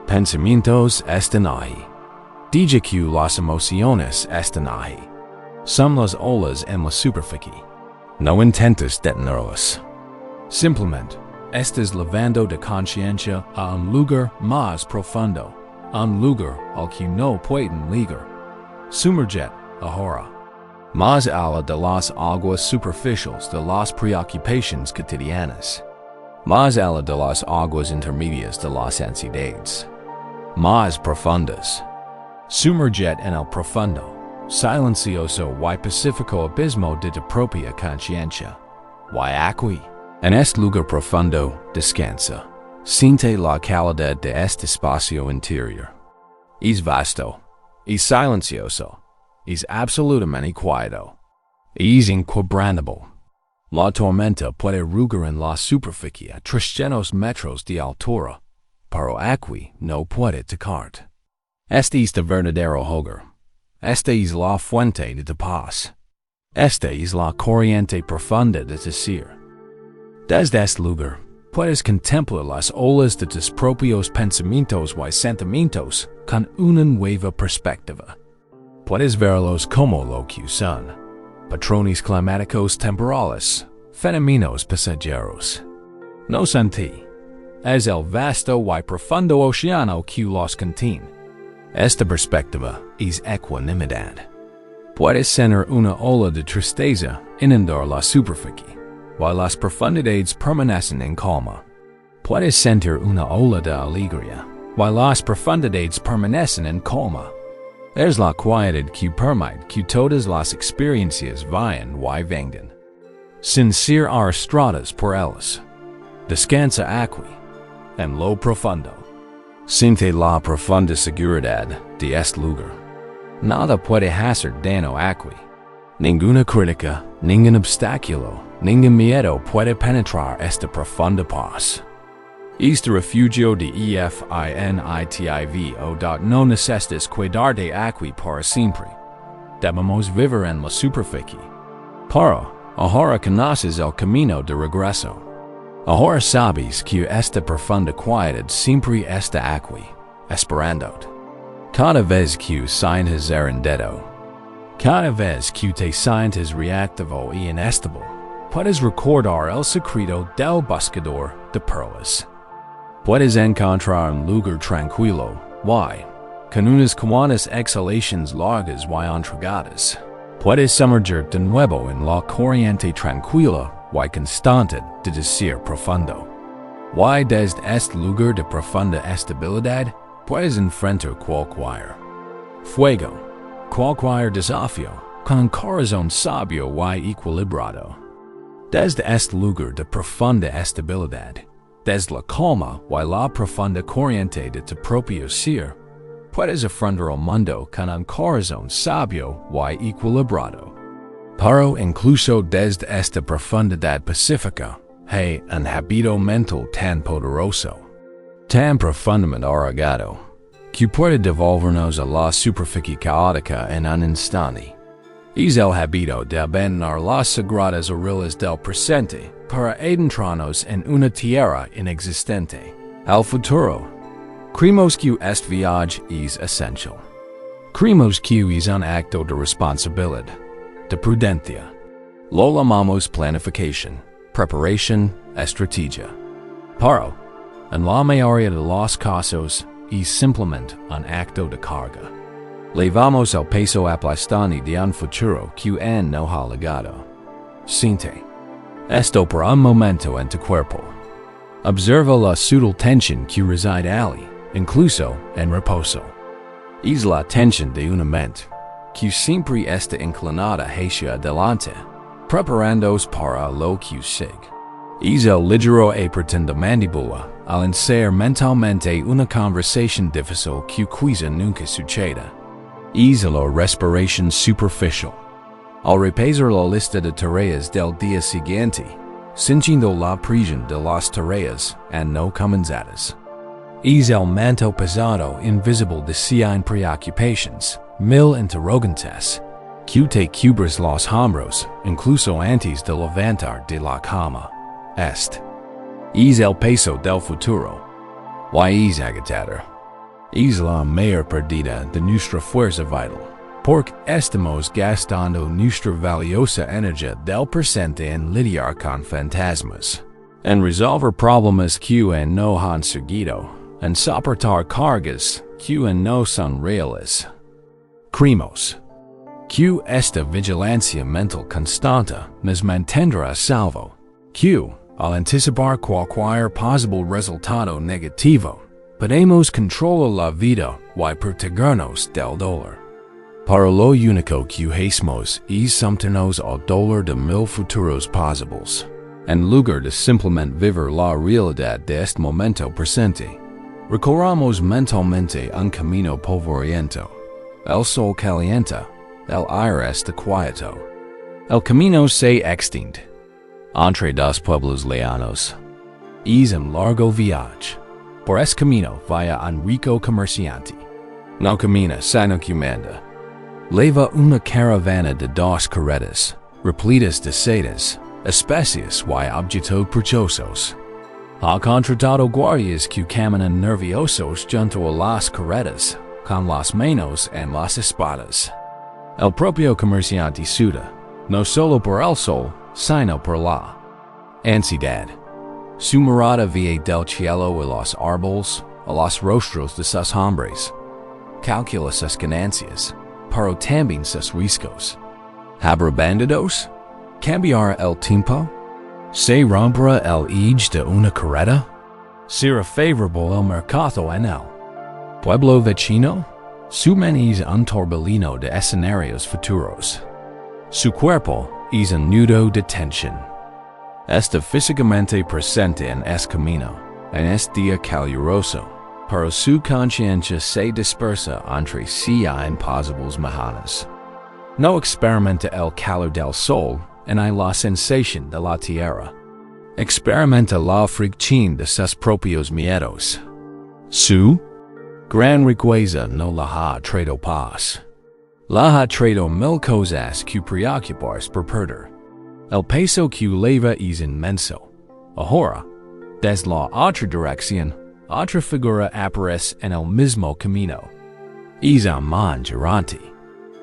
pensamientos estén ahí. Deja que las emociones estén ahí. Son las olas en la superficie. No intentes detenerlas. Simplemente, estás lavando de conciencia a un lugar más profundo, a un lugar al que no pueden llegar. Sumergete, ahora, más allá de las aguas superficiales de las preocupaciones cotidianas, más allá de las aguas intermedias de las ansiedades, más profundas. Sumergete en el profundo, silencioso y pacífico abismo de tu propia conciencia. Y aquí, en este lugar profundo, descansa. Siente la calidad de este espacio interior. Es vasto, es silencioso, es absolutamente quieto, es inquebrantable. La tormenta puede rugir en la superficie a 300 metros de altura, pero aquí no puede tocarte. Este es tu verdadero hogar. Esta es la fuente de tu paz. Esta es la corriente profunda de tu ser. Desde este lugar, puedes contemplar las olas de tus propios pensamientos y sentimientos con una nueva perspectiva. Puedes verlos como lo que son, patrones climáticos temporales, fenómenos pasajeros. No son ti. Es el vasto y profundo océano que los contiene. Esta perspectiva es ecuanimidad. Puedes sentir una ola de tristeza inundar la superficie, while las profundidades permanecen en calma. Puedes sentir una ola de alegría, while las profundidades permanecen en calma. Es la quietud que permite que todas las experiencias vayan y vengan, sin ser arrastradas por ellas. Descansa aquí, en lo profundo. Siente la profunda seguridad de este lugar. Nada puede hacer daño aquí. Ninguna crítica, ningún obstáculo, ningún miedo puede penetrar esta profunda paz. Este refugio de EFINITIVO. No necesitas cuidarte aquí para siempre. Debemos vivir en la superficie. Pero, ahora conoces el camino de regreso. Ahora sabes que esta profunda quietud siempre está aquí, esperándote. Cada vez que sientes rendido, cada vez que te sientes reactivo y inestable, puedes recordar el secreto del buscador de perlas. Puedes encontrar un lugar tranquilo, y, con unas cuantas exhalaciones largas y entregadas, puedes sumergirte de nuevo en la corriente tranquila y constante de tu ser profundo. Y desde este lugar de profunda estabilidad, puedes enfrentar cualquier fuego, cualquier desafío, con un corazón sabio y equilibrado. Desde este lugar de profunda estabilidad, desde la calma y la profunda corriente de tu propio ser, puedes afrontar el mundo con un corazón sabio y equilibrado. Pero incluso desde esta profundidad pacífica, hay un hábito mental tan poderoso, tan profundamente arraigado, que puede devolvernos a la superficie caótica en un instante. Es el hábito de abandonar las sagradas orillas del presente para adentrarnos en una tierra inexistente, el futuro. Creemos que este viaje es essential. Creemos que es un acto de responsabilidad, de prudencia. Lo llamamos planificación, preparación, estrategia. Pero, en la mayoría de los casos, es simplemente un acto de carga. Levamos el peso aplastante de un futuro que no ha llegado. Siente esto por un momento en tu cuerpo. Observa la sutil tensión que reside allí, incluso en reposo. Es la tensión de una mente que siempre está inclinada hacia adelante, preparándose para lo que sigue. Es el ligero aprieto de mandíbula al iniciar mentalmente una conversación difícil que quizá nunca suceda. Es la respiración superficial. Al repasar la lista de tareas del día siguiente, sintiendo la presión de las tareas no comenzadas. Es el manto pesado invisible de 100 preocupaciones, 1000 interrogantes, que te cubres los hombros, incluso antes de levantar de la cama. Este es el peso del futuro. Y es agotador. Es la mayor pérdida de nuestra fuerza vital, porque estamos gastando nuestra valiosa energía del presente en lidiar con fantasmas, en resolver problemas que no han surgido, en soportar cargas que no son reales. Creemos que esta vigilancia mental constante nos mantendrá a salvo, que, al anticipar cualquier posible resultado negativo, podemos controlar la vida y protegernos del dolor. Para lo único que hacemos es someternos al dolor de 1000 futuros posibles, en lugar de simplemente vivir la realidad de este momento presente. Recorramos mentalmente un camino polvoriento. El sol calienta, el aire está quieto. El camino se extiende entre dos pueblos lejanos. Es un largo viaje. Por este camino vaya un rico comerciante. No camina sino que manda. Lleva una caravana de 2 carretas, repletas de sedas, especias y objetos preciosos. Ha contratado guardias que caminan nerviosos junto a las carretas, con las manos en las espadas. El propio comerciante suda, no solo por el sol, sino por la ansiedad. Su mirada ve del cielo a los árboles, a los rostros de sus hombres. Calcula sus ganancias, pero también sus riesgos. ¿Habrá bandidos? ¿Cambiará el tiempo? ¿Se romperá el eje de una carreta? ¿Será favorable el mercado en el pueblo vecino? Su mente es un torbellino de escenarios futuros. Su cuerpo es un nudo de tensión. Está físicamente presente en este camino, en este día caluroso, pero su conciencia se dispersa entre 100 posibles mañanas. No experimenta el calor del sol en la sensación de la tierra. Experimenta la fricción de sus propios miedos. Su gran riqueza no la ha traído paz. La ha traído 1000 cosas que preocuparse por perder. El peso que lleva es inmenso. Ahora, desde la otra dirección, otra figura aparece en el mismo camino. Es un man errante.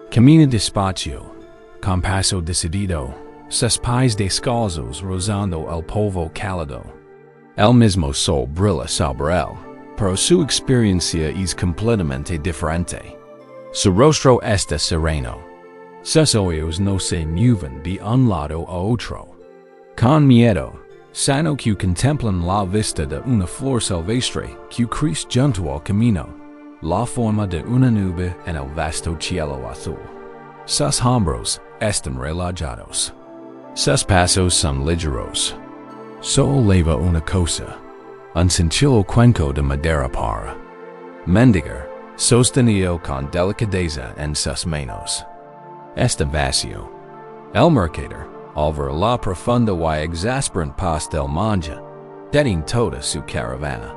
Camina despacio, con paso decidido, sus pies descalzos rozando el polvo cálido. El mismo sol brilla sobre él, pero su experiencia es completamente diferente. Su rostro está sereno. Sus ojos no se mueven de un lado a otro. Con miedo, sino que contemplan la vista de una flor silvestre que crece junto al camino, la forma de una nube en el vasto cielo azul. Sus hombros están relajados. Sus pasos son ligeros. Solo lleva una cosa, un sencillo cuenco de madera para mendigar, sostenido con delicadeza en sus manos. Está vacío. El mercader, al ver la profunda y exasperante paz del manja, detiene toda su caravana.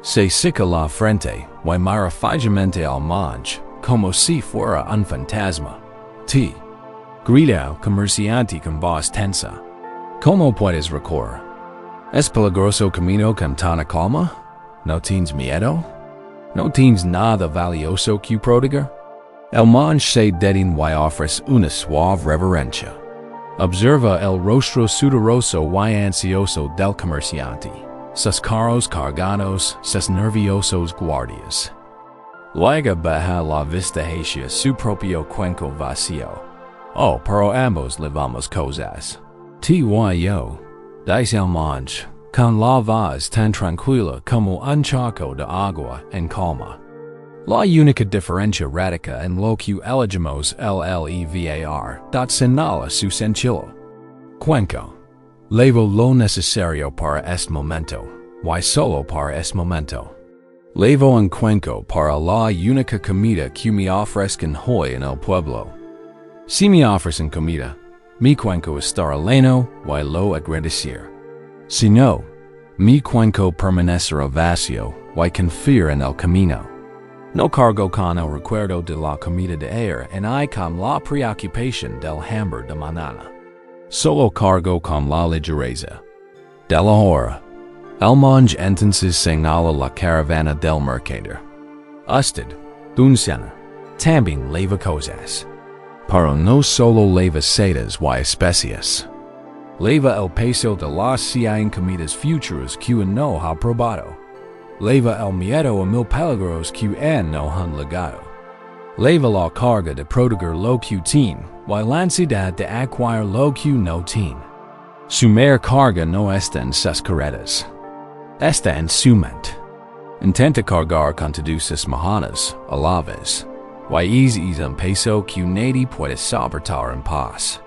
Se sica la frente, y mira fijamente al monje, como si fuera un fantasma. T. Grita al comerciante con voz tensa. ¿Cómo puedes recorrer? ¿Es peligroso camino con tanta calma? ¿No tienes miedo? ¿No tienes nada valioso que prodigar? El monje se detiene y ofrece una suave reverencia. Observa el rostro sudoroso y ansioso del comerciante, sus carros cargados, sus nerviosos guardias. Luego baja la vista hacia su propio cuenco vacío. Oh, pero ambos llevamos cosas. T.Y.O. dice el monje, con la voz tan tranquila como un charco de agua en calma. La única diferencia radica en lo que elegimos el levar, dat señala su sentido. Cuenco. Levo lo necesario para este momento, y solo para este momento. Levo un cuenco para la única comida que me ofrezcan hoy en el pueblo. Si me ofrecen comida, mi cuenco estará lleno y lo agradecer. Si no, mi cuenco permanecerá vacío y confío en el camino. No cargo con el recuerdo de la comida de ayer y con la preocupación del hambre de mañana. Solo cargo con la ligereza de la hora. El monje entonces señala la caravana del mercader. Usted, funciona. También lleva cosas. Pero no solo lleva sedas y especias. Lleva el peso de las 100 comidas futuras que no ha probado. Lleva el miedo a 1000 peligros que no han llegado. Lleva la carga de prodigar lo que tiene y la ansiedad de acquirir lo que no tiene. Su mayor carga no está en sus carretas. Está en su mente. Intenta cargar con todas sus mañanas a la vez. Y es un peso que nadie puede soportar en paz.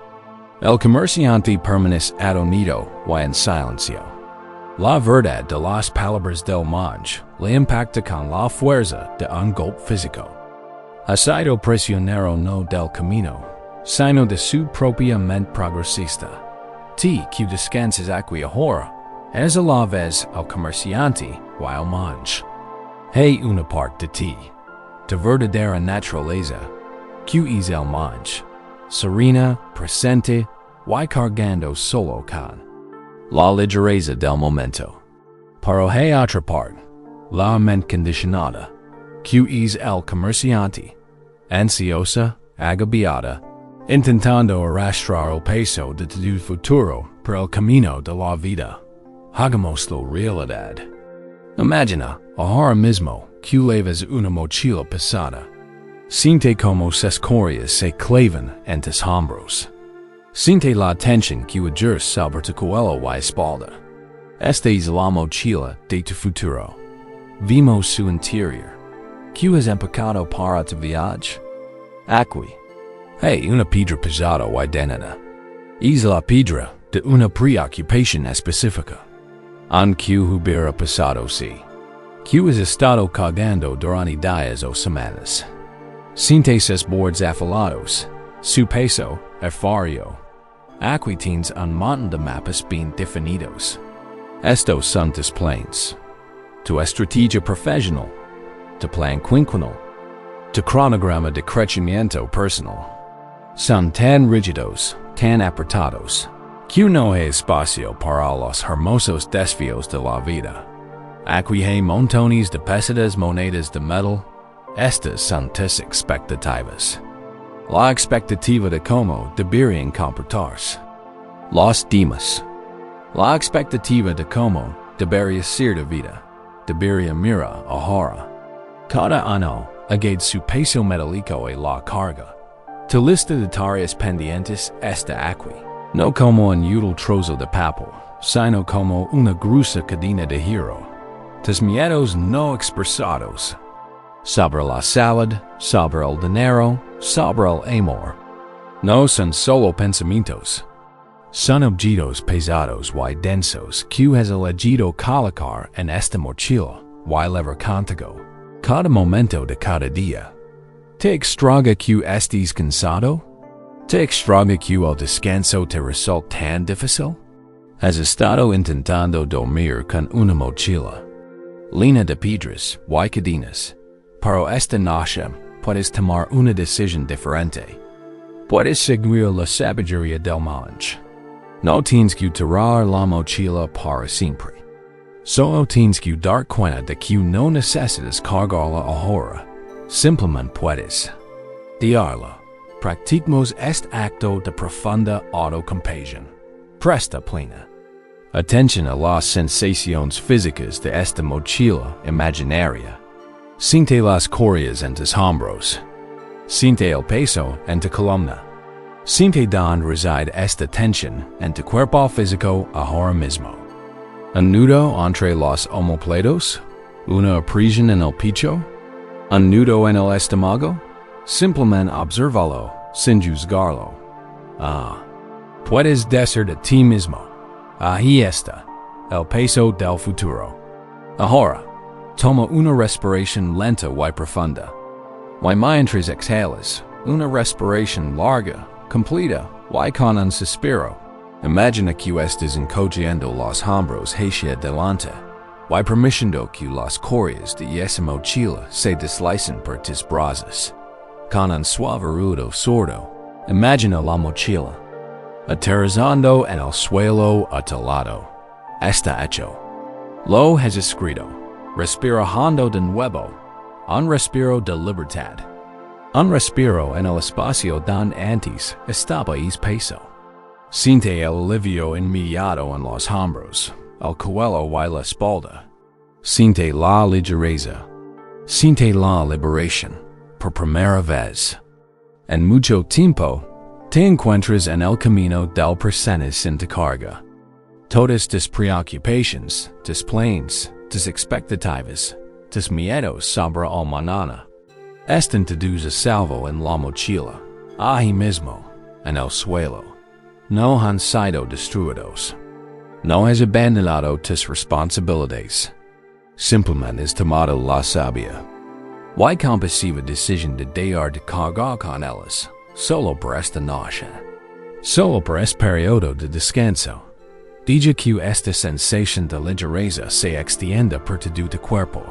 El comerciante permanece adormido y en silencio. La verdad de las palabras del monje le impacta con la fuerza de un golpe físico. Ha sido prisionero no del camino, sino de su propia mente progresista. T que descansas aquí ahora, es a la vez el comerciante y el monje. Hay una parte de ti, de verdadera naturaleza, que es el monje, serena, presente y cargando solo con la ligereza del momento. Pero hay otra parte, la mente condicionada, que es el comerciante, ansiosa, agobiada, intentando arrastrar el peso de tu futuro por el camino de la vida. Hagámoslo realidad. Imagina, ahora mismo, que llevas una mochila pesada. Siente como sus corias se clavan en tus hombros. Siente la tensión que ejerce sobre tu cuello y espalda. Esta es la mochila de tu futuro. Vimos su interior. ¿Qué has empacado para tu viaje? Aquí. Hay una piedra pesada y dentada. Es la piedra de una preocupación específica. Aunque hubiera pasado si. ¿Qué has estado cargando durante días o semanas? Siente sus bordes afilados. Su peso, esfuerzo. Aquí tienes un montón de mapas bien definidos. Estos son tus planes. Tu estrategia profesional. Tu plan quinquenal. Tu cronograma de crecimiento personal. Son tan rígidos, tan apretados, que no hay espacio para los hermosos desafíos de la vida. Aquí hay montones de pesadas monedas de metal. Estas son tus expectativas. La expectativa de cómo deberían comportarse. Los demás. La expectativa de cómo debería ser de vida. Debería mirar ahora. Cada uno agade su peso metálico y la carga. Tu lista de tareas pendientes está aquí. No como un útil trozo de papel, sino como una gruesa cadena de hierro. Tus miedos no expresados. Sobre la salud, sobre el dinero, sobre el amor. No son solo pensamientos. Son objetos pesados y densos que has elegido colocar en esta mochila y llevar contigo. Cada momento de cada día. ¿Te extraña que estés cansado? ¿Te extraña que el descanso te resulta tan difícil? ¿Has estado intentando dormir con una mochila? Lina de piedras, y cadenas. Pero esta noche puedes tomar una decisión diferente. Puedes seguir la sabiduría del monje. No tienes que tirar la mochila para siempre. Solo tienes que dar cuenta de que no necesitas cargarla ahora. Simplemente puedes diarla. Practicamos este acto de profunda autocompasión. Presta plena atención a las sensaciones físicas de esta mochila imaginaria. Siente las correas en tus hombros. Siente el peso en tu columna. Siente donde reside esta tensión en tu cuerpo físico ahora mismo. Un nudo entre los omóplatos, una presión en el pecho, un nudo en el estómago. Simplemente obsérvalo, sin juzgarlo. Puedes decir de ti mismo, ahí está, el peso del futuro. Ahora, toma una respiración lenta y profunda. Y mientras exhalas, una respiración larga, completa, y con un suspiro. Imagina que estás encogiendo los hombros hacia adelante, y permitiendo que las correas de esa mochila se deslicen por tus brazos. Con un suave ruido sordo, imagina la mochila aterrizando en el suelo a tu lado. Está hecho. Lo has escrito. Respira hondo de nuevo. Un respiro de libertad. Un respiro en el espacio donde antes estaba el peso. Siente el alivio inmediato en los hombros, el cuello y la espalda. Siente la ligereza. Siente la liberación, por primera vez. En mucho tiempo, te encuentras en el camino del presente sin tu carga. Todas tus preocupaciones, tus planes, tus expectativas, tus miedos sobre el mañana, están todos a salvo en la mochila, ahí mismo, en el suelo. No han sido destruidos. No has abandonado tus responsabilidades. Simplemente has tomado la sabia y compasiva decisión de dejar de cargar con ellas, solo por esta noche. Solo por este periodo de descanso. Deja que esta sensación de ligereza se extienda por todo tu cuerpo.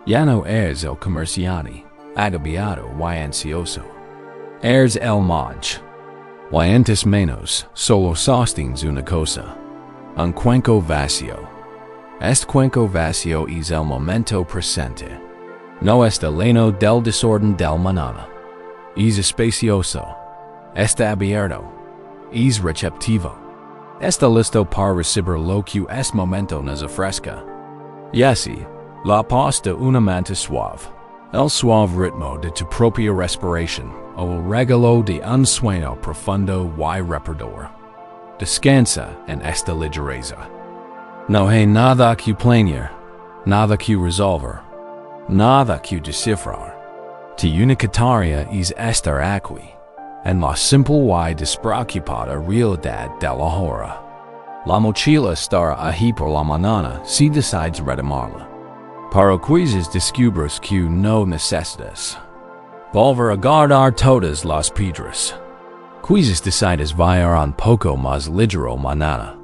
Ya no eres el comerciante, agobiado y ansioso. Eres el monje. Y en tus manos solo sostienes una cosa, un cuenco vacío. Este cuenco vacío es el momento presente. No está lleno del desorden del mañana. Es espacioso. Está abierto. Es receptivo. Está listo para recibir lo que este momento nos ofrezca. Y así, la paz de una mente suave, el suave ritmo de tu propia respiración, o el regalo de un sueño profundo y reparador. Descansa en esta ligereza. No hay nada que planear, nada que resolver, nada que descifrar. Tu única tarea es estar aquí, en la simple y despreocupada realidad de la hora. La mochila estará ahí por la mañana si decides retomarla. Pero quizás descubres que no necesitas volver a guardar todas las piedras. Quizás decides vayar un poco más ligero mañana.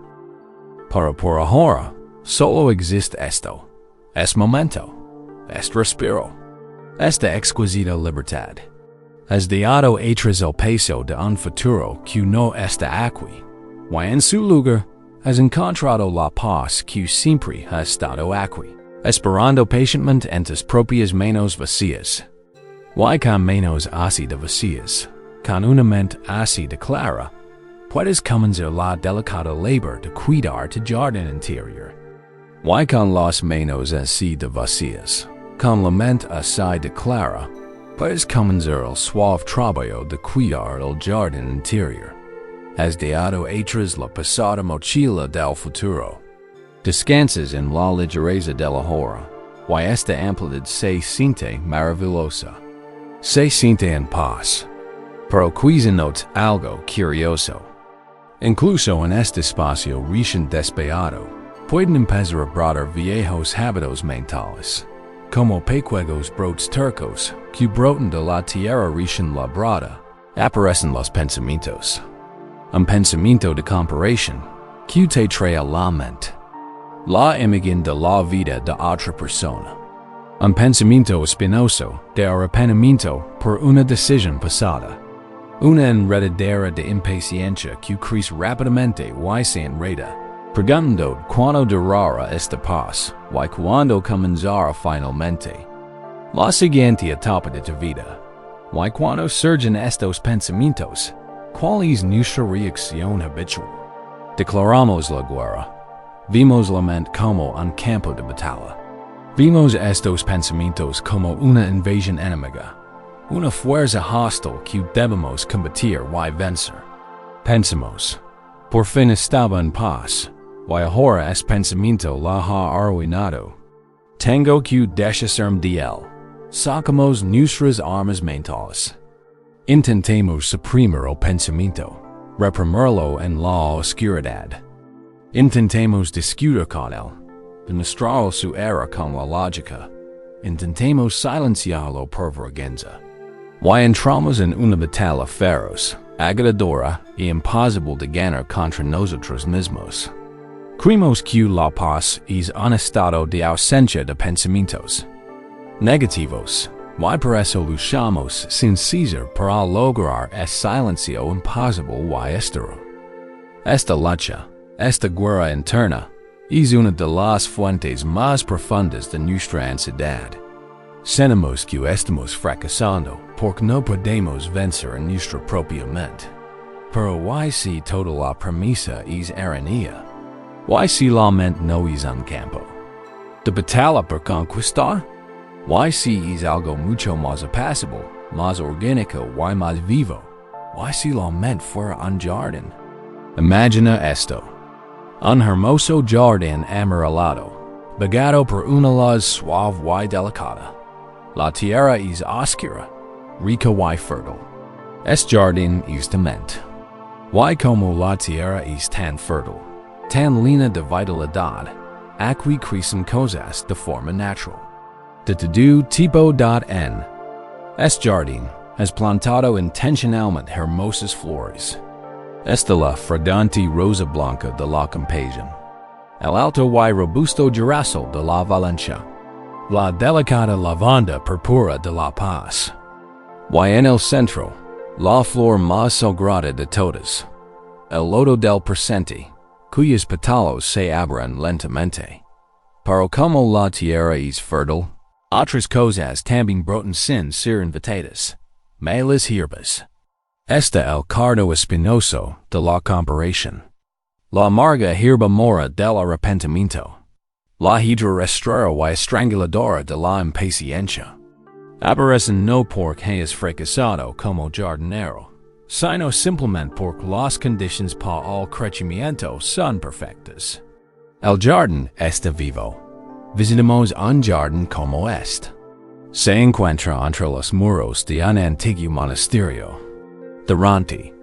Pero por ahora, solo existe esto, este momento, este respiro, esta exquisita libertad. Has dejado atrás el peso de un futuro que no está aquí, y en su lugar, has encontrado la paz que siempre ha estado aquí, esperando pacientemente en tus propias manos vacías. Y con manos así de vacías, con una mente así de clara, puedes comenzar la delicada labor de cuidar tu jardín interior. Y con las manos así de vacías, con la mente así de clara, puedes comenzar el suave trabajo de cuidar el jardín interior. Has dejado atrás la pesada mochila del futuro. Descansas en la ligereza de la hora, y esta amplitud se siente maravillosa. Se siente en paz. Pero quizá notes algo curioso. Incluso en este espacio recién despejado, pueden empezar a brotar viejos hábitos mentales, como pequeños brotes turcos que brotan de la tierra recién labrada. Aparecen los pensamientos. Un pensamiento de comparación que te trae a la mente. La imagen de la vida de otra persona. Un pensamiento espinoso de arrepentimiento por una decisión pasada. Una enredadera de impaciencia que crece rápidamente y se enreda, preguntando cuándo durará esta paz y cuándo comenzará finalmente. La siguiente etapa de tu vida. Y cuando surgen estos pensamientos, ¿cuál es nuestra reacción habitual? Declaramos la guerra. Vimos la mente como un campo de batalla. Vimos estos pensamientos como una invasión enemiga, una fuerza hostil que debemos combatir y vencer. Pensamos, por fin estaba en paz, y ahora es pensamiento la ha arruinado. Tengo que deshacerme de él. Sacamos nuestras armas mentales. Intentemos suprimir el pensamiento, reprimirlo en la oscuridad. Intentemos discutir con él, demostrar su error con la lógica. Intentemos silenciarlo por vergüenza. Y entramos en una batalla feroz, agotadora y imposible de ganar contra nosotros mismos. Creemos que la paz es un estado de ausencia de pensamientos negativos, y por eso luchamos sin cesar para lograr ese silencio imposible y estero. Esta lucha, esta guerra interna, es una de las fuentes más profundas de nuestra ansiedad. Sentimos que estamos fracasando porque no podemos vencer en nuestra propia mente. Pero ¿y si toda la premisa es errónea? ¿Y si la mente no es un campo de batalla por conquistar? ¿Y si es algo mucho más apacible, más orgánico y más vivo? ¿Y si la mente fuera un jardín? Imagina esto. Un hermoso jardín amarelado, regado por una luz suave y delicada. La tierra es oscura, rica y fértil. Este jardín es de mente. Y como la tierra es tan fértil, tan llena de vitalidad, aquí crecen cosas de forma natural. De todo tipo en este jardín es plantado intencionalmente hermosas flores. Esta la fragante rosa blanca de la compasión, el alto y robusto girasol de la Valencia, la delicada lavanda purpura de la paz, y en el centro, la flor más sagrada de todas, el loto del presente, cuyos pétalos se abren lentamente. Pero como la tierra es fértil, otras cosas también brotan sin ser invitadas, malas hierbas. Este el cardo espinoso de la comparación, la amarga hierba mora del arrepentimiento, la hidra rastrera y estranguladora de la impaciencia. Aborrecen no porque es fracasado como jardinero, sino simplemente porque las condiciones para el crecimiento son perfectas. El jardín está vivo. Visitemos un jardín como este. Se encuentra entre los muros de un antiguo monasterio. Durante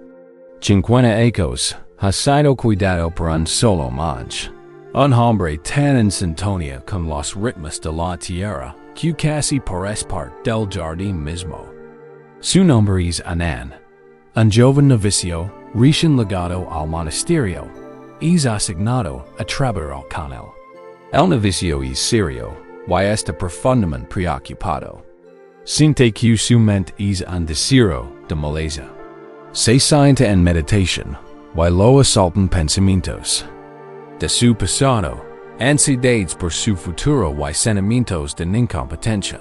50 años ha sido cuidado por un solo monje, un hombre tan en sintonía con los ritmos de la tierra que casi parece parte del jardín mismo. Su nombre es Anan, un joven novicio recién llegado al monasterio, es asignado a trabajar con él. El novicio es serio y está profundamente preocupado. Siente que su mente es un desierto de maleza. Se sienta en meditación y lo asaltan pensamientos de su pasado, ansiedades por su futuro y sentimientos de incompetencia.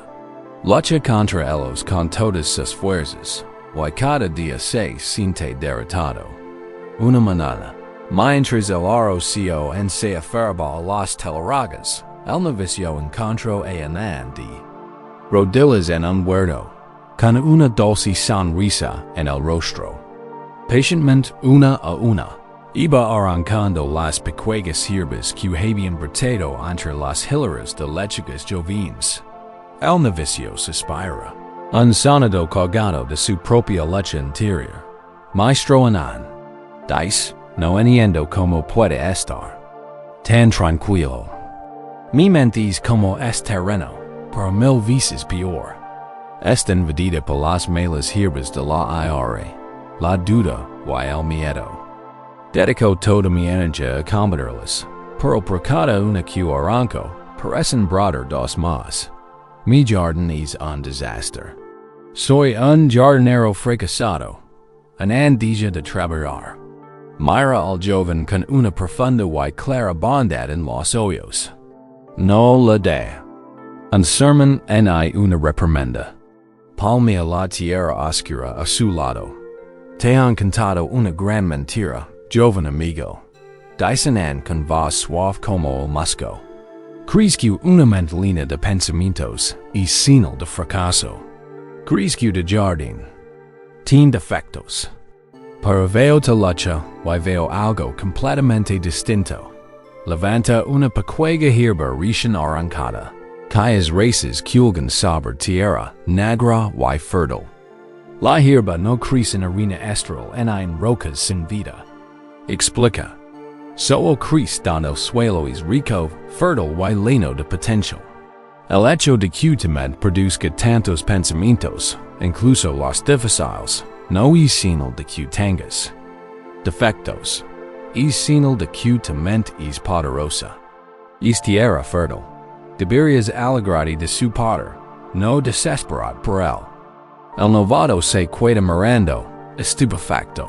Lucha contra ellos con todas sus fuerzas y cada día se siente derrotado. Una mañana, mientras el arrocio se aferraba a las telaragas, el novicio encontró a Anan de rodillas en un huerto, con una dulce sonrisa en el rostro. Pacientemente, una a una, iba arrancando las pequeñas hierbas que habían brotado entre las hileras de lechugas jóvenes. El novicio suspira, un sonido colgado de su propia leche interior. Maestro Anan, dice, no entiendo cómo puede estar tan tranquilo. Mi mente es como este terreno, pero 1000 veces peor. Está invadida por las malas hierbas de la ira, la duda y el miedo. Dedico toda mi energía a combatirlas, Pero por cada una que arranco, parecen brotar dos más. Mi jardín es un desastre. Soy un jardinero fracasado, an andilla de trabajar. Mira al joven con una profunda y clara bondad en los ojos. No le da un sermón en hay una reprimenda. Palmea la tierra oscura a su lado. Te han contado una gran mentira, joven amigo. Dicen con voz suave como el musco. Crees que una mentalina de pensamientos es señal de fracaso. Crees que de jardín tiene defectos. Pero veo tu lucha y veo algo completamente distinto. Levanta una pequeña hierba recién arrancada. Calles races culgan sobre tierra negra y fértil. La hierba no crece en arena estral en rocas sin vida. Explica. Solo crece donde el suelo es rico, fértil y lleno de potencial. El hecho de que tu mente produzca tantos pensamientos, incluso los difíciles, no es señal de que tengas defectos. Es señal de que tu mente es poderosa. Es tierra fértil. Deberías alegrarte de su poder, no desesperar por él. El novato se queda mirando, estupefacto.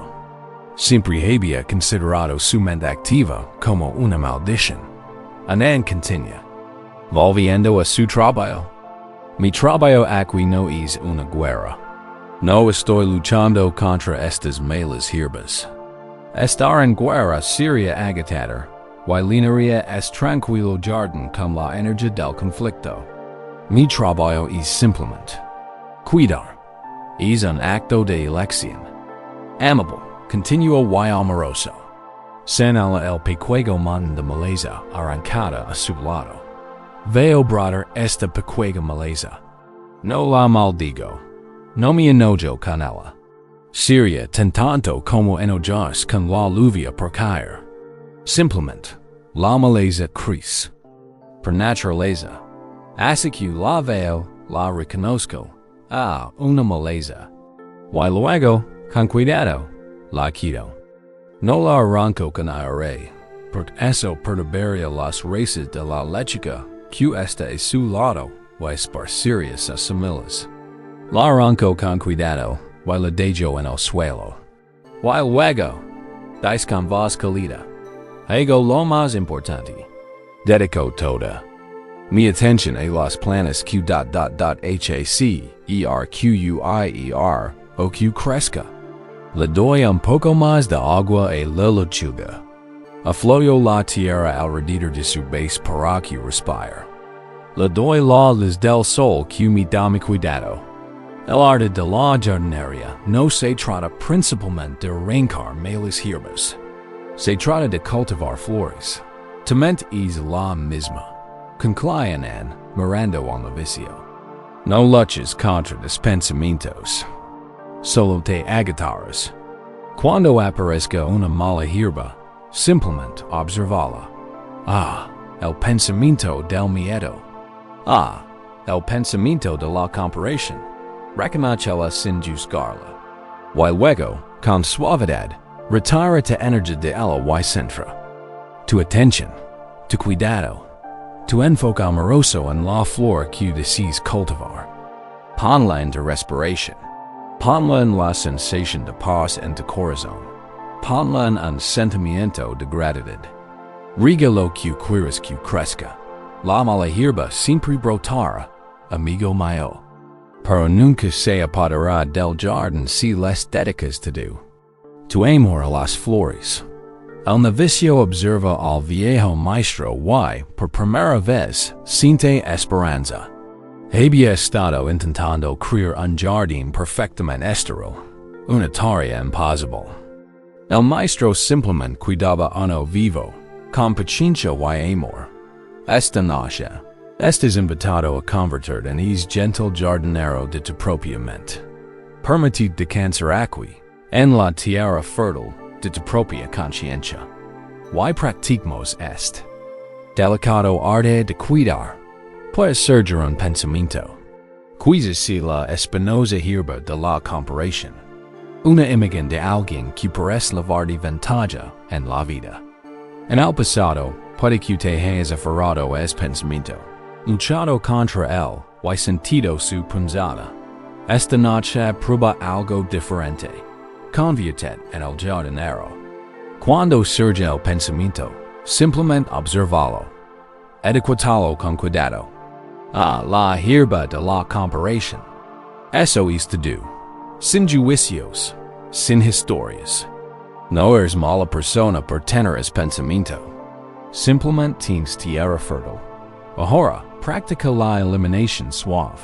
Siempre había considerado su mente activa como una maldición. Anand continúa. Volviendo a su trabajo. Mi trabajo aquí no es una guerra. No estoy luchando contra estas malas hierbas. Estar en guerra sería agitador, y linearía es tranquilo jardín con la energía del conflicto. Mi trabajo es simplemente cuidar. Es un acto de elección. Amable. Continuo y amoroso. Señala el pequeño montón de maleza arrancada a su lado. Veo brotar esta pequeña maleza. No la maldigo. No me enojo con ella. Sería tan tanto como enojarse con la lluvia por caer. Simplemente, la maleza crece. Por naturaleza. Así que la veo, la reconozco. Una maleza. Y luego, con cuidado, la quito. No la arranco con aire, porque eso perturbaría las raíces de la lechuga que está a su lado y esparciría sus semillas. La arranco con cuidado y la dejo en el suelo. Y luego, dais con voz cálida. Hago lo más importante. Dedico toda mi atención a las plantas HACERQUIER o que crezca. Le doy un poco más de agua a la lechuga. Afloyo la tierra alrededor de su base para que respire. Le doy la luz del sol que me da mi cuidado. El arte de la jardinería no se trata principalmente de arrancar malas hierbas. Se trata de cultivar flores. Tu mente es la misma. Concluyen mirando al vicio. No luches contra los pensamientos. Solo te agitarás. Cuando aparezca una mala hierba, simplemente observala. El pensamiento del miedo. El pensamiento de la comparación. Reconócela sin juzgarla. Y luego, con suavidad, retira tu energía de ella y centra tu atención, tu cuidado, tu enfoque amoroso en la flor que deseas cultivar. Ponla en tu respiración. Ponla en la sensación de paz en tu corazón. Ponla en un sentimiento de gratitud. Riga lo que quieres que crezca. La mala hierba siempre brotará, amigo mío. Pero nunca se apoderará del jardín si les dedicas tu amor a las flores. El novicio observa al viejo maestro y, por primera vez, siente esperanza. Había estado intentando crear un jardín perfectamente estéril, una tarea imposible. El maestro simplemente cuidaba uno vivo, con paciencia y amor. Esta noche, estás invitado a convertir en gentil jardinero de tu propia mente. Permitid descansar aquí, en la tierra fértil de tu propia conciencia. Y practicamos este delicado arte de cuidar. Puede surgir un pensamiento. Quizás si la espinosa hierba de la comparación. Una imagen de alguien que parece llevar de ventaja en la vida. En el pasado, puede que te hayas aferrado a ese pensamiento, luchado contra él, y sentido su punzada. Esta noche prueba algo diferente. Conviértete en el jardinero. Cuando surge el pensamiento, simplemente observalo. Adecuatalo con cuidado. La hierba de la comparación. Eso es todo. Sin juicios, sin historias. No eres mala persona por tener ese pensamiento. Simplemente tienes tierra fértil. Ahora, practica la eliminación suave.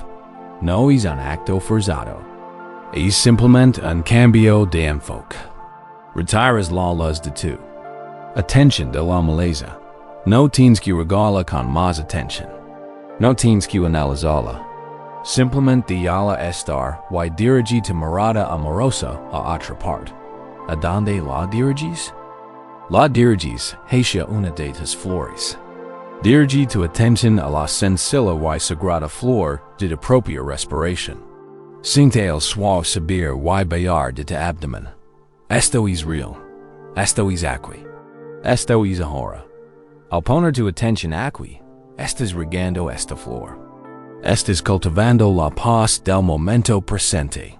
No es un acto forzado. Es simplemente un cambio de enfoque. Retiras la luz de tu atención de la maleza. No tienes que regarla con más atención. No tienes que analizarla. Simplemente déjala estar y dirige tu mirada amorosa a otra parte. ¿A dónde la diriges? La diriges hacia una de tus flores. Dirige tu atención a la sencilla y sagrada flor de tu propia respiración. Siente el suave subir y bajar de tu abdomen. Esto es real. Esto es aquí. Esto es ahora. Al poner tu atención aquí, estás regando esta flor. Estás cultivando la paz del momento presente.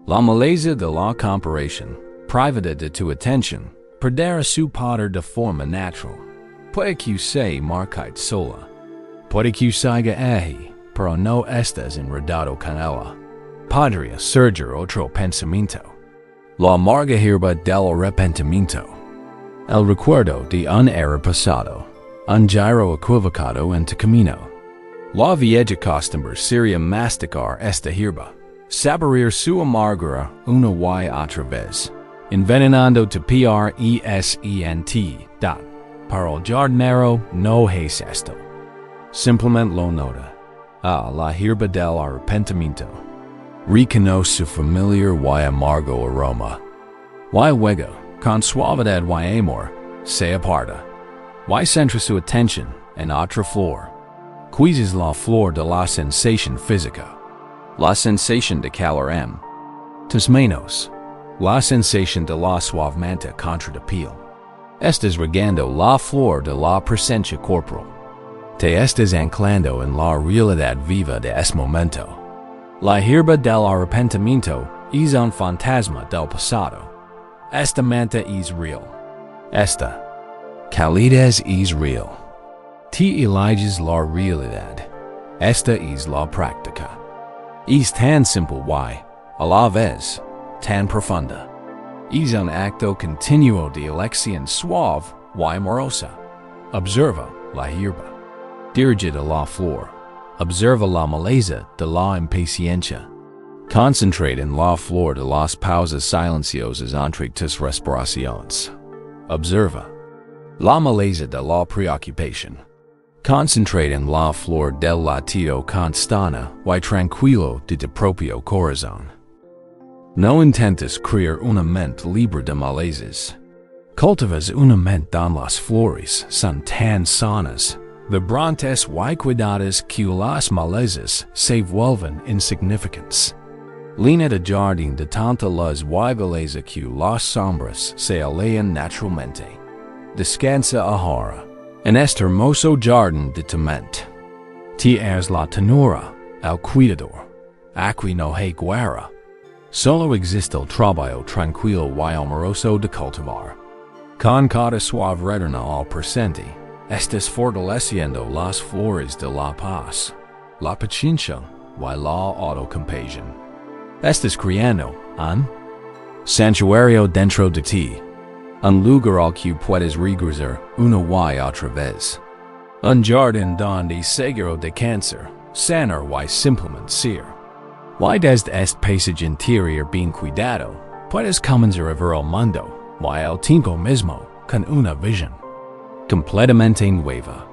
La maleza de la comparación, privada de tu atención, perderá su poder de forma natural. Puede que sea marcada sola. Puede que siga ahí, pero no estés enredado con ella. Podría surgir otro pensamiento. La amarga hierba del arrepentimiento. El recuerdo de un error pasado. Un giro equivocado en tu camino. La vieja costumbre sería masticar esta hierba. Saborear su amargura una y otra vez. Envenenando tu present. Para el jardinero no es esto. Simplemente lo nota. La hierba del arrepentimiento. Reconoce su familiar y amargo aroma. Y luego, con suavidad y amor, se aparta. Y centra su atención en otra flor. Cuis es la flor de la sensación física. La sensación de calor en tus manos. La sensación de la suavemente contra tu piel. Estás regando la flor de la presencia corporal. Te estás anclando en la realidad viva de ese momento. La hierba del arrepentimiento es un fantasma del pasado. Esta mente es real. Esta calidez es real. Te eliges la realidad. Esta es la práctica. Es tan simple y, a la vez, tan profunda. Es un acto continuo de elección suave y amorosa. Observa la hierba. Dirige de la flor. Observa la maleza de la impaciencia. Concentrate en la flor de las pausas silenciosas entre tus respiraciones. Observa la maleza de la preocupación. Concentrate en la flor del latido constante y tranquilo de tu propio corazón. No intentes crear una mente libre de malezas. Cultivas una mente donde las flores son tan sanas, vibrantes y cuidadas que las malezas se vuelven insignificantes. Línea de jardín de tanta luz y belleza que las sombras se alejan naturalmente. Descansa ahora en este hermoso jardín de tu mente. Te eres la ternura, el cuidador. Aquí no hay guerra. Solo existe el trabajo tranquilo y amoroso de cultivar. Con cada suave retorno al presente, estás fortaleciendo las flores de la paz, la paciencia y la autocompasión. Estás creando un santuario dentro de ti, un lugar al que puedes regresar una y otra vez. Un jardín donde seguro de cáncer, sanar y simplemente ser. Y desde este paisaje interior bien cuidado, puedes comenzar a ver el mundo y el tiempo mismo con una visión completamente nueva.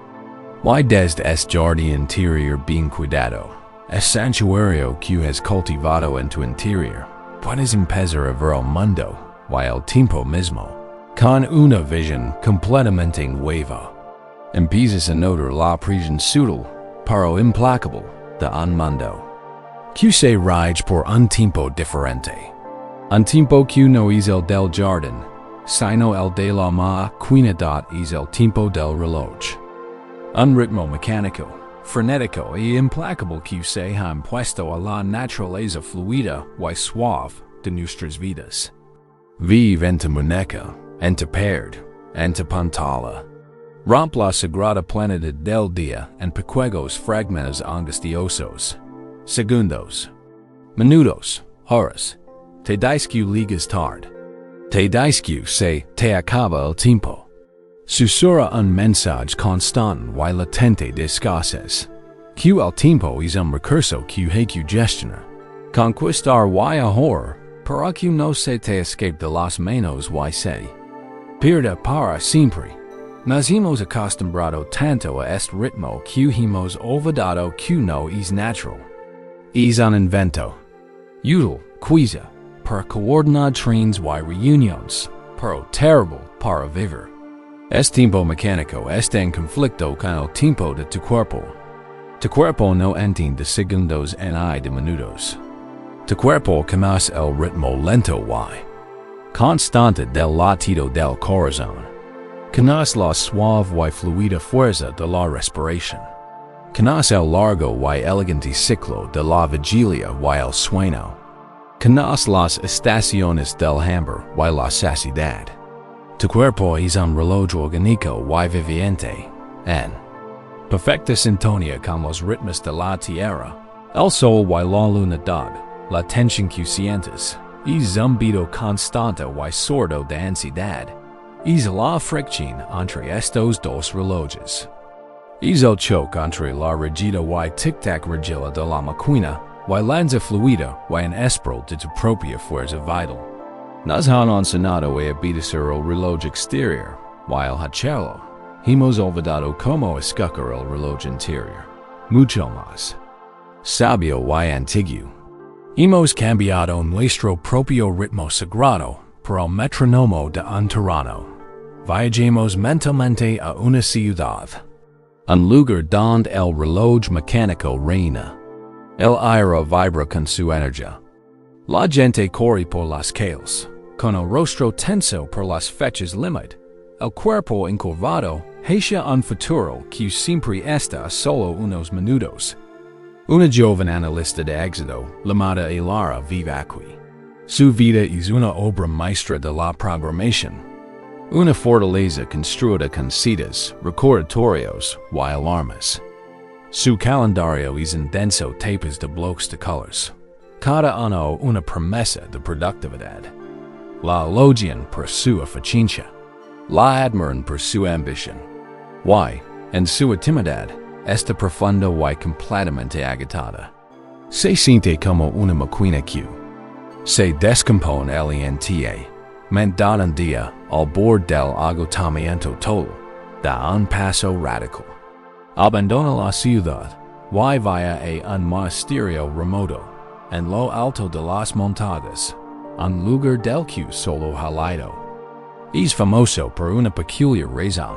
Y desde este jardín interior bien cuidado, el santuario que has cultivado en tu interior, puedes empezar a ver el mundo y el tiempo mismo con una visión completamente nueva. Empiezas a notar la presión sutil, pero implacable, de un mundo que se rige por un tiempo diferente. Un tiempo que no es el del jardín, sino el de la máquina es el tiempo del reloj. Un ritmo mecánico, frenético y implacable que se ha impuesto a la naturaleza fluida y suave de nuestras vidas. Vive en tu muñeca, en tu pared, en tu pantalla. Romp la sagrada plenitud del día en pequeños fragmentos angustiosos. Segundos. Minutos. Horas. Te disque ligas tarde. Te disque se te acaba el tiempo. Susurra un mensaje constante y latente de escasez. Que el tiempo es un recurso que hay que gestionar. Conquistar y ahorrar, para que no se te escape de las manos y se pierda para siempre. Nos hemos acostumbrado tanto a este ritmo que hemos olvidado que no es natural. Es un invento. Útil, quizá, para coordinar trenes y reuniones, pero terrible para vivir. Es tiempo mecánico está en conflicto con el tiempo de tu cuerpo. Tu cuerpo no entiende segundos ni de minutos. Tu cuerpo conoce el ritmo lento y constante del latido del corazón. Conoce la suave y fluida fuerza de la respiración. Conoce el largo y elegante ciclo de la vigilia y el sueño. Conoce las estaciones del hambre y la saciedad. Tu cuerpo es un reloj orgánico y viviente, en perfecta sintonía con los ritmos de la tierra, el sol y la luna la tensión que sientes, y zumbido constante y sordo de ansiedad, es la fricción entre estos dos relojes. Es el choque entre la rigida y tic-tac rigila de la máquina y lanza fluida y en espiral de tu propia fuerza vital. Nos han enseñado a obedecer el reloj exterior, y al hacerlo, hemos olvidado cómo escuchar el reloj interior, mucho más sabio y antiguo. Hemos cambiado nuestro propio ritmo sagrado por el metrónomo de un tirano. Viajemos mentalmente a una ciudad, un lugar donde el reloj mecánico reina. El aire vibra con su energía. La gente corre por las calles, con el rostro tenso por las fechas límite. El cuerpo encorvado hacia un futuro que siempre está solo unos minutos. Una joven analista de éxito, llamada Lara, vive aquí. Su vida es una obra maestra de la programación. Una fortaleza construida con citas, recordatorios y alarmas. Su calendario es un denso tapas de bloques de colores. Cada uno una promesa de productividad. La elogian por su eficiencia. La admiran por su ambición. Y, en su intimidad, está profunda y completamente agotada. Se siente como una máquina que se descompone lentamente, día en día, al borde del agotamiento total, da un paso radical. Abandona la ciudad, y vaya a un monasterio remoto, en lo alto de las montañas, un lugar del que solo ha leído. Es famoso por una peculiar razón.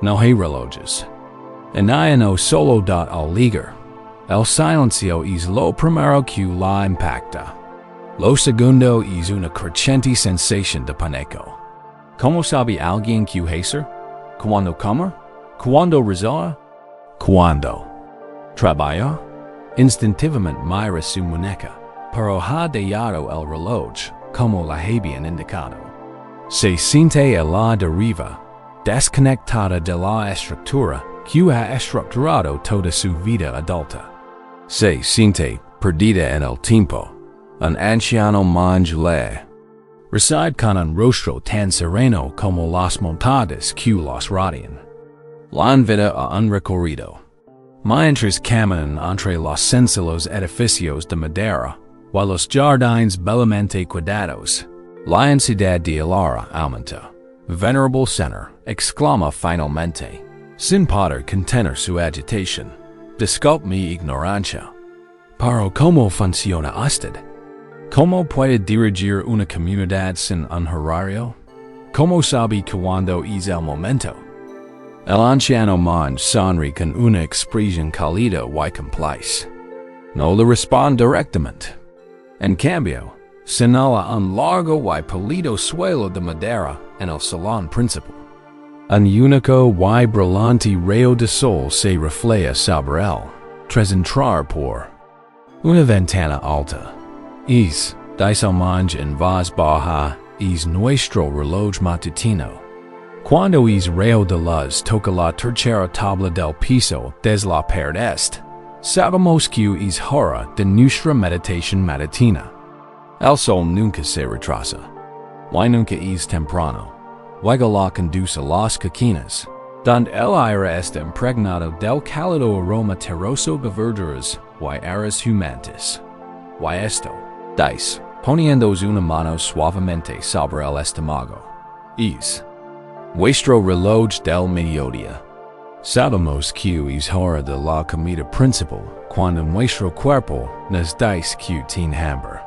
No hay relojes. En ella no solo da al ligar. El silencio es lo primero que la impacta. Lo segundo es una creciente sensación de pánico. ¿Cómo sabe alguien que hacer? ¿Cuándo comer? ¿Cuándo rezar? ¿Cuándo trabaja? Instintivamente mira su muñeca, pero ha dejado el reloj, como la habían indicado. Se siente a la deriva, desconectada de la estructura que ha estructurado toda su vida adulta. Se siente perdida en el tiempo, un anciano manjule. Reside con un rostro tan sereno como las montañas que los rodean. La invita a un recorrido. Mientras caminan entre los sencillos edificios de madera y los jardines bellamente cuidados, la ansiedad de Lara aumenta. Venerable Center, exclama finalmente, sin poder contener su agitación. Disculpe mi ignorancia. Pero ¿cómo funciona usted? ¿Cómo puede dirigir una comunidad sin un horario? ¿Cómo sabe cuándo es el momento? El anciano man sonríe con una expresión cálida y complace. No le responde directamente. En cambio, señala un largo y pulido suelo de madera en el salón principal. Un único y brillante rayo de sol se refleja sobre él, tras entrar por una ventana alta. Es dice en voz baja, es nuestro reloj matutino. Cuando es rayo de luz toca la tercera tabla del piso des la pared este, sabemos que es hora de nuestra meditación matutina. El sol nunca se retrasa. Y nunca es temprano. Luego la conduce las esquinas, donde el aire está impregnado del cálido aroma terroso de verduras y aras humantes. Y esto, dice, poniendo una mano suavemente sobre el estómago, es nuestro reloj del mediodía. Sabemos que es hora de la comida principal cuando nuestro cuerpo nos dice que tiene hambre.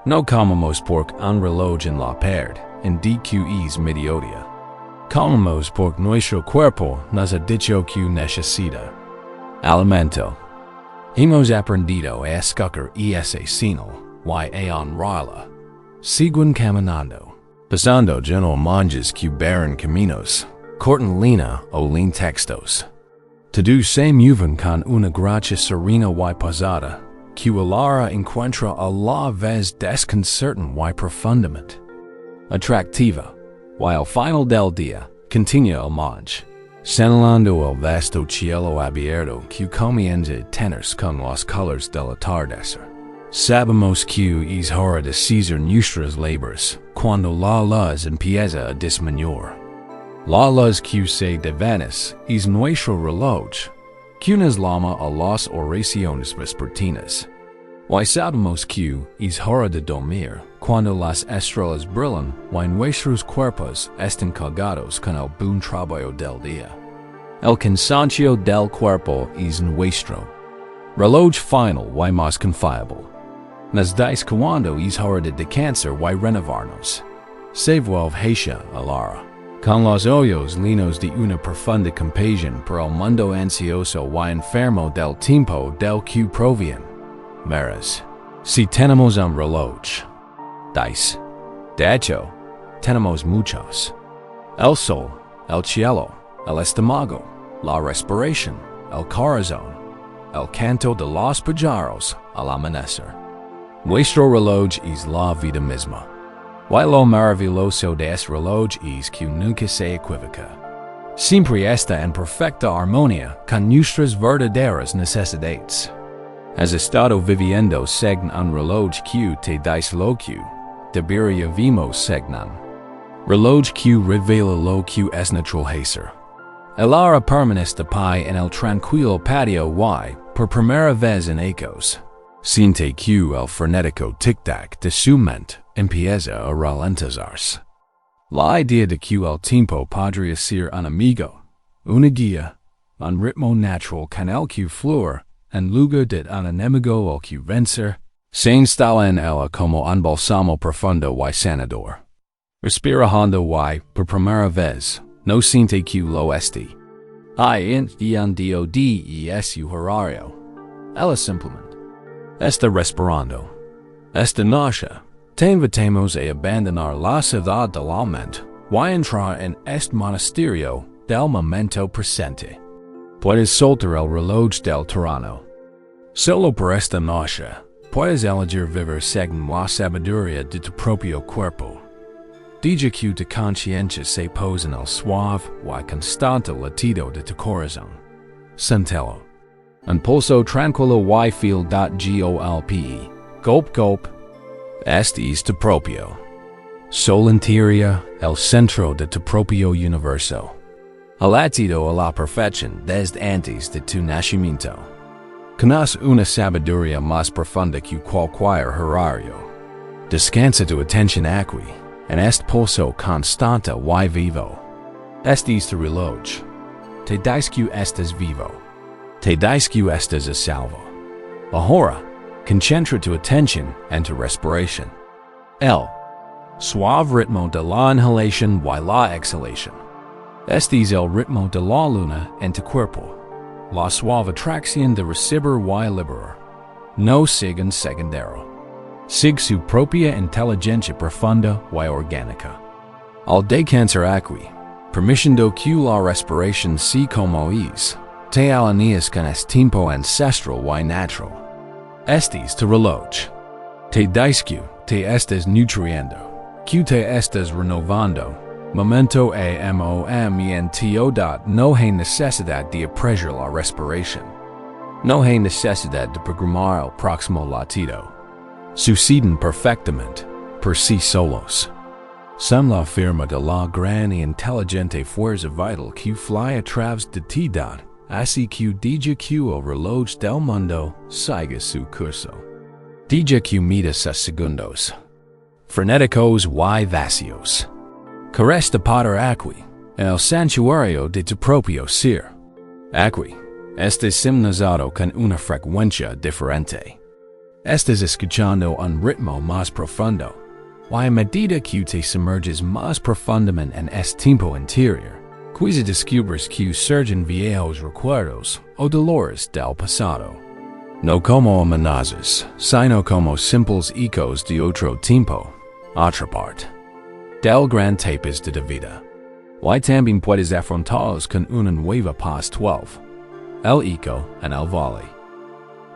No comemos porque un reloj en la pared indica que es mediodía. Comemos porque nuestro cuerpo nos ha dicho que necesita alimento. Hemos aprendido a escuchar ese señal y a honrarla. Siguen caminando, pasando lleno manjas que barren caminos, cortan línea o lean textos. Todos se mueven con una gracia serena y posada, que Alara encuentra a la vez desconcertante y profundamente atractiva, y al final del día, continúa el monje, señalando el vasto cielo abierto que comienza a tenerse con los colores del atardecer. Sabemos que es hora de cesar nuestras labores, cuando la luz empieza a disminuir. La luz que se desvanece es nuestro reloj, que nos llama a las oraciones vespertinas. Y sabemos que es hora de dormir, cuando las estrellas brillan y nuestros cuerpos están cargados con el buen trabajo del día. El cansancio del cuerpo es nuestro reloj final y más confiable. Nos dice cuando es hora de descansar y renovarnos. Se vuelve hacia Alara, con los ojos llenos de una profunda compasión por el mundo ansioso y enfermo del tiempo del que proviene. Meras, si tenemos un reloj, dice, de hecho, tenemos muchos. El sol, el cielo, el estómago, la respiración, el corazón, el canto de los pájaros al amanecer. Nuestro reloj es la vida misma. Y lo maravilloso de este reloj es que nunca se equivoca. Siempre está en perfecta armonía con nuestras verdaderas necesidades. Has estado viviendo según un reloj que te dice lo que deberíamos según. Reloj que revela lo que es natural hacer. Alara permanece de pie en el tranquilo patio y, por primera vez en ecos, siente que el frenético tic-tac de su mente empieza a ralentizarse. La idea de que el tiempo podría ser un amigo, una guía, un ritmo natural con el que fluir, en lugar de un enemigo al que vencer, se instala en ella como un bálsamo profundo y sanador. Respira hondo y, por primera vez, no siente que lo esté. Hay en un dio y su horario. Ella simplemente está respirando. Esta noche, te invitamos a abandonar la ciudad de la mente y entrar en este monasterio del momento presente. Puedes soltar el reloj del tirano. Solo por esta noche, puedes elegir vivir según la sabiduría de tu propio cuerpo. Deja que tu conciencia se pose en el suave y constante latido de tu corazón. Sentelo. Un pulso tranquilo y feel.golpe. Gulp gulp. Este es tu propio sol interior, el centro de tu propio universo. El latido a la perfección desde antes de tu nacimiento. Conoce una sabiduría más profunda que cualquier horario. Descansa tu atención aquí, en este pulso constante y vivo. Este es tu reloj. Te dice que estás vivo. Te dice que estás a salvo. Ahora, concentra tu atención en tu respiración. El suave ritmo de la inhalación y la exhalación. Este es el ritmo de la luna en tu cuerpo. La suave atracción de recibir y liberar. No sigan secundero. Sig su propia inteligencia profunda y orgánica. Al descansar aquí, permitiendo que la respiración sea como es, te alineas con este tiempo ancestral y natural. Estes te reloj. Te dice que te estás nutriendo, que te estás renovando. Momento a momento. No hay necesidad de apresurar la respiración. No hay necesidad de programar el próximo latido. Suceden perfectamente, por sí solos. Son la firma de la gran y inteligente fuerza vital que fly a través de ti. Así que diga que el reloj del mundo siga su curso. Diga que midas a segundos. Frenéticos y vacíos. Caresta poder aquí, el santuario de tu propio ser. Aquí, estás simnazado con una frecuencia diferente. Estás escuchando un ritmo más profundo. Y a medida que te sumerges más profundamente en este tiempo interior, quizá descubres que surgen viejos recuerdos o dolores del pasado. No como amenazas, sino como simples ecos de otro tiempo, otra parte. Del gran tapes de la vida. Y también puedes afrontarlos con una nueva paz 12. El eco en el valle.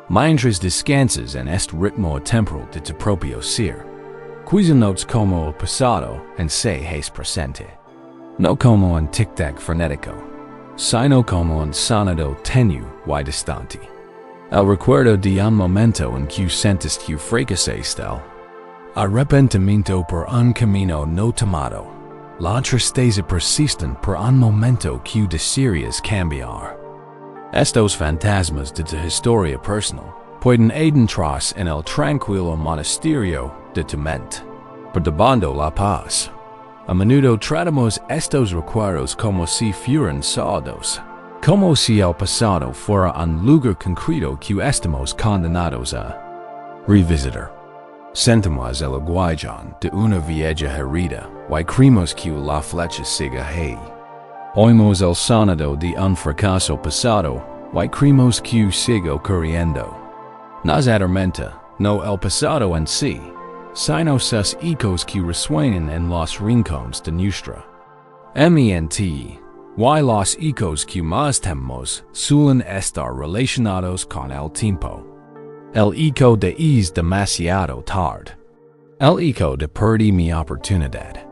Mientras descansas en este ritmo temporal de tu propio ser, quizá notes como el pasado en se es presente. No como un tic-tac frenético, sino como un sonido tenue y distante. El recuerdo de un momento en que sientes que fracasaste el arrepentimiento por un camino no tomado, la tristeza persistente por un momento que desearías cambiar. Estos fantasmas de tu historia personal pueden adentrar en el tranquilo monasterio de tu mente, perturbando la paz. A menudo tratamos estos recuerdos como si fueran sábados, como si el pasado fuera un lugar concreto que estamos condenados a revisitar. Sentimos el aguillón de una vieja herida y creemos que la flecha siga ahí. Oímos el sonido de un fracaso pasado y creemos que sigue ocurriendo. Nos atormenta no el pasado en sí, sino sus ecos que resuenan en los rincones de nuestra mente, y los ecos que más tememos suelen estar relacionados con el tiempo. El eco de es demasiado tarde. El eco de perdí mi oportunidad.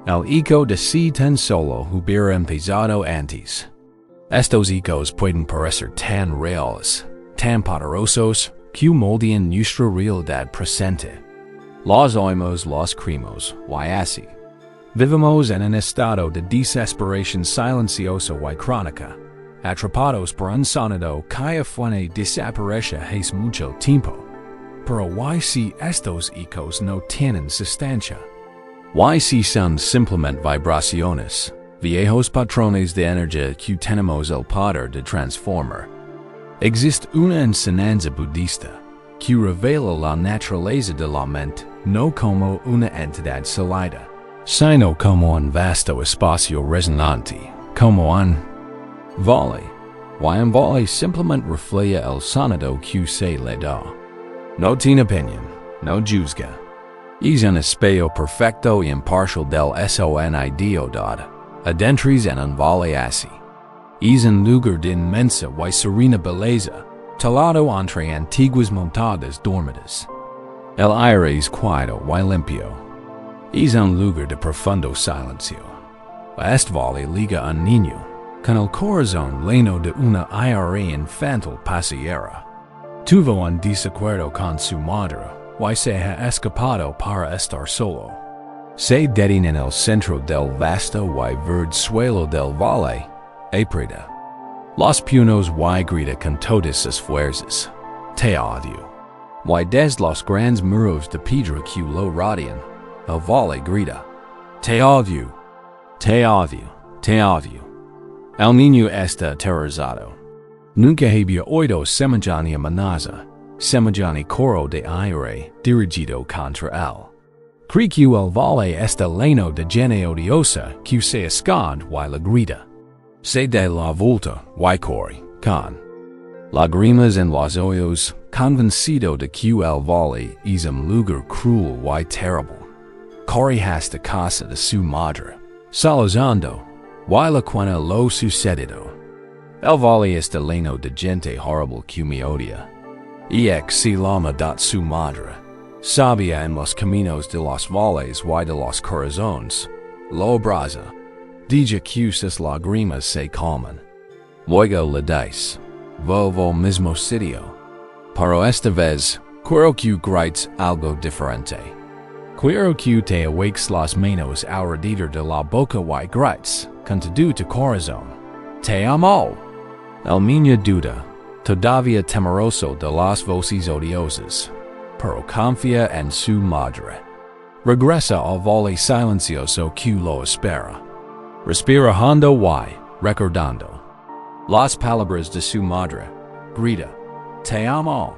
El eco de si tan solo hubiera empezado antes. Estos ecos pueden parecer tan reales, tan poderosos, que moldean nuestra realidad presente. Los oímos, los creemos, y así. Vivimos en un estado de desesperación silenciosa y crónica, atrapados por un sonido que fue desaparece hace mucho tiempo. Pero y si estos ecos no tienen sustancia? Y si son simplemente vibraciones, viejos patrones de energía que tenemos el poder de transformar? Existe una enseñanza budista que revela la naturaleza de la mente no como una entidad salida, sino como un vasto espacio resonante, como un valle. Y un valle simplemente refleja el sonido que se le da. No tiene opinión, no juzga. Es un espejo perfecto y imparcial del sonido dado, adentris en un valle así. Es un lugar de inmensa y serena belleza, talado entre antiguas montañas dormidas. El aire es quieto y limpio. Es un lugar de profundo silencio. Este valle liga un niño, con el corazón lleno de una aire infantil paseera. Tuvo un desacuerdo con su madre, y se ha escapado para estar solo. Se detiene en el centro del vasto y verde suelo del valle, apreta. Los punos y grita con todas sus fuerzas. Te odio. Y desde los grandes muros de piedra que lo rodean, el valle grita. Te odio. Te odio. Te odio. El niño está aterrorizado. Nunca había oído semejante amenaza, semejante coro de aire dirigido contra él. Cree que el valle está lleno de gente odiosa que se esconde y le grita. Se da la vuelta y corre, con lágrimas en los ojos, convencido de que el valle es un lugar cruel y terrible. Corre hasta casa de su madre, salazando, y la quena lo sucedido. El vale este leno de gente horrible que me odia. Ex si lama dat su madre. Sabia en los caminos de los valles y de los corazones. Lo abraza. Dija que sus lágrimas se calman. Luego le dice, volvo mismo sitio. Pero esta vez, quiero que grites algo diferente. Quiero que te awakes las manos alrededor de la boca y grites, con tu corazón. Te amo. El niño duda, todavía temeroso de las voces odiosas, pero confía en su madre. Regresa al valle silencioso que lo espera. Respira hondo y, recordando las palabras de su madre, grita, te amo.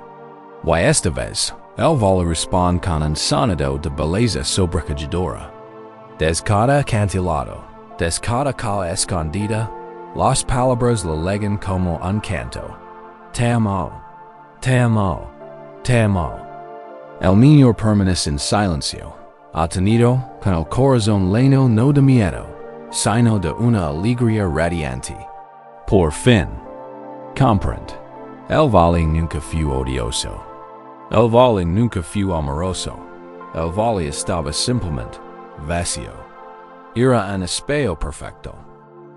Y esta vez, el valle responde con un sonido de belleza sobrecogedora. Des cada cantilado, des cada cala escondida, las palabras le llegan como un canto. Te amo, te amo, te amo. El niño permanece en silencio, atenido, con el corazón lleno no de miedo, sino de una alegría radiante. Por fin, comprende, el valle nunca fue odioso. El valle nunca fue amoroso. El valle estaba simplemente vacío. Era un espejo perfecto.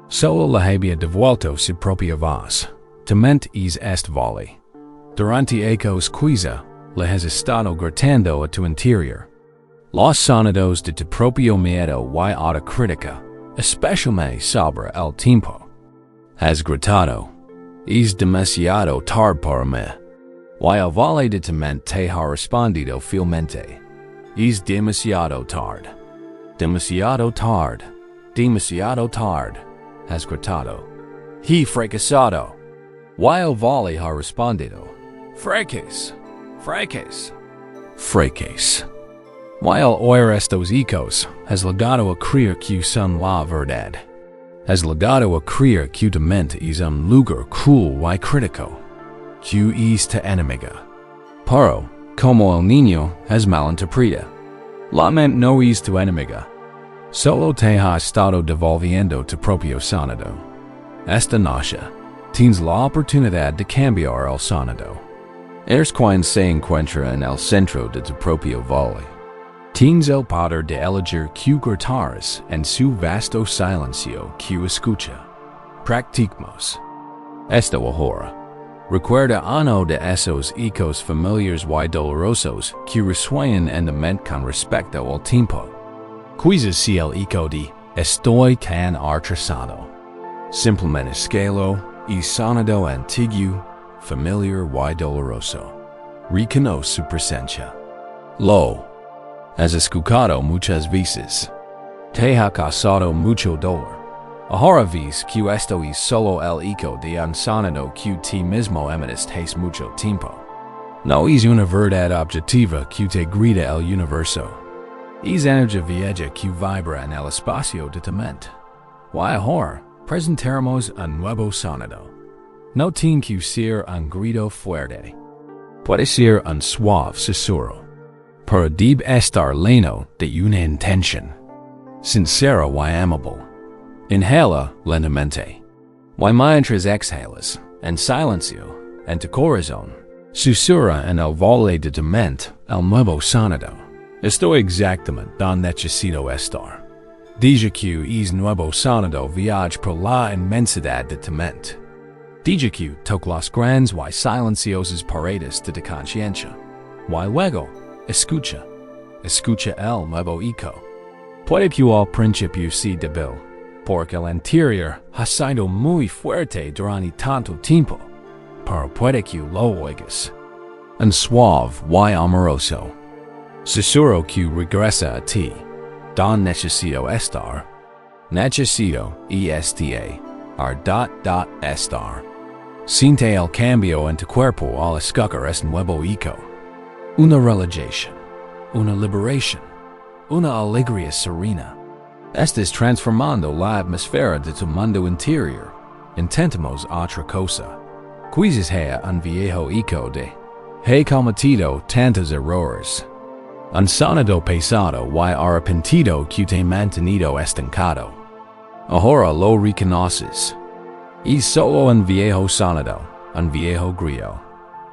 Solo le había devuelto su propia voz. Tement es este valle. Durante ecos quiza, le has estado gritando a tu interior. Los sonidos de tu propio miedo y autocrítica, especialmente sobre el tiempo. Has gritado, es demasiado tarde para mí. Y el valle de tu mente te ha respondido fielmente. Es demasiado tarde. Demasiado tarde. Demasiado tarde. Has gritado. He fracasado. Y el valle ha respondido. Fracas. Fracas. Fracas. Y el oír estos ecos, has llegado a creer que son la verdad. Has llegado a creer que tu mente es un lugar cruel y crítico. Que es tu enemiga. Pero, como el niño, has malinterpreta. La mente no es tu enemiga. Solo te ha estado devolviendo tu propio sonido. Esta noche, tienes la oportunidad de cambiar el sonido. Eres quien se encuentra en el centro de tu propio valle. Tienes el poder de elegir que gritares en su vasto silencio que escucha. Practicamos. Esta ahora. Recuerda uno de esos ecos familiares y dolorosos que resuenan en la mente con respecto al tiempo. Quizás si el eco de estoy tan retrasado. Simplemente escalo y sonido antiguo, familiar y doloroso. Reconoce su presencia. Lo has escuchado muchas veces. Te ha causado mucho dolor. Ahora ves que esto es solo el eco de un sonido que ti mismo emites hace mucho tiempo. No es una verdad objetiva que te grita el universo. Es energía vieja que vibra en el espacio de tu mente. Y ahora presentaremos un nuevo sonido. No tiene que ser un grito fuerte. Puede ser un suave susurro. Pero debe estar lleno de una intención. Sincero y amable. Inhala lentamente. Y mientras exhalas, en silencio, en tu corazón, susurra en el valle de tu mente el nuevo sonido. Estoy exactamente donde necesito estar. Deja que es nuevo sonido viaje por la inmensidad de tu mente. Deja que toca las grandes y silenciosas paredes de tu conciencia. Y luego, escucha. Escucha el nuevo eco. Puede que al principio sea débil, porque el interior ha sido muy fuerte durante tanto tiempo, pero puede que lo oigas. Un suave y amoroso. Susurro que regresa a ti. Don necesito estar. Necesito esta. Estar. Siente el cambio en tu cuerpo al escuchar este nuevo eco. Una relajación. Una liberación. Una alegría serena. Estás transformando la atmósfera de tu mundo interior. Intentemos otra cosa. Quizás haya un viejo eco de he cometido tantos errores. Un sonido pesado y arrepentido que te ha mantenido estancado. Ahora lo reconoces. Y solo un viejo sonado, un viejo grillo.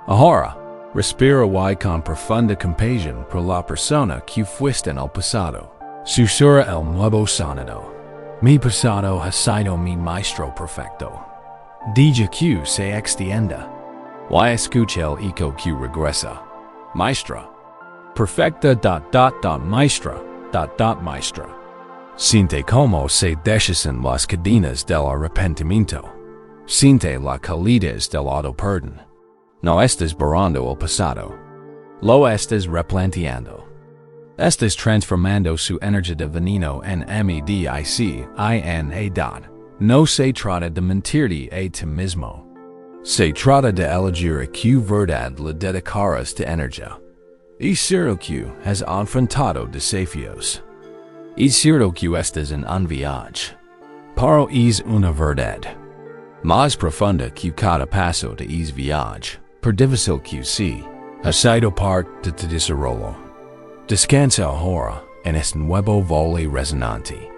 Ahora, respira y con profunda compasión por la persona que fuiste en el pasado. Susurra el nuevo sonado. Mi pasado ha sido mi maestro perfecto. Deja que se extienda. Y escucha el eco que regresa. Maestra. Perfecta ... maestra ... maestra. Siente como se deshacen las cadenas del arrepentimiento. Siente la calidez del auto perdón. No estás borrando el pasado. Lo estás replanteando. Estás transformando su energía de veneno en medicina. No se trata de mentirte a ti mismo. Se trata de elegir a qué verdad le dedicarás tu energía. Es cierto que has enfrentado desafíos. Es cierto que estás en un viaje. Pero es una verdad más profunda que cada paso de ese viaje, por difícil que sea, ha sido parte de tu desarrollo. Descansa ahora en este nuevo vole resonante.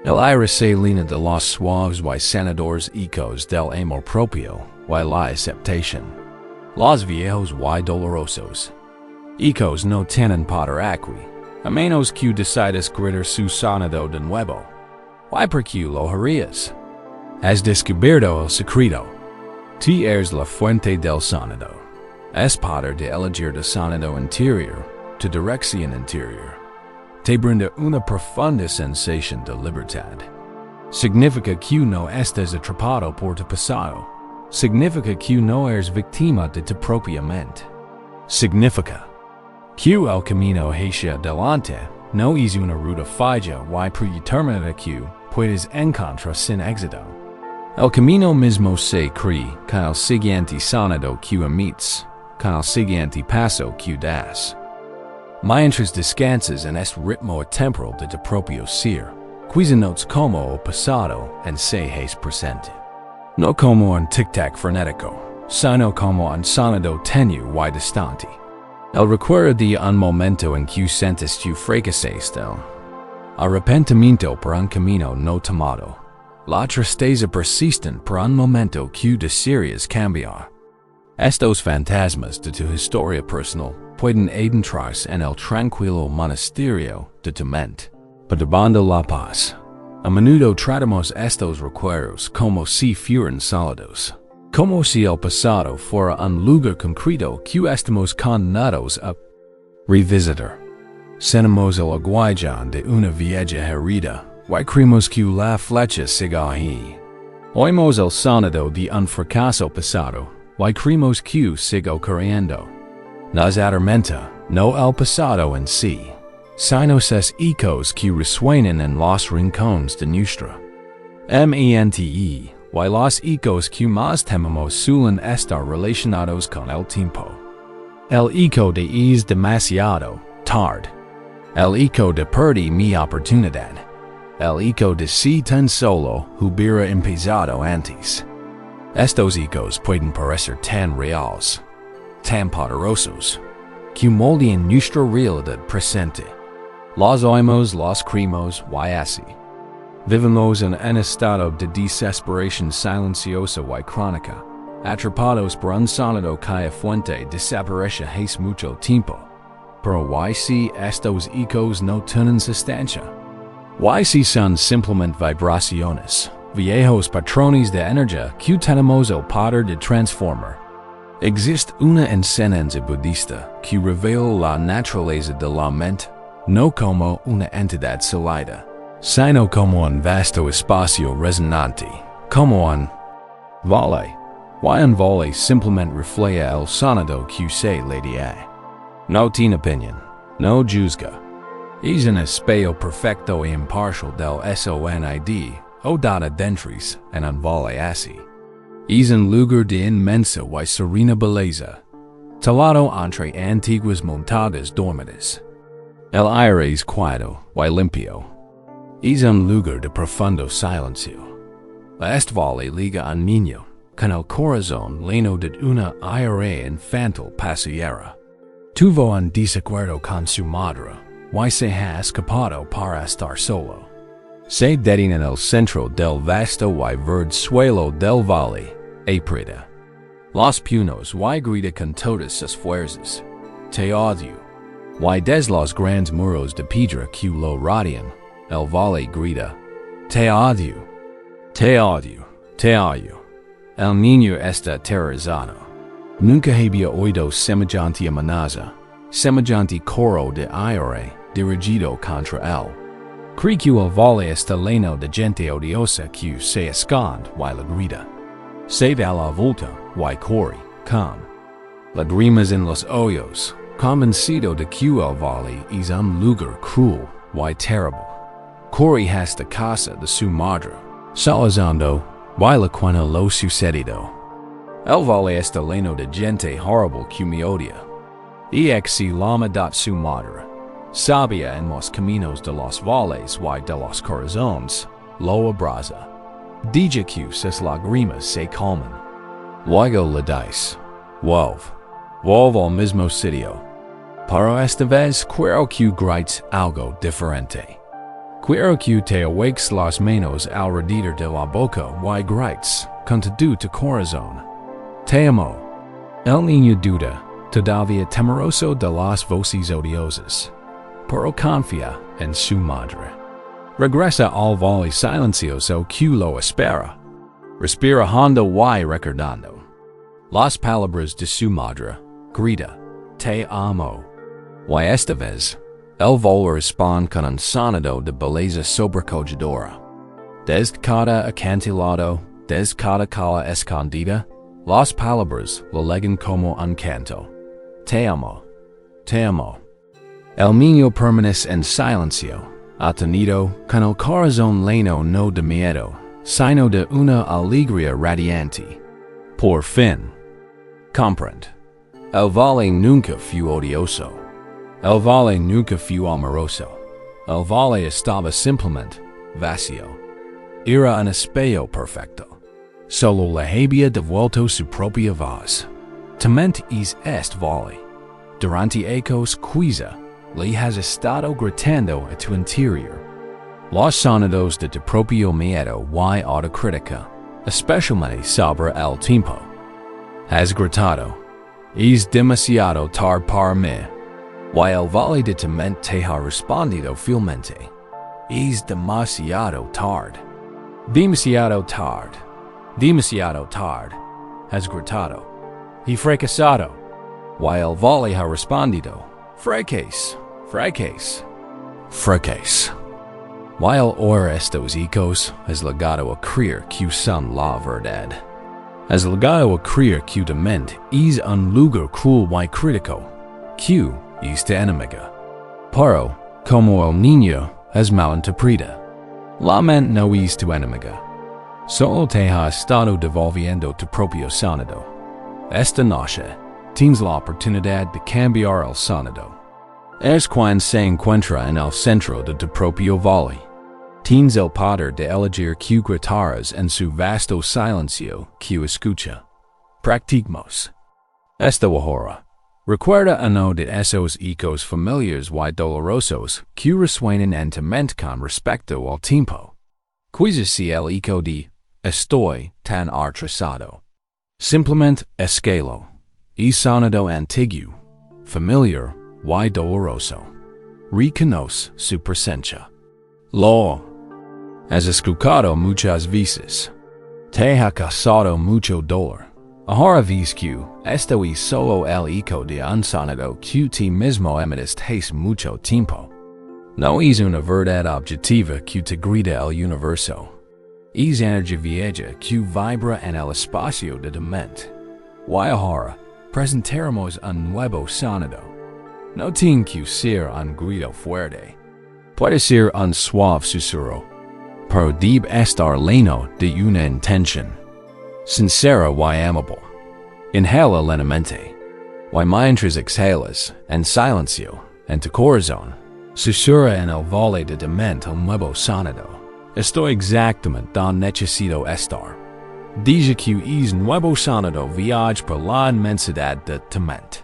El aire se llena de los suaves y sanadores ecos del amor propio y la aceptación. Los viejos y dolorosos ecos no tienen poder aquí, a menos que decidas gritar su sonido de nuevo. ¿Y por qué lo harías? Has descubierto el secreto. Tú eres la fuente del sonido. Es poder de elegir tu sonido interior, tu dirección interior. Te brinda una profunda sensación de libertad. Significa que no estás atrapado por tu pasado. Significa que no eres víctima de tu propia mente. Significa que el camino hacia adelante no es una ruta fija y predeterminada que puedes encontrar sin éxito. El camino mismo se crea con el siguiente sonido que emites, con el siguiente paso que das. Mientras descansas en este ritmo temporal de tu propio ser, quizá notes como el pasado en se es presente. No como un tic-tac frenético, sino como un sonido tenue y distante. El recuerdo de un momento en que sientes que fracasaste. Arrepentimiento por un camino no tomado. La tristeza persistente por un momento que desearías cambiar. Estos fantasmas de tu historia personal pueden adentrarse en el tranquilo monasterio de tu mente, perturbando la paz. A menudo tratamos estos recuerdos como si fueran sólidos, como si el pasado fuera un lugar concreto que estamos condenados a revisitar. Sentimos el aguijón de una vieja herida, y creemos que la flecha siga ahí. Oímos el sonido de un fracaso pasado, y creemos que siga ocurriendo. Nos atormenta no el pasado en sí, sino sus ecos que resuenan en los rincones de nuestra mente, y los ecos que más tememos suelen estar relacionados con el tiempo. El eco de es demasiado tarde. El eco de perdí mi oportunidad. El eco de si tan solo hubiera empezado antes. Estos ecos pueden parecer tan reales, tan poderosos, que moldean nuestra realidad presente. Los oímos, los creemos, y así. Vivimos en un estado de desesperación silenciosa y crónica, atrapados por un sonido cuya fuente desaparece hace mucho tiempo. Pero ¿y si estos ecos no tienen sustancia? ¿Y si son simplemente vibraciones, viejos patrones de energía que tenemos el poder de transformar? Existe una enseñanza budista que revela la naturaleza de la mente, no como una entidad sólida, sino como un vasto espacio resonante, como un vale. Y un vale simplemente refleja el sonido que se le da. No tiene opinión, no juzga. Es un espejo perfecto e imparcial del sonid o data dentris en un vale así. Es un lugar de inmensa y serena belleza, talado entre antiguas montañas dormidas. El aire es quieto y limpio. Es un lugar de profundo silencio. Este vale liga un niño con el corazón lleno de una aire infantil pasillara. Tuvo un desacuerdo con su madre y se ha escapado para estar solo. Se dedican al centro del vasto y verde suelo del valle, aprida. Los punos y grita con todas sus fuerzas. Te odio. Y des los grandes muros de piedra que lo rodean, el valle grita. Te odio. Te odio. Te odio. El niño está aterrorizado. Nunca había oído semejante amenaza, semejante coro de aire dirigido contra él. Cree que el valle está lleno de gente odiosa que se esconde y la grita. Se da la vuelta y corre, con lágrimas en los ojos, convencido de que el valle es un lugar cruel y terrible. Corre hasta casa de su madre, salazando y le cuenta lo sucedido. El valle está lleno de gente horrible que me odia. Y si lama dat su madre, sabia en los caminos de los valles y de los corazones, lo abraza. Dice que sus lágrimas se calman. Luego le dice, vuelve al mismo sitio. Pero esta vez quiero que grites algo diferente. Quiero que te ahueques las manos alrededor de la boca y grites con todo tu corazón. Te amo. El niño duda, todavía temeroso de las voces odiosas, pero confía en su madre. Regresa al valle silencioso que lo espera. Respira hondo y recordando las palabras de su madre. Grita, te amo. Y esta vez, el valle responde con un sonido de belleza sobrecogedora. Desde cada acantilado, desde cada cala escondida, las palabras lo legan como un canto. Te amo. Te amo. El niño permanece en silencio, atenido, con el corazón lleno no de miedo, sino de una alegría radiante. Por fin. Comprende. El valle nunca fue odioso. El valle nunca fue amoroso. El valle estaba simplemente vacío. Era un espejo perfecto. Solo le había devuelto su propia voz. Tement es este valle. Durante ecos quizá le has estado gritando a tu interior. Los sonidos de tu propio miedo y autocrítica, especialmente sobre el tiempo. Has gritado, es demasiado tarde para mí. Y el valle de tu mente te ha respondido fielmente. Es demasiado tarde. Demasiado tarde. Demasiado tarde. Has gritado. Y fracasado. Y el valle ha respondido. Fracas. Fracas. Fracas. Y el oír estos ecos has llegado a creer que son la verdad. Has llegado a creer que tu mente es un lugar cruel y crítico. Que es tu enemiga. Pero, como el niño has malinterpreta. La mente no es tu enemiga. Solo te ha estado devolviendo tu propio sonido. Esta noche, tienes la oportunidad de cambiar el sonido. Es cuando se encuentra en el centro de tu propio valle. Tienes el poder de elegir que gritarás en su vasto silencio que escucha. Practicamos. Esta hora. Recuerda uno de esos ecos familiares y dolorosos que resuenan en tu mente con respecto al tiempo. Quizás si el eco de estoy tan retrasado. Simplemente escalo. Es sonido antiguo, familiar y doloroso. Reconoce su presencia. Lo has escuchado muchas veces. Te ha causado mucho dolor. Ahora ves que esto es solo el eco de un sonido que ti mismo emites hace mucho tiempo. No es una verdad objetiva que te grita el universo. Es energía vieja que vibra en el espacio de tu mente. Y ahora presentaremos un nuevo sonido. No tiene que ser un grito fuerte. Puede ser un suave susurro. Pero debe estar lleno de una intención. Sincera y amable. Inhala lentamente. Y mientras exhalas, en silencio, en tu corazón, susurra en el valle de tu mente un nuevo sonido. Estoy exactamente donde necesito estar. Dice que es nuevo sonido viaja por la inmensidad de tu mente.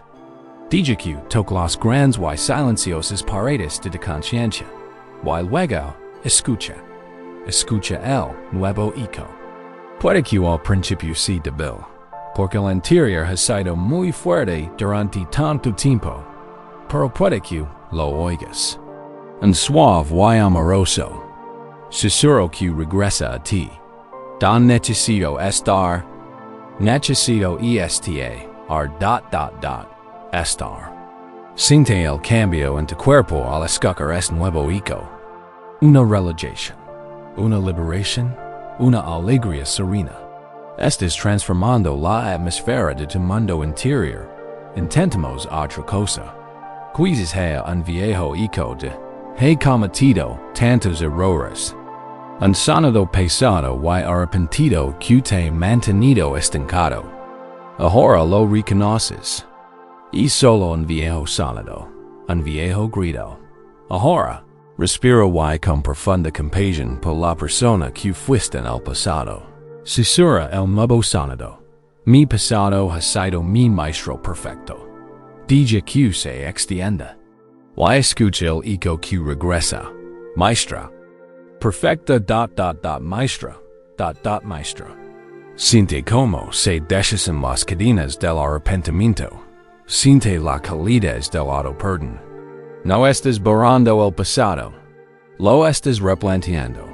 Dice que toca las grandes y silenciosas paredes de tu conciencia. Y luego, escucha. escucha el nuevo eco. Puede que al principio sea débil, porque el interior ha sido muy fuerte durante tanto tiempo, pero puede que lo oigas. Un suave y amoroso susurro que regresa a ti. Dan necesito estar, necesito esta, estar. Siente el cambio en tu cuerpo al escuchar este nuevo eco. Una relajación, una liberación, una alegría serena. Estás transformando la atmósfera de tu mundo interior. Intentamos otra cosa. Quizás haya un viejo eco de he cometido tantos errores. Un sonido pesado y arrepentido que te ha mantenido estancado. Ahora lo reconoces. Y solo un viejo sonido, un viejo grito. Ahora, respira y con profunda compasión por la persona que fuiste en el pasado. Susurra el nuevo sonido. Mi pasado ha sido mi maestro perfecto. Deja que se extienda. Y escucha el eco que regresa. Maestra. Perfecta maestra. Maestra. Siente como se deshacen las cadenas del arrepentimiento. Siente la calidez del auto-perdón. No estás borrando el pasado. Lo estás replanteando.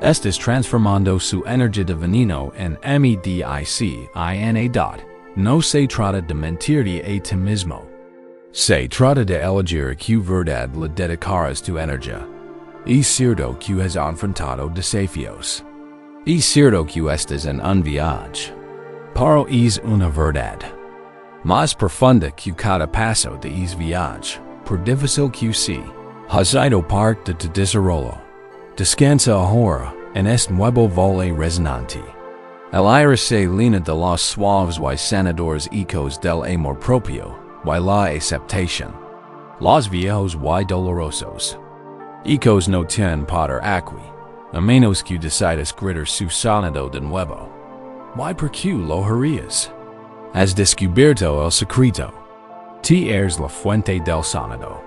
Estás transformando su energía de veneno en medicina. No se trata de mentirte a ti mismo. Se trata de elegir que verdad le dedicarás tu energía. Es cierto que has enfrentado desafíos. Es cierto que estás en un viaje. Pero es una verdad más profunda que cada paso de ese viaje, por difícil que sea, ha sido parte de tu desarrollo. Descansa ahora en este nuevo vole resonante. El aire se llena de los suaves y sanadores ecos del amor propio y la aceptación. Los viejos y dolorosos ecos no tienen poder aquí, a menos que decidas gritar su sonido de nuevo. ¿Y por qué lo harías? Has descubierto el secreto. Ti eres la fuente del sonido.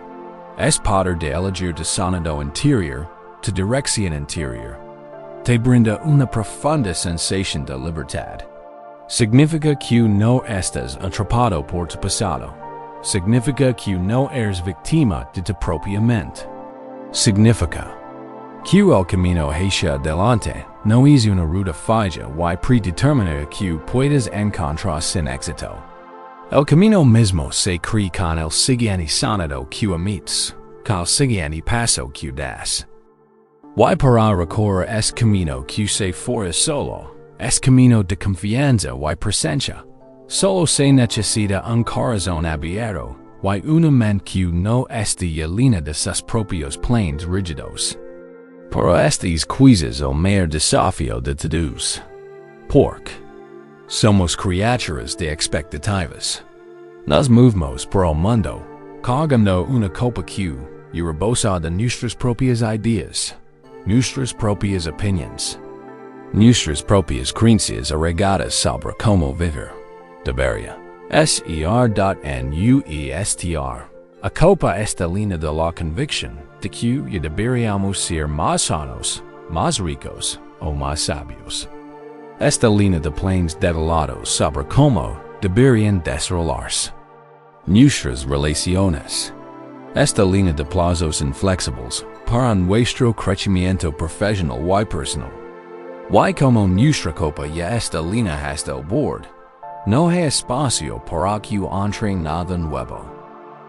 Es poder de elegir tu sonido interior, tu dirección interior. Te brinda una profunda sensación de libertad. Significa que no estás atrapado por tu pasado. Significa que no eres víctima de tu propia mente. Significa que el camino hacia adelante no es una ruta fija y predeterminada que puedes encontrar sin éxito. El camino mismo se crea con el siguiente sonido que emites, con el siguiente paso que das. Y para recorrer este camino que se forja solo, es camino de confianza y presencia. Solo se necesita un corazón abierto y una mente que no esté llena de sus propios planes rígidos. Pero este es quizás el mayor desafío de todos. Porque somos criaturas de expectativas. Nos movemos por el mundo, cargando una copa que rebosa de nuestras propias ideas, nuestras propias opiniones, nuestras propias creencias arraigadas sobre cómo vivir. Debería. Ser.nuestr. A copa esta línea de la convicción de que deberíamos ser más sanos, más ricos o más sabios. Esta línea de planes detalados sobre cómo deberían desarrollarse nuestras relaciones. Esta línea de plazos inflexibles para nuestro crecimiento profesional y personal. Y como nuestra copa ya está línea hasta el borde, no hay espacio para que entre nada nuevo.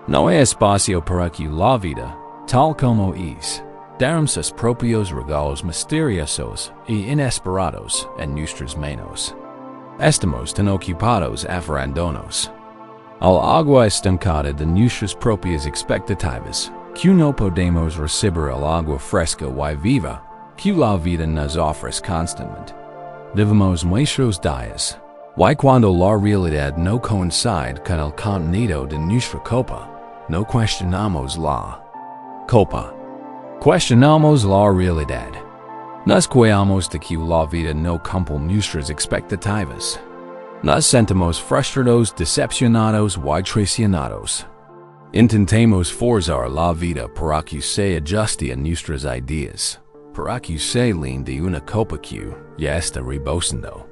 No hay espacio para que la vida, tal como es, dará sus propios regalos misteriosos y inesperados en nuestras manos. Estamos tan ocupados aferrándonos al agua estancada de nuestras propias expectativas que no podemos recibir el agua fresca y viva que la vida nos ofrece constantemente. Vivimos nuestros días, y cuando la realidad no coincide con el contenido de nuestra copa, no cuestionamos la copa. Cuestionamos la realidad. Nos quejamos de que la vida no cumple nuestras expectativas. Nos sentimos frustrados, decepcionados y traicionados. Intentemos forzar la vida para que se ajuste a nuestras ideas, para que se lin de una copa que ya está rebosando.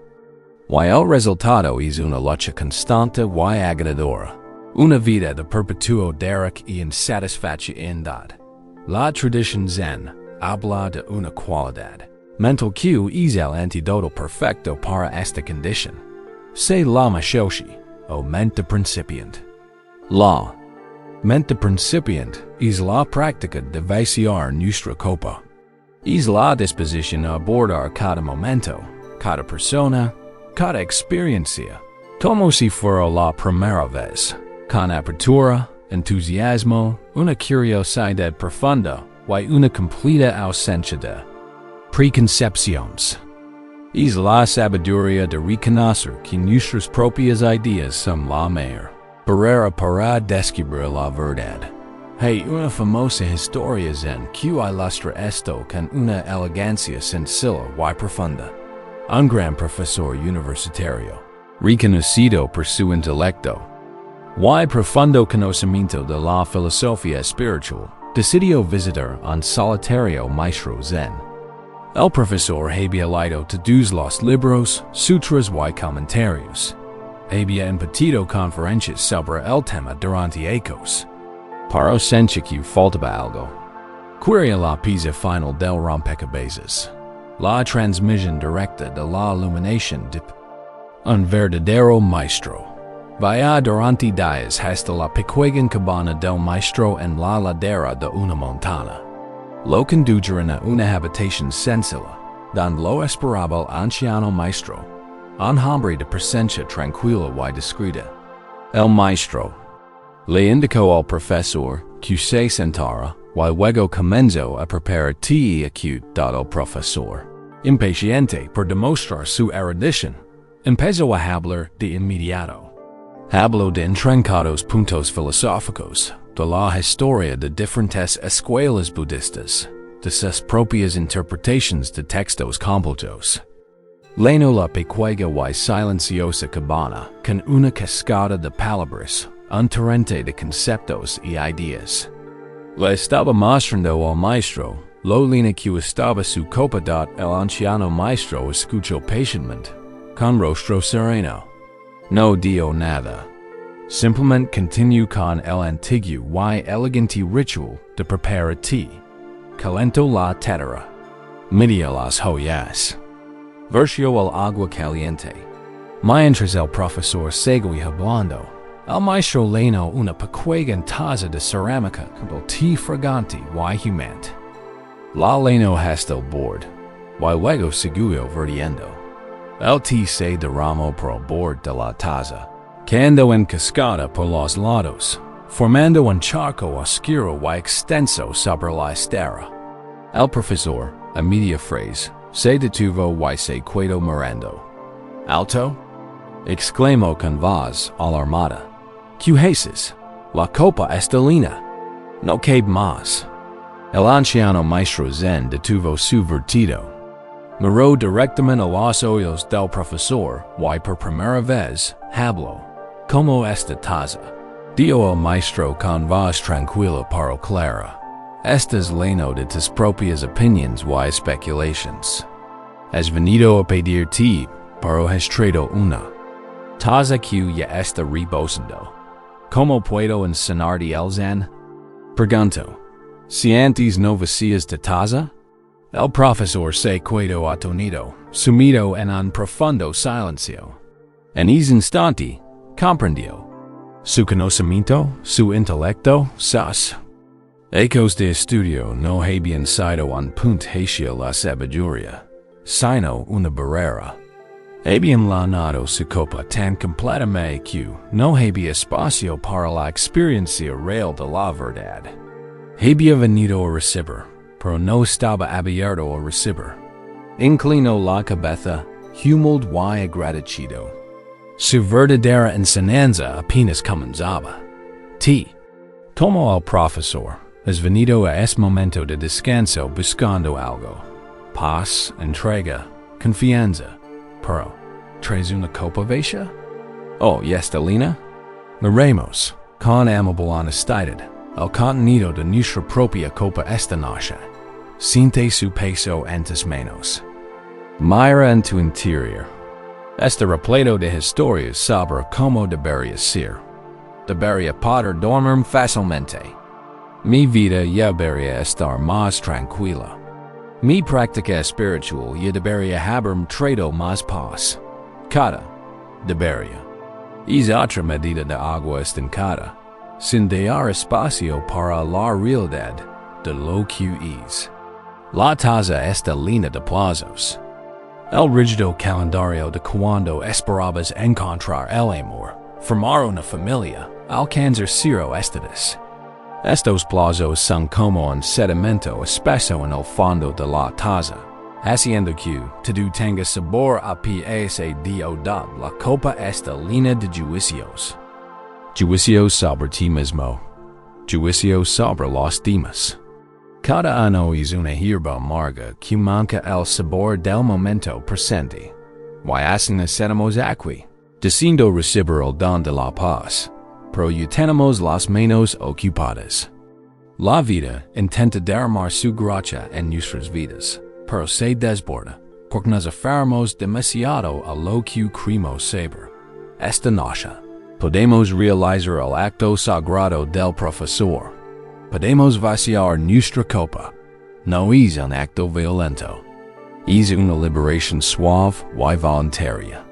Y el resultado es una lucha constante y agotadora, una vida de perpetuo derek y insatisfacción. La tradición zen habla de una cualidad mental que es el antídoto perfecto para esta condición. Se llama shoshi, o mente principiante. La mente principiante es la práctica de vaciar nuestra copa. Es la disposición a abordar cada momento, cada persona, cada experiencia, como si fuera la primera vez, con apertura, entusiasmo, una curiosidad profunda y una completa ausencia de preconcepciones. Es la sabiduría de reconocer que nuestras propias ideas son la mejor barrera para descubrir la verdad. Hay una famosa historia zen que ilustra esto con una elegancia sencilla y profunda. Un gran profesor universitario, reconocido por su intelecto y profundo conocimiento de la filosofía espiritual, decidió visitar un solitario maestro zen. El profesor había leído todos los libros, sutras y comentarios. Había impartido conferencias sobre el tema durante años. Pero sentía que faltaba algo. Quería la pieza final del rompecabezas, la transmisión directa de la iluminación de un verdadero maestro. Vaya durante días hasta la pequeña cabana del maestro en la ladera de una montaña. Lo condujeron a una habitación sencilla, donde lo esperaba el anciano maestro, un hombre de presencia tranquila y discreta. El maestro le indicó al profesor que se sentara y luego comenzó a preparar té acute. El profesor, impaciente por demostrar su erudición, empezó a hablar de inmediato. Habló de intrincados puntos filosóficos, de la historia de diferentes escuelas budistas, de sus propias interpretaciones de textos completos. Llenó la pequeña y silenciosa cabana con una cascada de palabras, un torrente de conceptos y ideas. Le estaba mostrando al maestro lo lina que estaba su copa. El anciano maestro escuchó pacientemente, con rostro sereno. No dio nada. Simplemente continuó con el antiguo y elegante ritual de preparar té. Calentó la tetera. Midió las joyas. Versió el agua caliente. Mientras el profesor seguía hablando, el maestro llenó una pequeña taza de cerámica con el té fragante y humante. La llenó hasta el borde, y luego siguió vertiendo. El té se derramó por el borde de la taza, cayendo en cascada por los lados, formando un charco oscuro y extenso sobre la estera. El profesor, a media frase, se detuvo y se quedó mirando. «¿Alto?» exclamó con voz alarmada. «¿Qué haces? La copa está llena. No cabe más». El anciano maestro zen detuvo su vertido. Miró directamente a los ojos del profesor y por primera vez habló. «¿Cómo esta taza?» dijo el maestro con voz tranquila pero clara. «Estás lleno de tus propias opiniones y especulaciones. Has venido a pedir té, pero has traído una taza que ya está rebosando. ¿Cómo puedo enseñarte el zen?» Preguntó. «¿Sientes no vacías de taza?» El profesor se quedó atónito, sumido en un profundo silencio. En ese instante, comprendió. Su conocimiento, su intelecto, sus ecos de estudio no habían sido un punto hacia la sabiduría, sino una barrera. Habían llenado su copa tan completamente que no había espacio para la experiencia real de la verdad. Había venido a recibir, pero no estaba abierto a recibir. Inclinó la cabeza, humilde y agradecido. Su verdadera enseñanza apenas comenzaba. Té. Como el profesor, has venido a este momento de descanso buscando algo. Paz, entrega, confianza. Pero, ¿traes una copa vacía? Oh, ¿y está llena? Miremos, con amable honestidad, el contenido de nuestra propia copa esta noche. siente su peso en tus manos. Mira en tu interior. Este repleto de historias sobre cómo debería ser. Debería poder dormir fácilmente. Mi vida ya debería estar más tranquila. Mi práctica espiritual ya debería haber traído más paz. Cada debería. Es otra medida de agua estancada, sin dar espacio para la realidad de lo que es. La taza está llena de plazos. El rígido calendario de cuando esperabas encontrar el amor, formar una familia, alcanzar cero estatus. Estos plazos son como un sedimento espeso en el fondo de la taza, haciendo que todo tenga sabor a pese de odad. La copa está llena de juicios. Juicios sobre ti mismo. Juicios sobre los demás. Cada uno es una hierba amarga que manca el sabor del momento presente. Y así necesitamos aquí, diciendo recibir el don de la paz, pero ya tenemos las manos ocupadas. La vida intenta derramar su gracia en nuestras vidas, pero se desborda, porque nos aferramos demasiado a lo que creemos saber. Esta noche, podemos realizar el acto sagrado del profesor. Podemos vaciar nuestra copa. No es un acto violento. Es una liberación suave y voluntaria.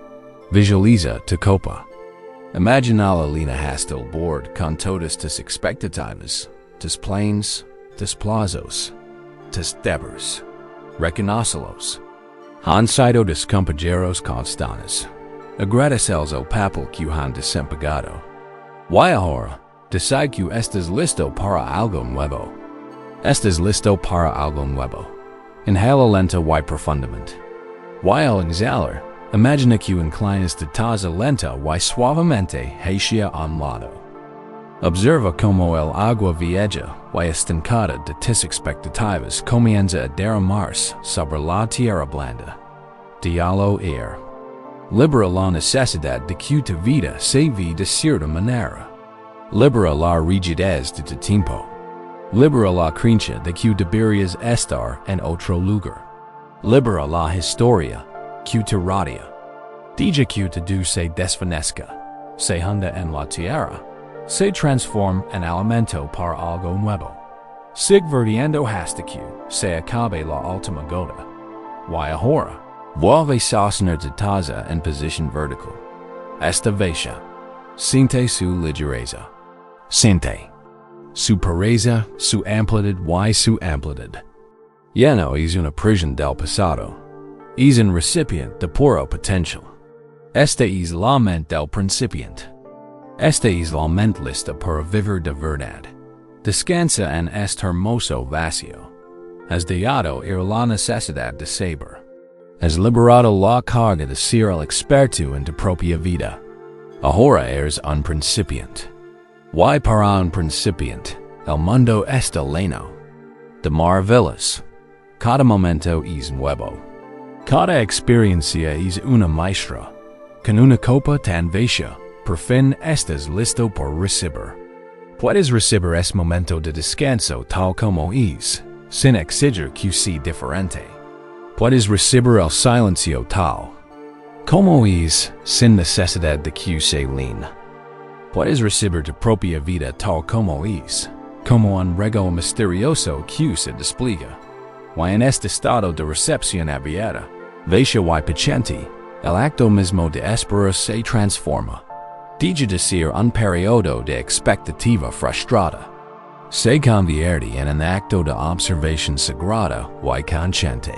Visualiza tu copa. Imagina la línea hasta el borde con todas tus expectativas, tus planes, tus plazos, tus deberes. Reconócelos. Han sido tus compañeros constantes. Agradeces el papel que han desempeñado. Y ahora, decide que estás listo para algo nuevo. Estás listo para algo nuevo. Inhala lento y profundamente. Y al exhalar, imagina que inclinas tu taza lenta y suavemente hacia un lado. Observa como el agua vieja y estancada de tus expectativas comienza a derramarse sobre la tierra blanda. Déjalo ir. Libera la necesidad de que tu vida se viva de cierta manera. Libera la rigidez de tu tiempo. Libera la creencia de que deberías estar en otro lugar. Libera la historia que te rodea. Deja que tu se desvanezca, se hunda en la tierra, se transforma en alimento para algo nuevo. Sig vertiendo hasta que se acabe la última gota. Y ahora, vuelve a sostener tu taza en posición vertical. Esta vez, siente su ligereza. Siente su pureza, su amplitud y su amplitud. Ya no es una prisión del pasado. Es un recipiente de puro potencial. Este es la mente del principiante. Este es la mente lista para vivir de verdad. Descansa en este hermoso vacío. Has dejado ir la necesidad de saber. Has liberado la carga de ser el experto en tu propia vida. Ahora eres un principiante. Y para un principiante, el mundo está lleno de maravillas. Cada momento es nuevo. Cada experiencia es una maestra. Con una copa tan vieja, por fin estás listo por recibir. Puedes recibir este momento de descanso tal como es, sin exigir que sea diferente. Puedes recibir el silencio tal como es, sin necesidad de que se lean. Puedes recibir tu propia vida tal como es, como un regalo misterioso que se despliega. Y en este estado de recepción abierta, veja y paciente, el acto mismo de esperar se transforma. Deja de ser un periodo de expectativa frustrada. Se convierte en un acto de observación sagrada y consciente.